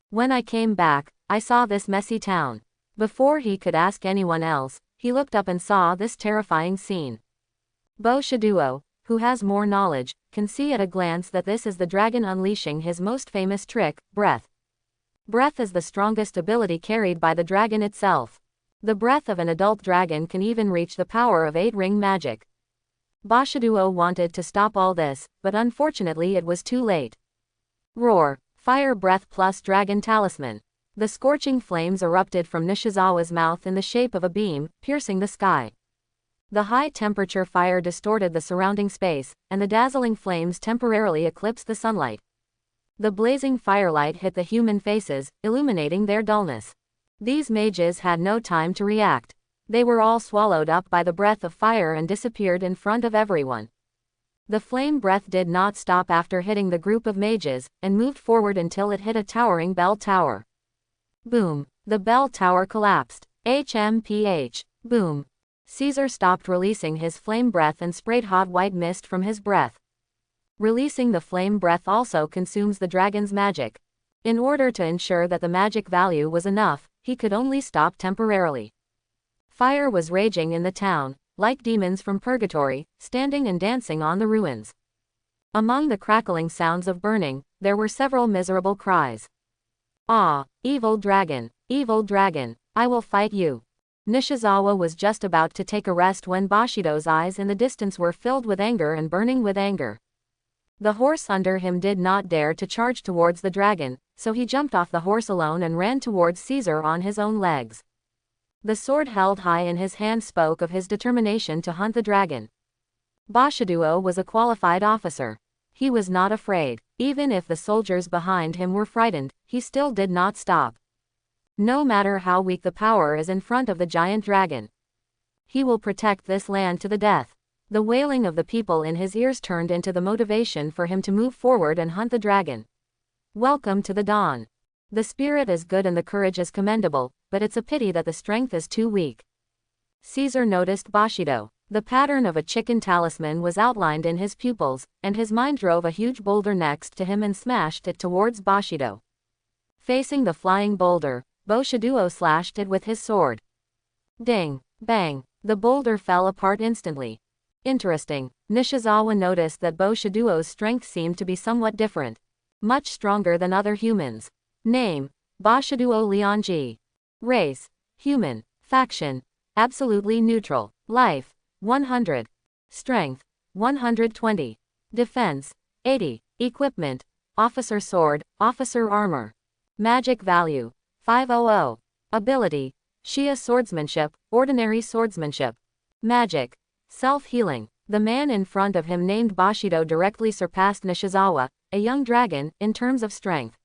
S1: When I came back, I saw this messy town. Before he could ask anyone else, he looked up and saw this terrifying scene. Bushido, who has more knowledge, can see at a glance that this is the dragon unleashing his most famous trick, breath. Breath is the strongest ability carried by the dragon itself. The breath of an adult dragon can even reach the power of 8-ring magic. Bushido wanted to stop all this, but unfortunately it was too late. Roar, fire breath plus dragon talisman. The scorching flames erupted from Nishizawa's mouth in the shape of a beam, piercing the sky. The high-temperature fire distorted the surrounding space, and the dazzling flames temporarily eclipsed the sunlight. The blazing firelight hit the human faces, illuminating their dullness. These mages had no time to react. They were all swallowed up by the breath of fire and disappeared in front of everyone. The flame breath did not stop after hitting the group of mages, and moved forward until it hit a towering bell tower. Boom! The bell tower collapsed. HMPH. Boom! Caesar stopped releasing his flame breath and sprayed hot white mist from his breath. Releasing the flame breath also consumes the dragon's magic. In order to ensure that the magic value was enough, he could only stop temporarily. Fire was raging in the town, like demons from purgatory, standing and dancing on the ruins. Among the crackling sounds of burning, there were several miserable cries. Ah, evil dragon, I will fight you. Nishizawa was just about to take a rest when Bushido's eyes in the distance were filled with anger and burning with anger. The horse under him did not dare to charge towards the dragon, so he jumped off the horse alone and ran towards Caesar on his own legs. The sword held high in his hand spoke of his determination to hunt the dragon. Bushido was a qualified officer. He was not afraid. Even if the soldiers behind him were frightened, he still did not stop. No matter how weak the power is in front of the giant dragon, he will protect this land to the death. The wailing of the people in his ears turned into the motivation for him to move forward and hunt the dragon. Welcome to the dawn. The spirit is good and the courage is commendable, but it's a pity that the strength is too weak. Caesar noticed Bushido. The pattern of a chicken talisman was outlined in his pupils, and his mind drove a huge boulder next to him and smashed it towards Bushido. Facing the flying boulder, Bushido slashed it with his sword. Ding! Bang! The boulder fell apart instantly. Interesting. Nishizawa noticed that Bushido's strength seemed to be somewhat different. Much stronger than other humans. Name: Bushido Leonji. Race: human. Faction: absolutely neutral. Life: 100. Strength: 120. Defense: 80. Equipment: officer sword, officer armor. Magic value: 500. Ability: Shia swordsmanship, ordinary swordsmanship. Magic: self-healing. The man in front of him named Bushido directly surpassed Nishizawa, a young dragon, in terms of strength.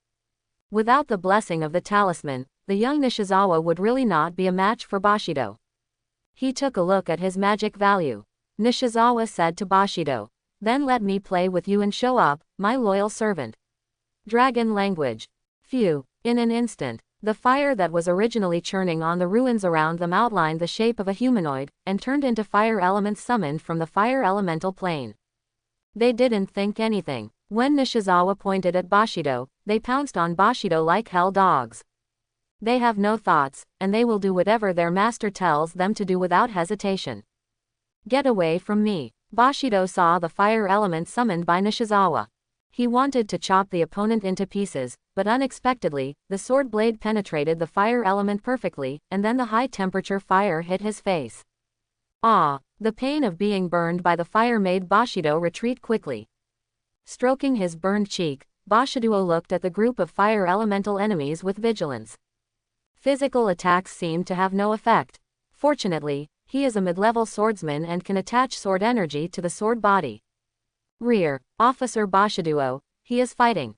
S1: Without the blessing of the talisman, the young Nishizawa would really not be a match for Bushido. He took a look at his magic value. Nishizawa said to Bushido, "Then let me play with you and show up, my loyal servant." Dragon language. Phew. In an instant, the fire that was originally churning on the ruins around them outlined the shape of a humanoid, and turned into fire elements summoned from the fire elemental plane. They didn't think anything. When Nishizawa pointed at Bushido, they pounced on Bushido like hell dogs. They have no thoughts, and they will do whatever their master tells them to do without hesitation. Get away from me. Bushido saw the fire element summoned by Nishizawa. He wanted to chop the opponent into pieces, but unexpectedly, the sword blade penetrated the fire element perfectly, and then the high-temperature fire hit his face. Ah! The pain of being burned by the fire made Bushido retreat quickly. Stroking his burned cheek, Bushido looked at the group of fire elemental enemies with vigilance. Physical attacks seemed to have no effect. Fortunately, he is a mid-level swordsman and can attach sword energy to the sword body. Rear, Officer Bushido, he is fighting. ...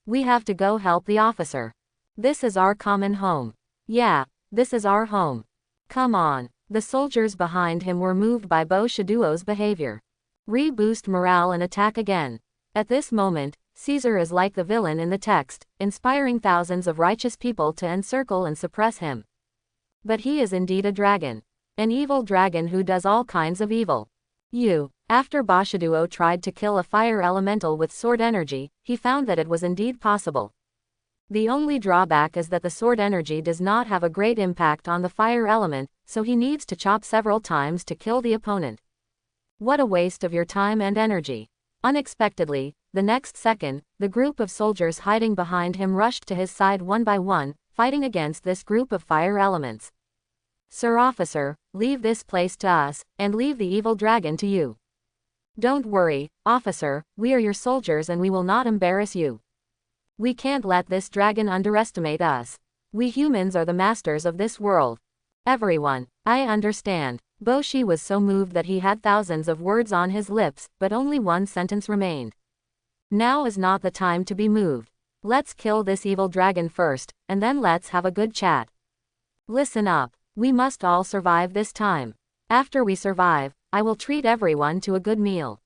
S1: We have to go help the officer. This is our common home. Yeah, this is our home. Come on. The soldiers behind him were moved by Bushido's behavior. Re-boost morale and attack again. At this moment, Caesar is like the villain in the text, inspiring thousands of righteous people to encircle and suppress him. But he is indeed a dragon. An evil dragon who does all kinds of evil. After Bushido tried to kill a fire elemental with sword energy, he found that it was indeed possible. The only drawback is that the sword energy does not have a great impact on the fire element, so he needs to chop several times to kill the opponent. What a waste of your time and energy. Unexpectedly, the next second, the group of soldiers hiding behind him rushed to his side one by one, fighting against this group of fire elements. Sir Officer, leave this place to us, and leave the evil dragon to you. Don't worry, officer, we are your soldiers and we will not embarrass you. We can't let this dragon underestimate us. We humans are the masters of this world. Everyone, I understand. Boshi was so moved that he had thousands of words on his lips, but only one sentence remained. Now is not the time to be moved. Let's kill this evil dragon first, and then let's have a good chat. Listen up. We must all survive this time. After we survive, I will treat everyone to a good meal.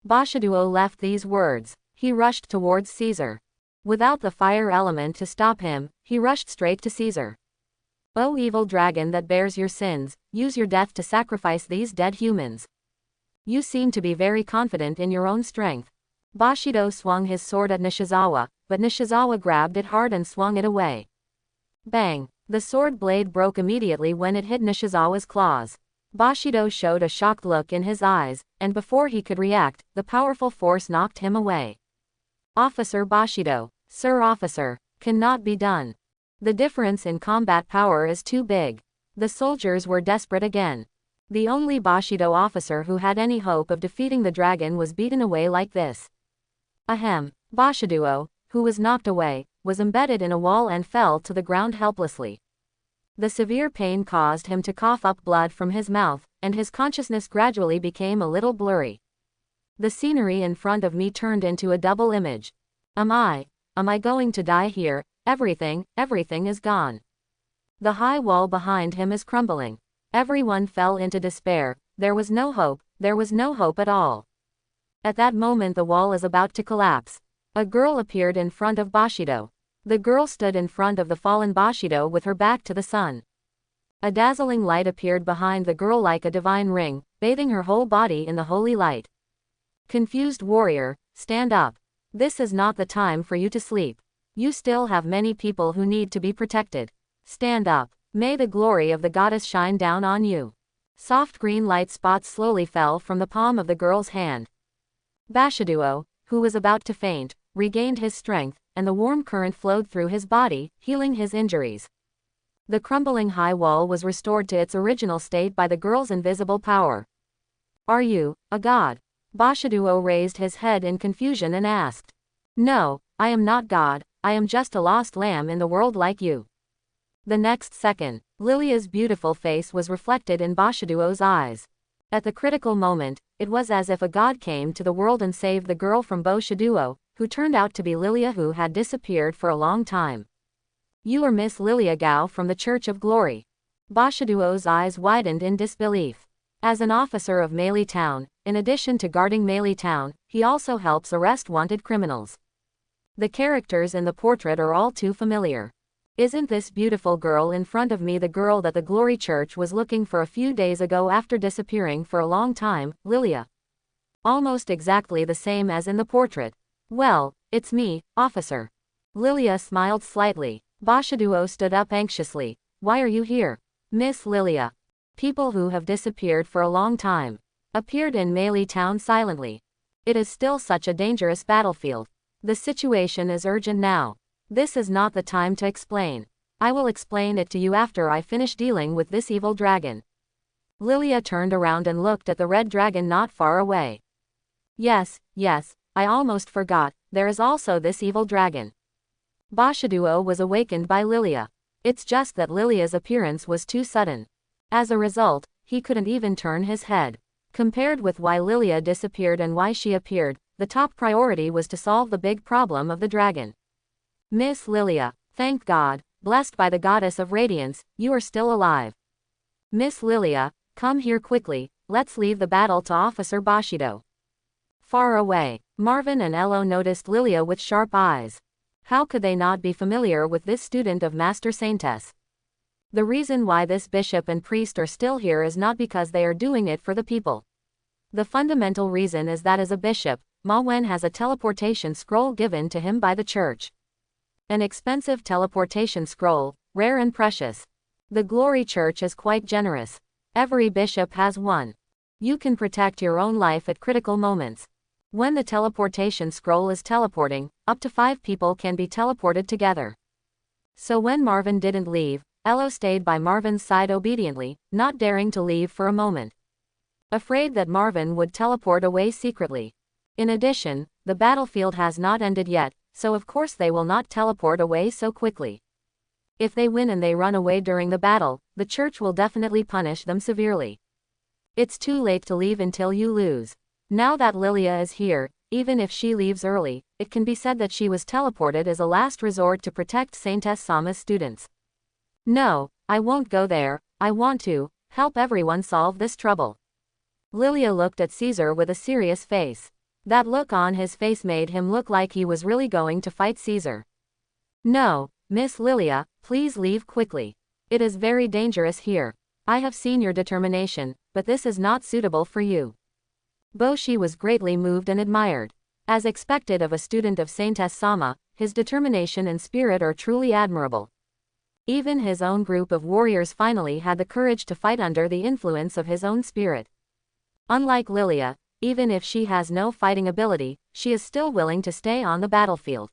S1: Bashiduo left these words. He rushed towards Caesar. Without the fire element to stop him, he rushed straight to Caesar. O evil dragon that bears your sins, use your death to sacrifice these dead humans. You seem to be very confident in your own strength. Bushido swung his sword at Nishizawa, but Nishizawa grabbed it hard and swung it away. Bang! The sword blade broke immediately when it hit Nishizawa's claws. Bushido showed a shocked look in his eyes, and before he could react, the powerful force knocked him away. Officer Bushido, Sir Officer, cannot be done. The difference in combat power is too big. The soldiers were desperate again. The only Bushido officer who had any hope of defeating the dragon was beaten away like this. Ahem. Bushido, who was knocked away, was embedded in a wall and fell to the ground helplessly. The severe pain caused him to cough up blood from his mouth, and his consciousness gradually became a little blurry. The scenery in front of me turned into a double image. Am I going to die here? Everything is gone. The high wall behind him is crumbling. Everyone fell into despair. There was no hope at all. At that moment the wall is about to collapse. A girl appeared in front of Bushido. The girl stood in front of the fallen Bushido with her back to the sun. A dazzling light appeared behind the girl like a divine ring, bathing her whole body in the holy light. Confused warrior, stand up. This is not the time for you to sleep. You still have many people who need to be protected. Stand up. May the glory of the goddess shine down on you. Soft green light spots slowly fell from the palm of the girl's hand. Bushido, who was about to faint, regained his strength, and the warm current flowed through his body, healing his injuries. The crumbling high wall was restored to its original state by the girl's invisible power. Are you a god? Bushido raised his head in confusion and asked. No, I am not God, I am just a lost lamb in the world like you. The next second, Lilia's beautiful face was reflected in Bushido's eyes. At the critical moment, it was as if a god came to the world and saved the girl from Bushido, who turned out to be Lilia, who had disappeared for a long time. You are Miss Lilia Gao from the Church of Glory. Bushido's eyes widened in disbelief. As an officer of Meili Town, in addition to guarding Meili Town, he also helps arrest wanted criminals. The characters in the portrait are all too familiar. Isn't this beautiful girl in front of me the girl that the Glory Church was looking for a few days ago after disappearing for a long time, Lilia? Almost exactly the same as in the portrait. Well, it's me, officer. Lilia smiled slightly. Bushido stood up anxiously. Why are you here? Miss Lilia. People who have disappeared for a long time appeared in Meili Town silently. It is still such a dangerous battlefield. The situation is urgent now. This is not the time to explain. I will explain it to you after I finish dealing with this evil dragon. Lilia turned around and looked at the red dragon not far away. Yes, I almost forgot, there is also this evil dragon. Bushido was awakened by Lilia. It's just that Lilia's appearance was too sudden. As a result, he couldn't even turn his head. Compared with why Lilia disappeared and why she appeared, the top priority was to solve the big problem of the dragon. Miss Lilia, thank God, blessed by the goddess of radiance, you are still alive. Miss Lilia, come here quickly, let's leave the battle to Officer Bushido. Far away, Marvin and Elo noticed Lilia with sharp eyes. How could they not be familiar with this student of Master Saintess? The reason why this bishop and priest are still here is not because they are doing it for the people. The fundamental reason is that as a bishop, Ma Wen has a teleportation scroll given to him by the church. An expensive teleportation scroll, rare and precious. The Glory Church is quite generous. Every bishop has one. You can protect your own life at critical moments. When the teleportation scroll is teleporting, up to 5 people can be teleported together. So when Marvin didn't leave, Elo stayed by Marvin's side obediently, not daring to leave for a moment. Afraid that Marvin would teleport away secretly. In addition, the battlefield has not ended yet, so of course they will not teleport away so quickly. If they win and they run away during the battle, the church will definitely punish them severely. It's too late to leave until you lose. Now that Lilia is here, even if she leaves early, it can be said that she was teleported as a last resort to protect Saintess Sama's students. No, I won't go there. I want to help everyone solve this trouble. Lilia looked at Caesar with a serious face. That look on his face made him look like he was really going to fight Caesar. No, Miss Lilia, please leave quickly. It is very dangerous here. I have seen your determination, but this is not suitable for you. Boshi was greatly moved and admired. As expected of a student of Saintess Sama, his determination and spirit are truly admirable. Even his own group of warriors finally had the courage to fight under the influence of his own spirit. Unlike Lilia, even if she has no fighting ability, she is still willing to stay on the battlefield.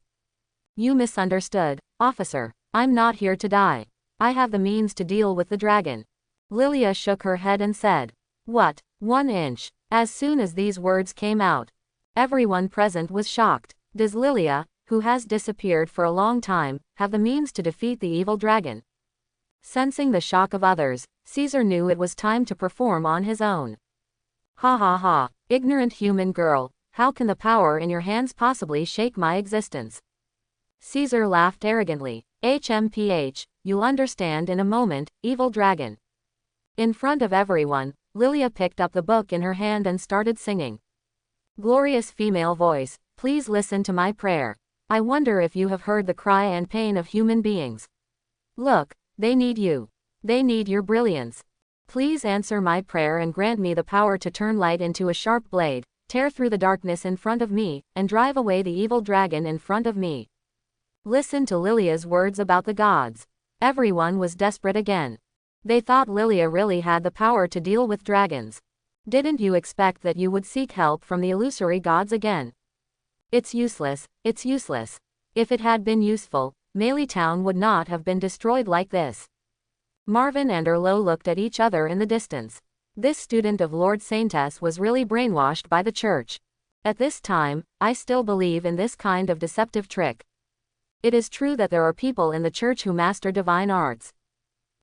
S1: You misunderstood, officer. I'm not here to die. I have the means to deal with the dragon. Lilia shook her head and said, "What? 1 inch?" As soon as these words came out, everyone present was shocked. Does Lilia, who has disappeared for a long time, have the means to defeat the evil dragon? Sensing the shock of others, Caesar knew it was time to perform on his own. Ha ha ha, ignorant human girl, how can the power in your hands possibly shake my existence? Caesar laughed arrogantly. HMPH, you'll understand in a moment, evil dragon. In front of everyone, Lilia picked up the book in her hand and started singing. Glorious female voice, please listen to my prayer. I wonder if you have heard the cry and pain of human beings. Look, they need you. They need your brilliance. Please answer my prayer and grant me the power to turn light into a sharp blade, tear through the darkness in front of me, and drive away the evil dragon in front of me. Listen to Lilia's words about the gods. Everyone was desperate again. They thought Lilia really had the power to deal with dragons. Didn't you expect that you would seek help from the illusory gods again? It's useless, it's useless. If it had been useful, Melee Town would not have been destroyed like this. Marvin and Erlo looked at each other in the distance. This student of Lord Saintess was really brainwashed by the church. At this time, I still believe in this kind of deceptive trick. It is true that there are people in the church who master divine arts.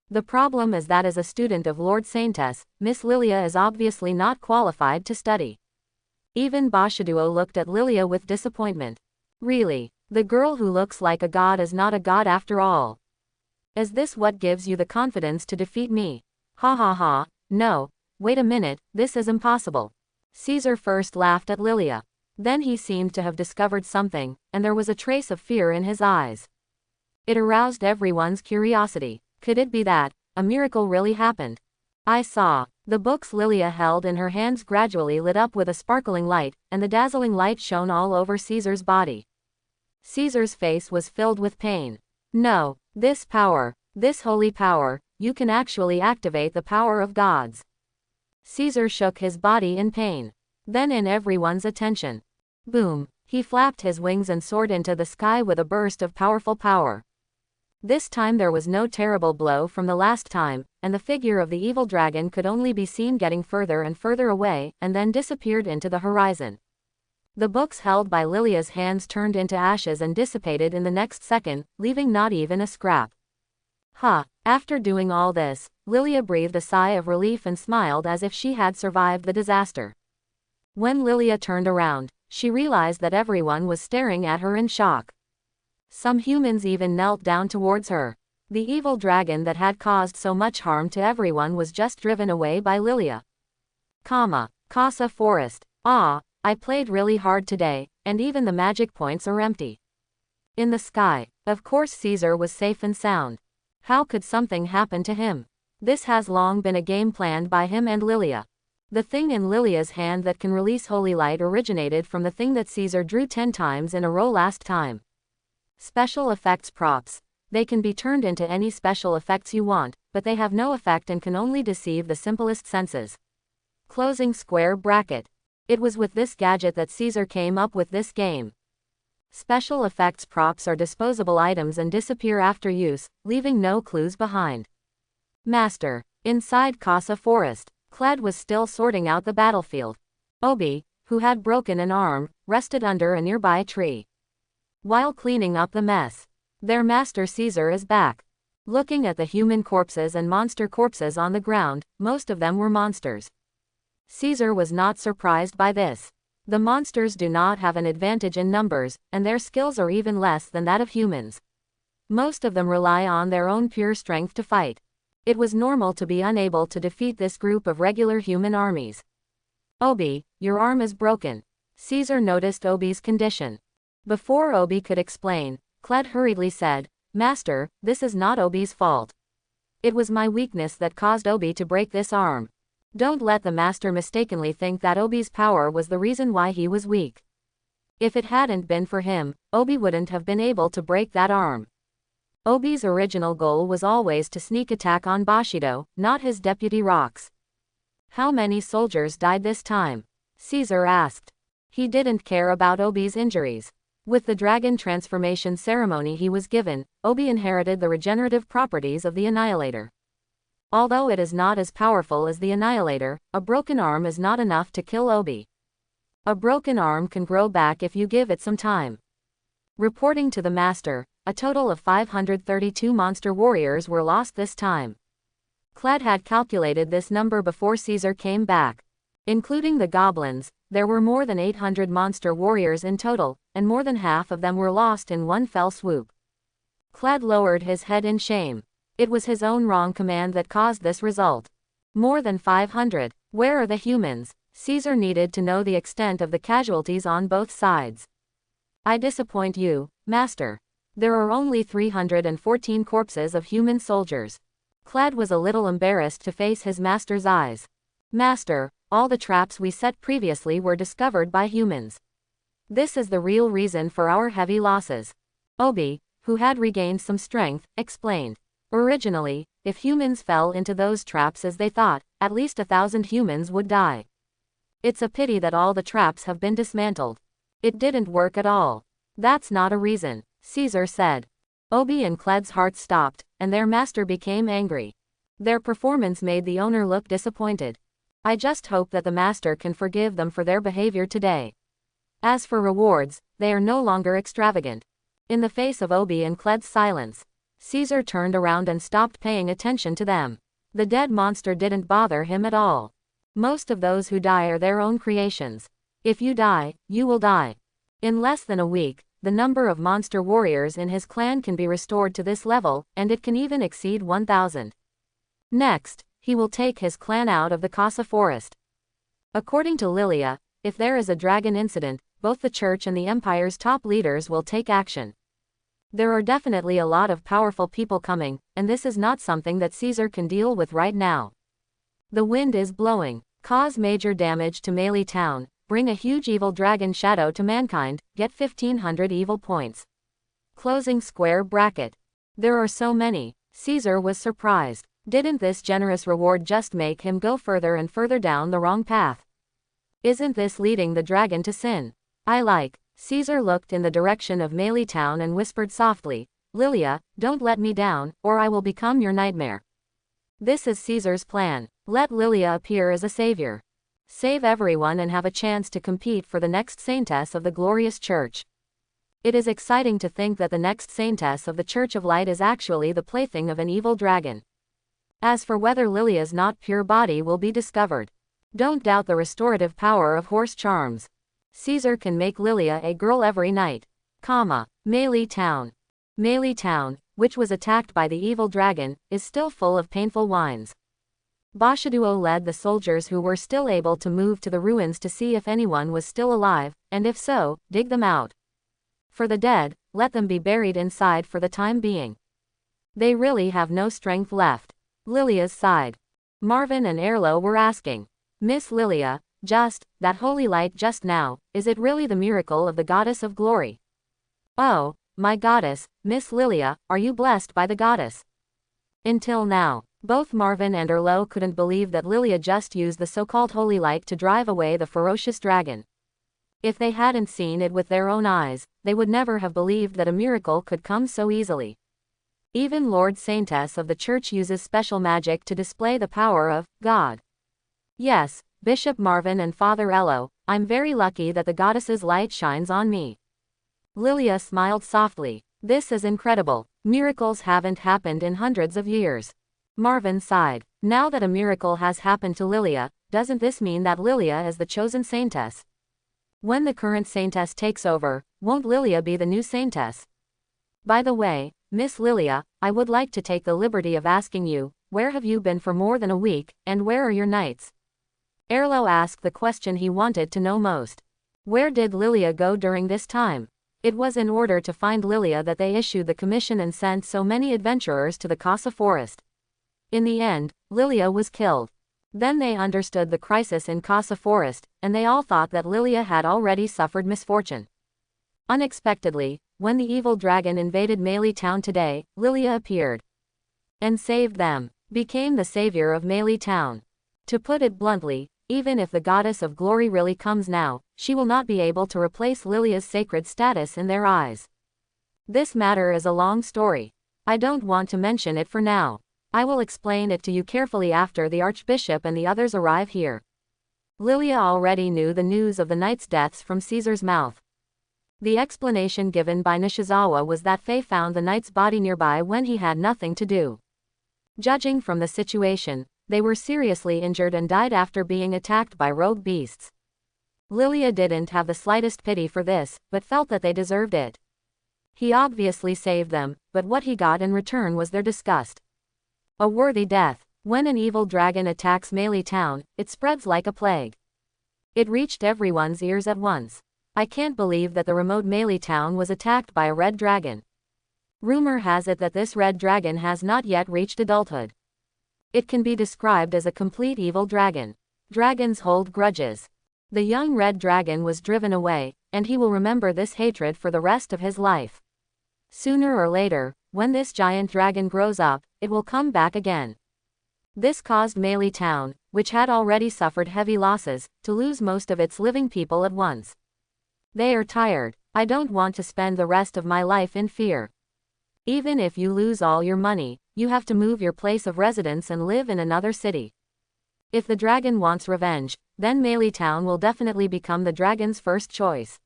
S1: The problem is that as a student of Lord Saintess, Miss Lilia is obviously not qualified to study. Even Bashaduo looked at Lilia with disappointment. Really, the girl who looks like a god is not a god after all. Is this what gives you the confidence to defeat me? Ha ha ha, no, wait a minute, this is impossible. Caesar first laughed at Lilia. Then he seemed to have discovered something, and there was a trace of fear in his eyes. It aroused everyone's curiosity. Could it be that a miracle really happened? I saw. The books Lilia held in her hands gradually lit up with a sparkling light, and the dazzling light shone all over Caesar's body. Caesar's face was filled with pain. No, this power, this holy power, you can actually activate the power of gods. Caesar shook his body in pain. Then in everyone's attention. Boom, he flapped his wings and soared into the sky with a burst of powerful power. This time there was no terrible blow from the last time, and the figure of the evil dragon could only be seen getting further and further away, and then disappeared into the horizon. The books held by Lilia's hands turned into ashes and dissipated in the next second, leaving not even a scrap. After doing all this, Lilia breathed a sigh of relief and smiled as if she had survived the disaster. When Lilia turned around, she realized that everyone was staring at her in shock. Some humans even knelt down towards her. The evil dragon that had caused so much harm to everyone was just driven away by Lilia. Casa Forest. I played really hard today, and even the magic points are empty. In the sky, of course Caesar was safe and sound. How could something happen to him? This has long been a game planned by him and Lilia. The thing in Lilia's hand that can release holy light originated from the thing that Caesar drew 10 times in a row last time. Special effects props. They can be turned into any special effects you want, but they have no effect and can only deceive the simplest senses. Closing square bracket. It was with this gadget that Caesar came up with this game. Special effects props are disposable items and disappear after use, leaving no clues behind. Master. Inside Casa Forest, Cled was still sorting out the battlefield. Obi, who had broken an arm, rested under a nearby tree. While cleaning up the mess, their master Caesar is back. Looking at the human corpses and monster corpses on the ground, most of them were monsters. Caesar was not surprised by this. The monsters do not have an advantage in numbers, and their skills are even less than that of humans. Most of them rely on their own pure strength to fight. It was normal to be unable to defeat this group of regular human armies. Obi, your arm is broken. Caesar noticed Obi's condition. Before Obi could explain, Cled hurriedly said, Master, this is not Obi's fault. It was my weakness that caused Obi to break this arm. Don't let the master mistakenly think that Obi's power was the reason why he was weak. If it hadn't been for him, Obi wouldn't have been able to break that arm. Obi's original goal was always to sneak attack on Bushido, not his deputy rocks. How many soldiers died this time? Caesar asked. He didn't care about Obi's injuries. With the dragon transformation ceremony he was given, Obi inherited the regenerative properties of the Annihilator. Although it is not as powerful as the Annihilator, a broken arm is not enough to kill Obi. A broken arm can grow back if you give it some time. Reporting to the master, a total of 532 monster warriors were lost this time. Cled had calculated this number before Caesar came back. Including the goblins, there were more than 800 monster warriors in total, and more than half of them were lost in one fell swoop. Cled lowered his head in shame. It was his own wrong command that caused this result. More than 500. Where are the humans? Caesar needed to know the extent of the casualties on both sides. I disappoint you, Master. There are only 314 corpses of human soldiers. Cled was a little embarrassed to face his master's eyes. Master, all the traps we set previously were discovered by humans. This is the real reason for our heavy losses. Obi, who had regained some strength, explained. Originally, if humans fell into those traps as they thought, at least 1,000 humans would die. It's a pity that all the traps have been dismantled. It didn't work at all. That's not a reason, Caesar said. Obi and Cled's hearts stopped, and their master became angry. Their performance made the owner look disappointed. I just hope that the master can forgive them for their behavior today. As for rewards, they are no longer extravagant. In the face of Obi and Cled's silence, Caesar turned around and stopped paying attention to them. The dead monster didn't bother him at all. Most of those who die are their own creations. If you die, you will die. In less than a week, the number of monster warriors in his clan can be restored to this level, and it can even exceed 1,000. Next, he will take his clan out of the Casa Forest. According to Lilia, if there is a dragon incident, both the church and the empire's top leaders will take action. There are definitely a lot of powerful people coming, and this is not something that Caesar can deal with right now. The wind is blowing. Cause major damage to Melee Town. Bring a huge evil dragon shadow to mankind. Get 1,500 evil points. Closing square bracket. There are so many. Caesar was surprised. Didn't this generous reward just make him go further and further down the wrong path? Isn't this leading the dragon to sin? I like. Caesar looked in the direction of Melee Town and whispered softly, Lilia, don't let me down, or I will become your nightmare. This is Caesar's plan. Let Lilia appear as a savior. Save everyone and have a chance to compete for the next saintess of the glorious church. It is exciting to think that the next saintess of the Church of Light is actually the plaything of an evil dragon. As for whether Lilia's not pure body will be discovered, don't doubt the restorative power of horse charms. Caesar can make Lilia a girl every night. Melee Town. Melee Town, which was attacked by the evil dragon, is still full of painful whines. Bushido led the soldiers who were still able to move to the ruins to see if anyone was still alive, and if so, dig them out. For the dead, let them be buried inside for the time being. They really have no strength left. Lilia's side. Marvin and Erlo were asking, Miss Lilia, that holy light just now, is it really the miracle of the goddess of glory? Oh, my goddess, Miss Lilia, are you blessed by the goddess? Until now, both Marvin and Erlo couldn't believe that Lilia just used the so-called holy light to drive away the ferocious dragon. If they hadn't seen it with their own eyes, they would never have believed that a miracle could come so easily. Even Lord Saintess of the church uses special magic to display the power of God. Yes, Bishop Marvin and Father Ello, I'm very lucky that the goddess's light shines on me. Lilia smiled softly. This is incredible. Miracles haven't happened in hundreds of years. Marvin sighed. Now that a miracle has happened to Lilia, doesn't this mean that Lilia is the chosen saintess? When the current saintess takes over, won't Lilia be the new saintess? By the way, Miss Lilia, I would like to take the liberty of asking you, where have you been for more than a week, and where are your knights? Erlo asked the question he wanted to know most. Where did Lilia go during this time? It was in order to find Lilia that they issued the commission and sent so many adventurers to the Casa Forest. In the end, Lilia was killed. Then they understood the crisis in Casa Forest, and they all thought that Lilia had already suffered misfortune. Unexpectedly, when the evil dragon invaded Meili Town today, Lilia appeared and saved them, became the savior of Meili Town. To put it bluntly, even if the goddess of glory really comes now, she will not be able to replace Lilia's sacred status in their eyes. This matter is a long story. I don't want to mention it for now. I will explain it to you carefully after the Archbishop and the others arrive here. Lilia already knew the news of the knights' deaths from Caesar's mouth. The explanation given by Nishizawa was that Faye found the knight's body nearby when he had nothing to do. Judging from the situation, they were seriously injured and died after being attacked by rogue beasts. Lilia didn't have the slightest pity for this, but felt that they deserved it. He obviously saved them, but what he got in return was their disgust. A worthy death. When an evil dragon attacks Meili Town, it spreads like a plague. It reached everyone's ears at once. I can't believe that the remote Meili Town was attacked by a red dragon. Rumor has it that this red dragon has not yet reached adulthood. It can be described as a complete evil dragon. Dragons hold grudges. The young red dragon was driven away, and he will remember this hatred for the rest of his life. Sooner or later, when this giant dragon grows up, it will come back again. This caused Meili Town, which had already suffered heavy losses, to lose most of its living people at once. They are tired. I don't want to spend the rest of my life in fear. Even if you lose all your money, you have to move your place of residence and live in another city. If the dragon wants revenge, then Meili Town will definitely become the dragon's first choice.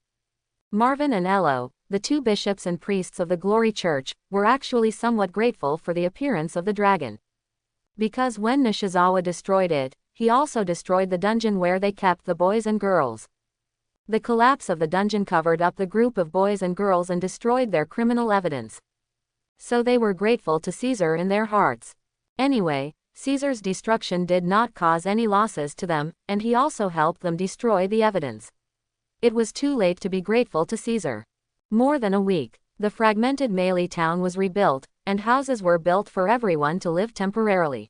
S1: Marvin and Ello, the two bishops and priests of the Glory Church, were actually somewhat grateful for the appearance of the dragon. Because when Nishizawa destroyed it, he also destroyed the dungeon where they kept the boys and girls. The collapse of the dungeon covered up the group of boys and girls and destroyed their criminal evidence. So they were grateful to Caesar in their hearts. Anyway, Caesar's destruction did not cause any losses to them, and he also helped them destroy the evidence. It was too late to be grateful to Caesar. More than a week, the fragmented Meili Town was rebuilt, and houses were built for everyone to live temporarily.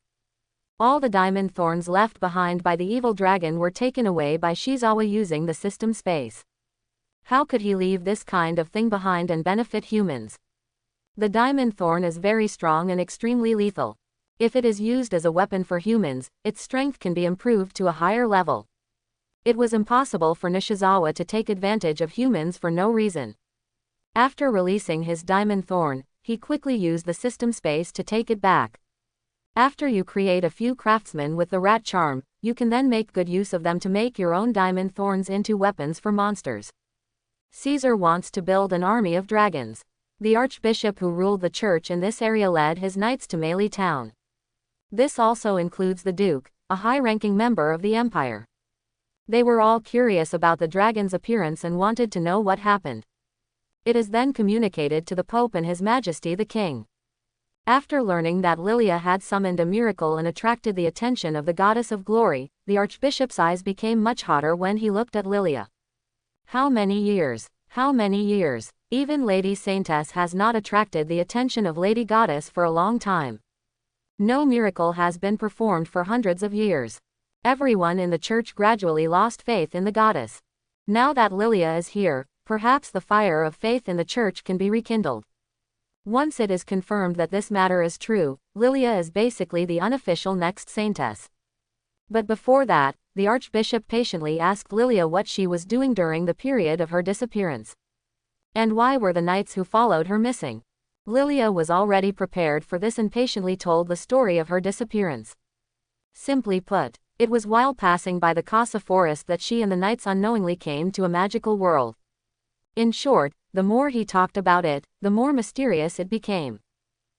S1: All the diamond thorns left behind by the evil dragon were taken away by Shizawa using the system space. How could he leave this kind of thing behind and benefit humans? The diamond thorn is very strong and extremely lethal. If it is used as a weapon for humans, its strength can be improved to a higher level. It was impossible for Nishizawa to take advantage of humans for no reason. After releasing his diamond thorn, he quickly used the system space to take it back. After you create a few craftsmen with the rat charm, you can then make good use of them to make your own diamond thorns into weapons for monsters. Caesar wants to build an army of dragons. The archbishop who ruled the church in this area led his knights to Meili Town. This also includes the duke, a high-ranking member of the empire. They were all curious about the dragon's appearance and wanted to know what happened. It is then communicated to the Pope and His Majesty the King. After learning that Lilia had summoned a miracle and attracted the attention of the goddess of glory, the archbishop's eyes became much hotter when he looked at Lilia. How many years? How many years? Even Lady Saintess has not attracted the attention of Lady Goddess for a long time. No miracle has been performed for hundreds of years. Everyone in the church gradually lost faith in the goddess. Now that Lilia is here, perhaps the fire of faith in the church can be rekindled. Once it is confirmed that this matter is true, Lilia is basically the unofficial next saintess. But before that, the archbishop patiently asked Lilia what she was doing during the period of her disappearance. And why were the knights who followed her missing? Lilia was already prepared for this and patiently told the story of her disappearance. Simply put, it was while passing by the Casa forest that she and the knights unknowingly came to a magical world. In short, the more he talked about it, the more mysterious it became.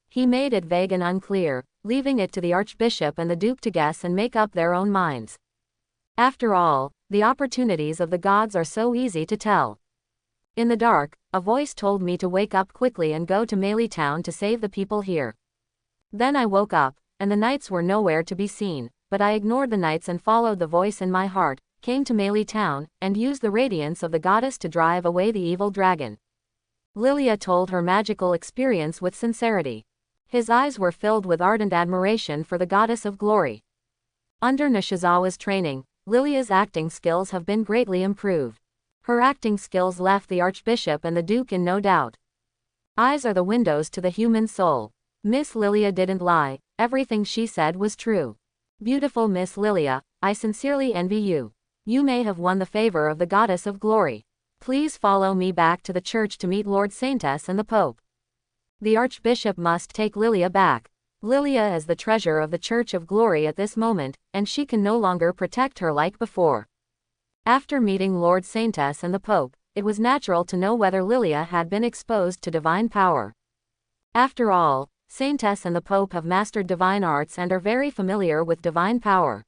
S1: He made it vague and unclear, leaving it to the archbishop and the duke to guess and make up their own minds. After all, the opportunities of the gods are so easy to tell. In the dark, a voice told me to wake up quickly and go to Meili town to save the people here. Then I woke up, and the knights were nowhere to be seen, but I ignored the knights and followed the voice in my heart, came to Meili town, and used the radiance of the goddess to drive away the evil dragon. Lilia told her magical experience with sincerity. His eyes were filled with ardent admiration for the goddess of glory. Under Nishizawa's training, Lilia's acting skills have been greatly improved. Her acting skills left the archbishop and the duke in no doubt. Eyes are the windows to the human soul. Miss Lilia didn't lie, everything she said was true. Beautiful Miss Lilia, I sincerely envy you. You may have won the favor of the goddess of glory. Please follow me back to the church to meet Lord Saintess and the Pope. The archbishop must take Lilia back. Lilia is the treasure of the Church of Glory at this moment, and she can no longer protect her like before. After meeting Lord Saintess and the Pope, it was natural to know whether Lilia had been exposed to divine power. After all, Saintess and the Pope have mastered divine arts and are very familiar with divine power.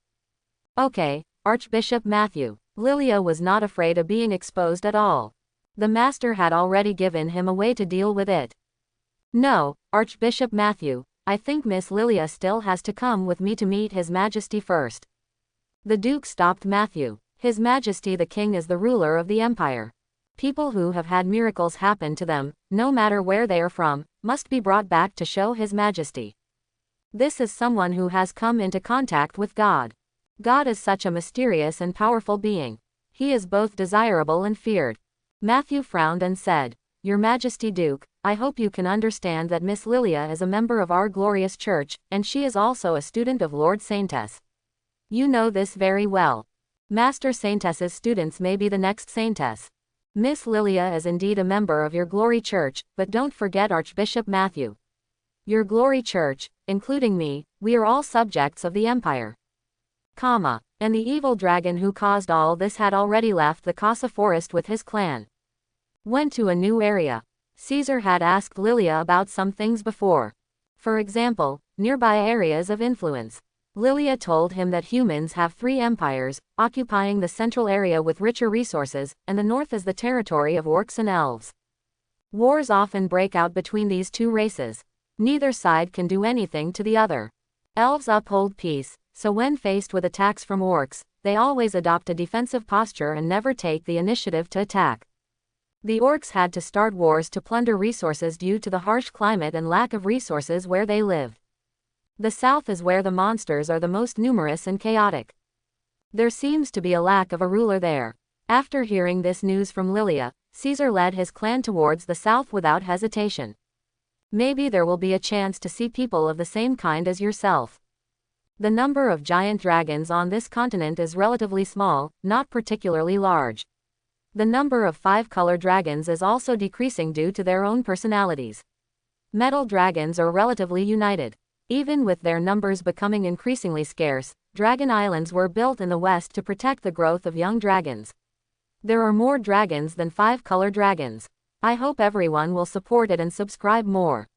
S1: Okay, Archbishop Matthew. Lilia was not afraid of being exposed at all. The master had already given him a way to deal with it. No, Archbishop Matthew, I think Miss Lilia still has to come with me to meet His Majesty first. The Duke stopped Matthew. His Majesty the King is the ruler of the empire. People who have had miracles happen to them, no matter where they are from, must be brought back to show His Majesty. This is someone who has come into contact with God. God is such a mysterious and powerful being. He is both desirable and feared. Matthew frowned and said, Your Majesty Duke, I hope you can understand that Miss Lilia is a member of our glorious church, and she is also a student of Lord Saintess. You know this very well. Master Saintess's students may be the next saintess. Miss Lilia is indeed a member of your glory church, but don't forget Archbishop Matthew. Your glory church, including me, we are all subjects of the empire. And the evil dragon who caused all this had already left the Casa forest with his clan. Went to a new area. Caesar had asked Lilia about some things before. For example, nearby areas of influence. Lilia told him that humans have 3 empires, occupying the central area with richer resources, and the north is the territory of orcs and elves. Wars often break out between these 2 races. Neither side can do anything to the other. Elves uphold peace, so when faced with attacks from orcs, they always adopt a defensive posture and never take the initiative to attack. The orcs had to start wars to plunder resources due to the harsh climate and lack of resources where they lived. The south is where the monsters are the most numerous and chaotic. There seems to be a lack of a ruler there. After hearing this news from Lilia, Caesar led his clan towards the south without hesitation. Maybe there will be a chance to see people of the same kind as yourself. The number of giant dragons on this continent is relatively small, not particularly large. The number of 5-color dragons is also decreasing due to their own personalities. Metal dragons are relatively united. Even with their numbers becoming increasingly scarce, dragon islands were built in the west to protect the growth of young dragons. There are more dragons than 5-color dragons. I hope everyone will support it and subscribe more.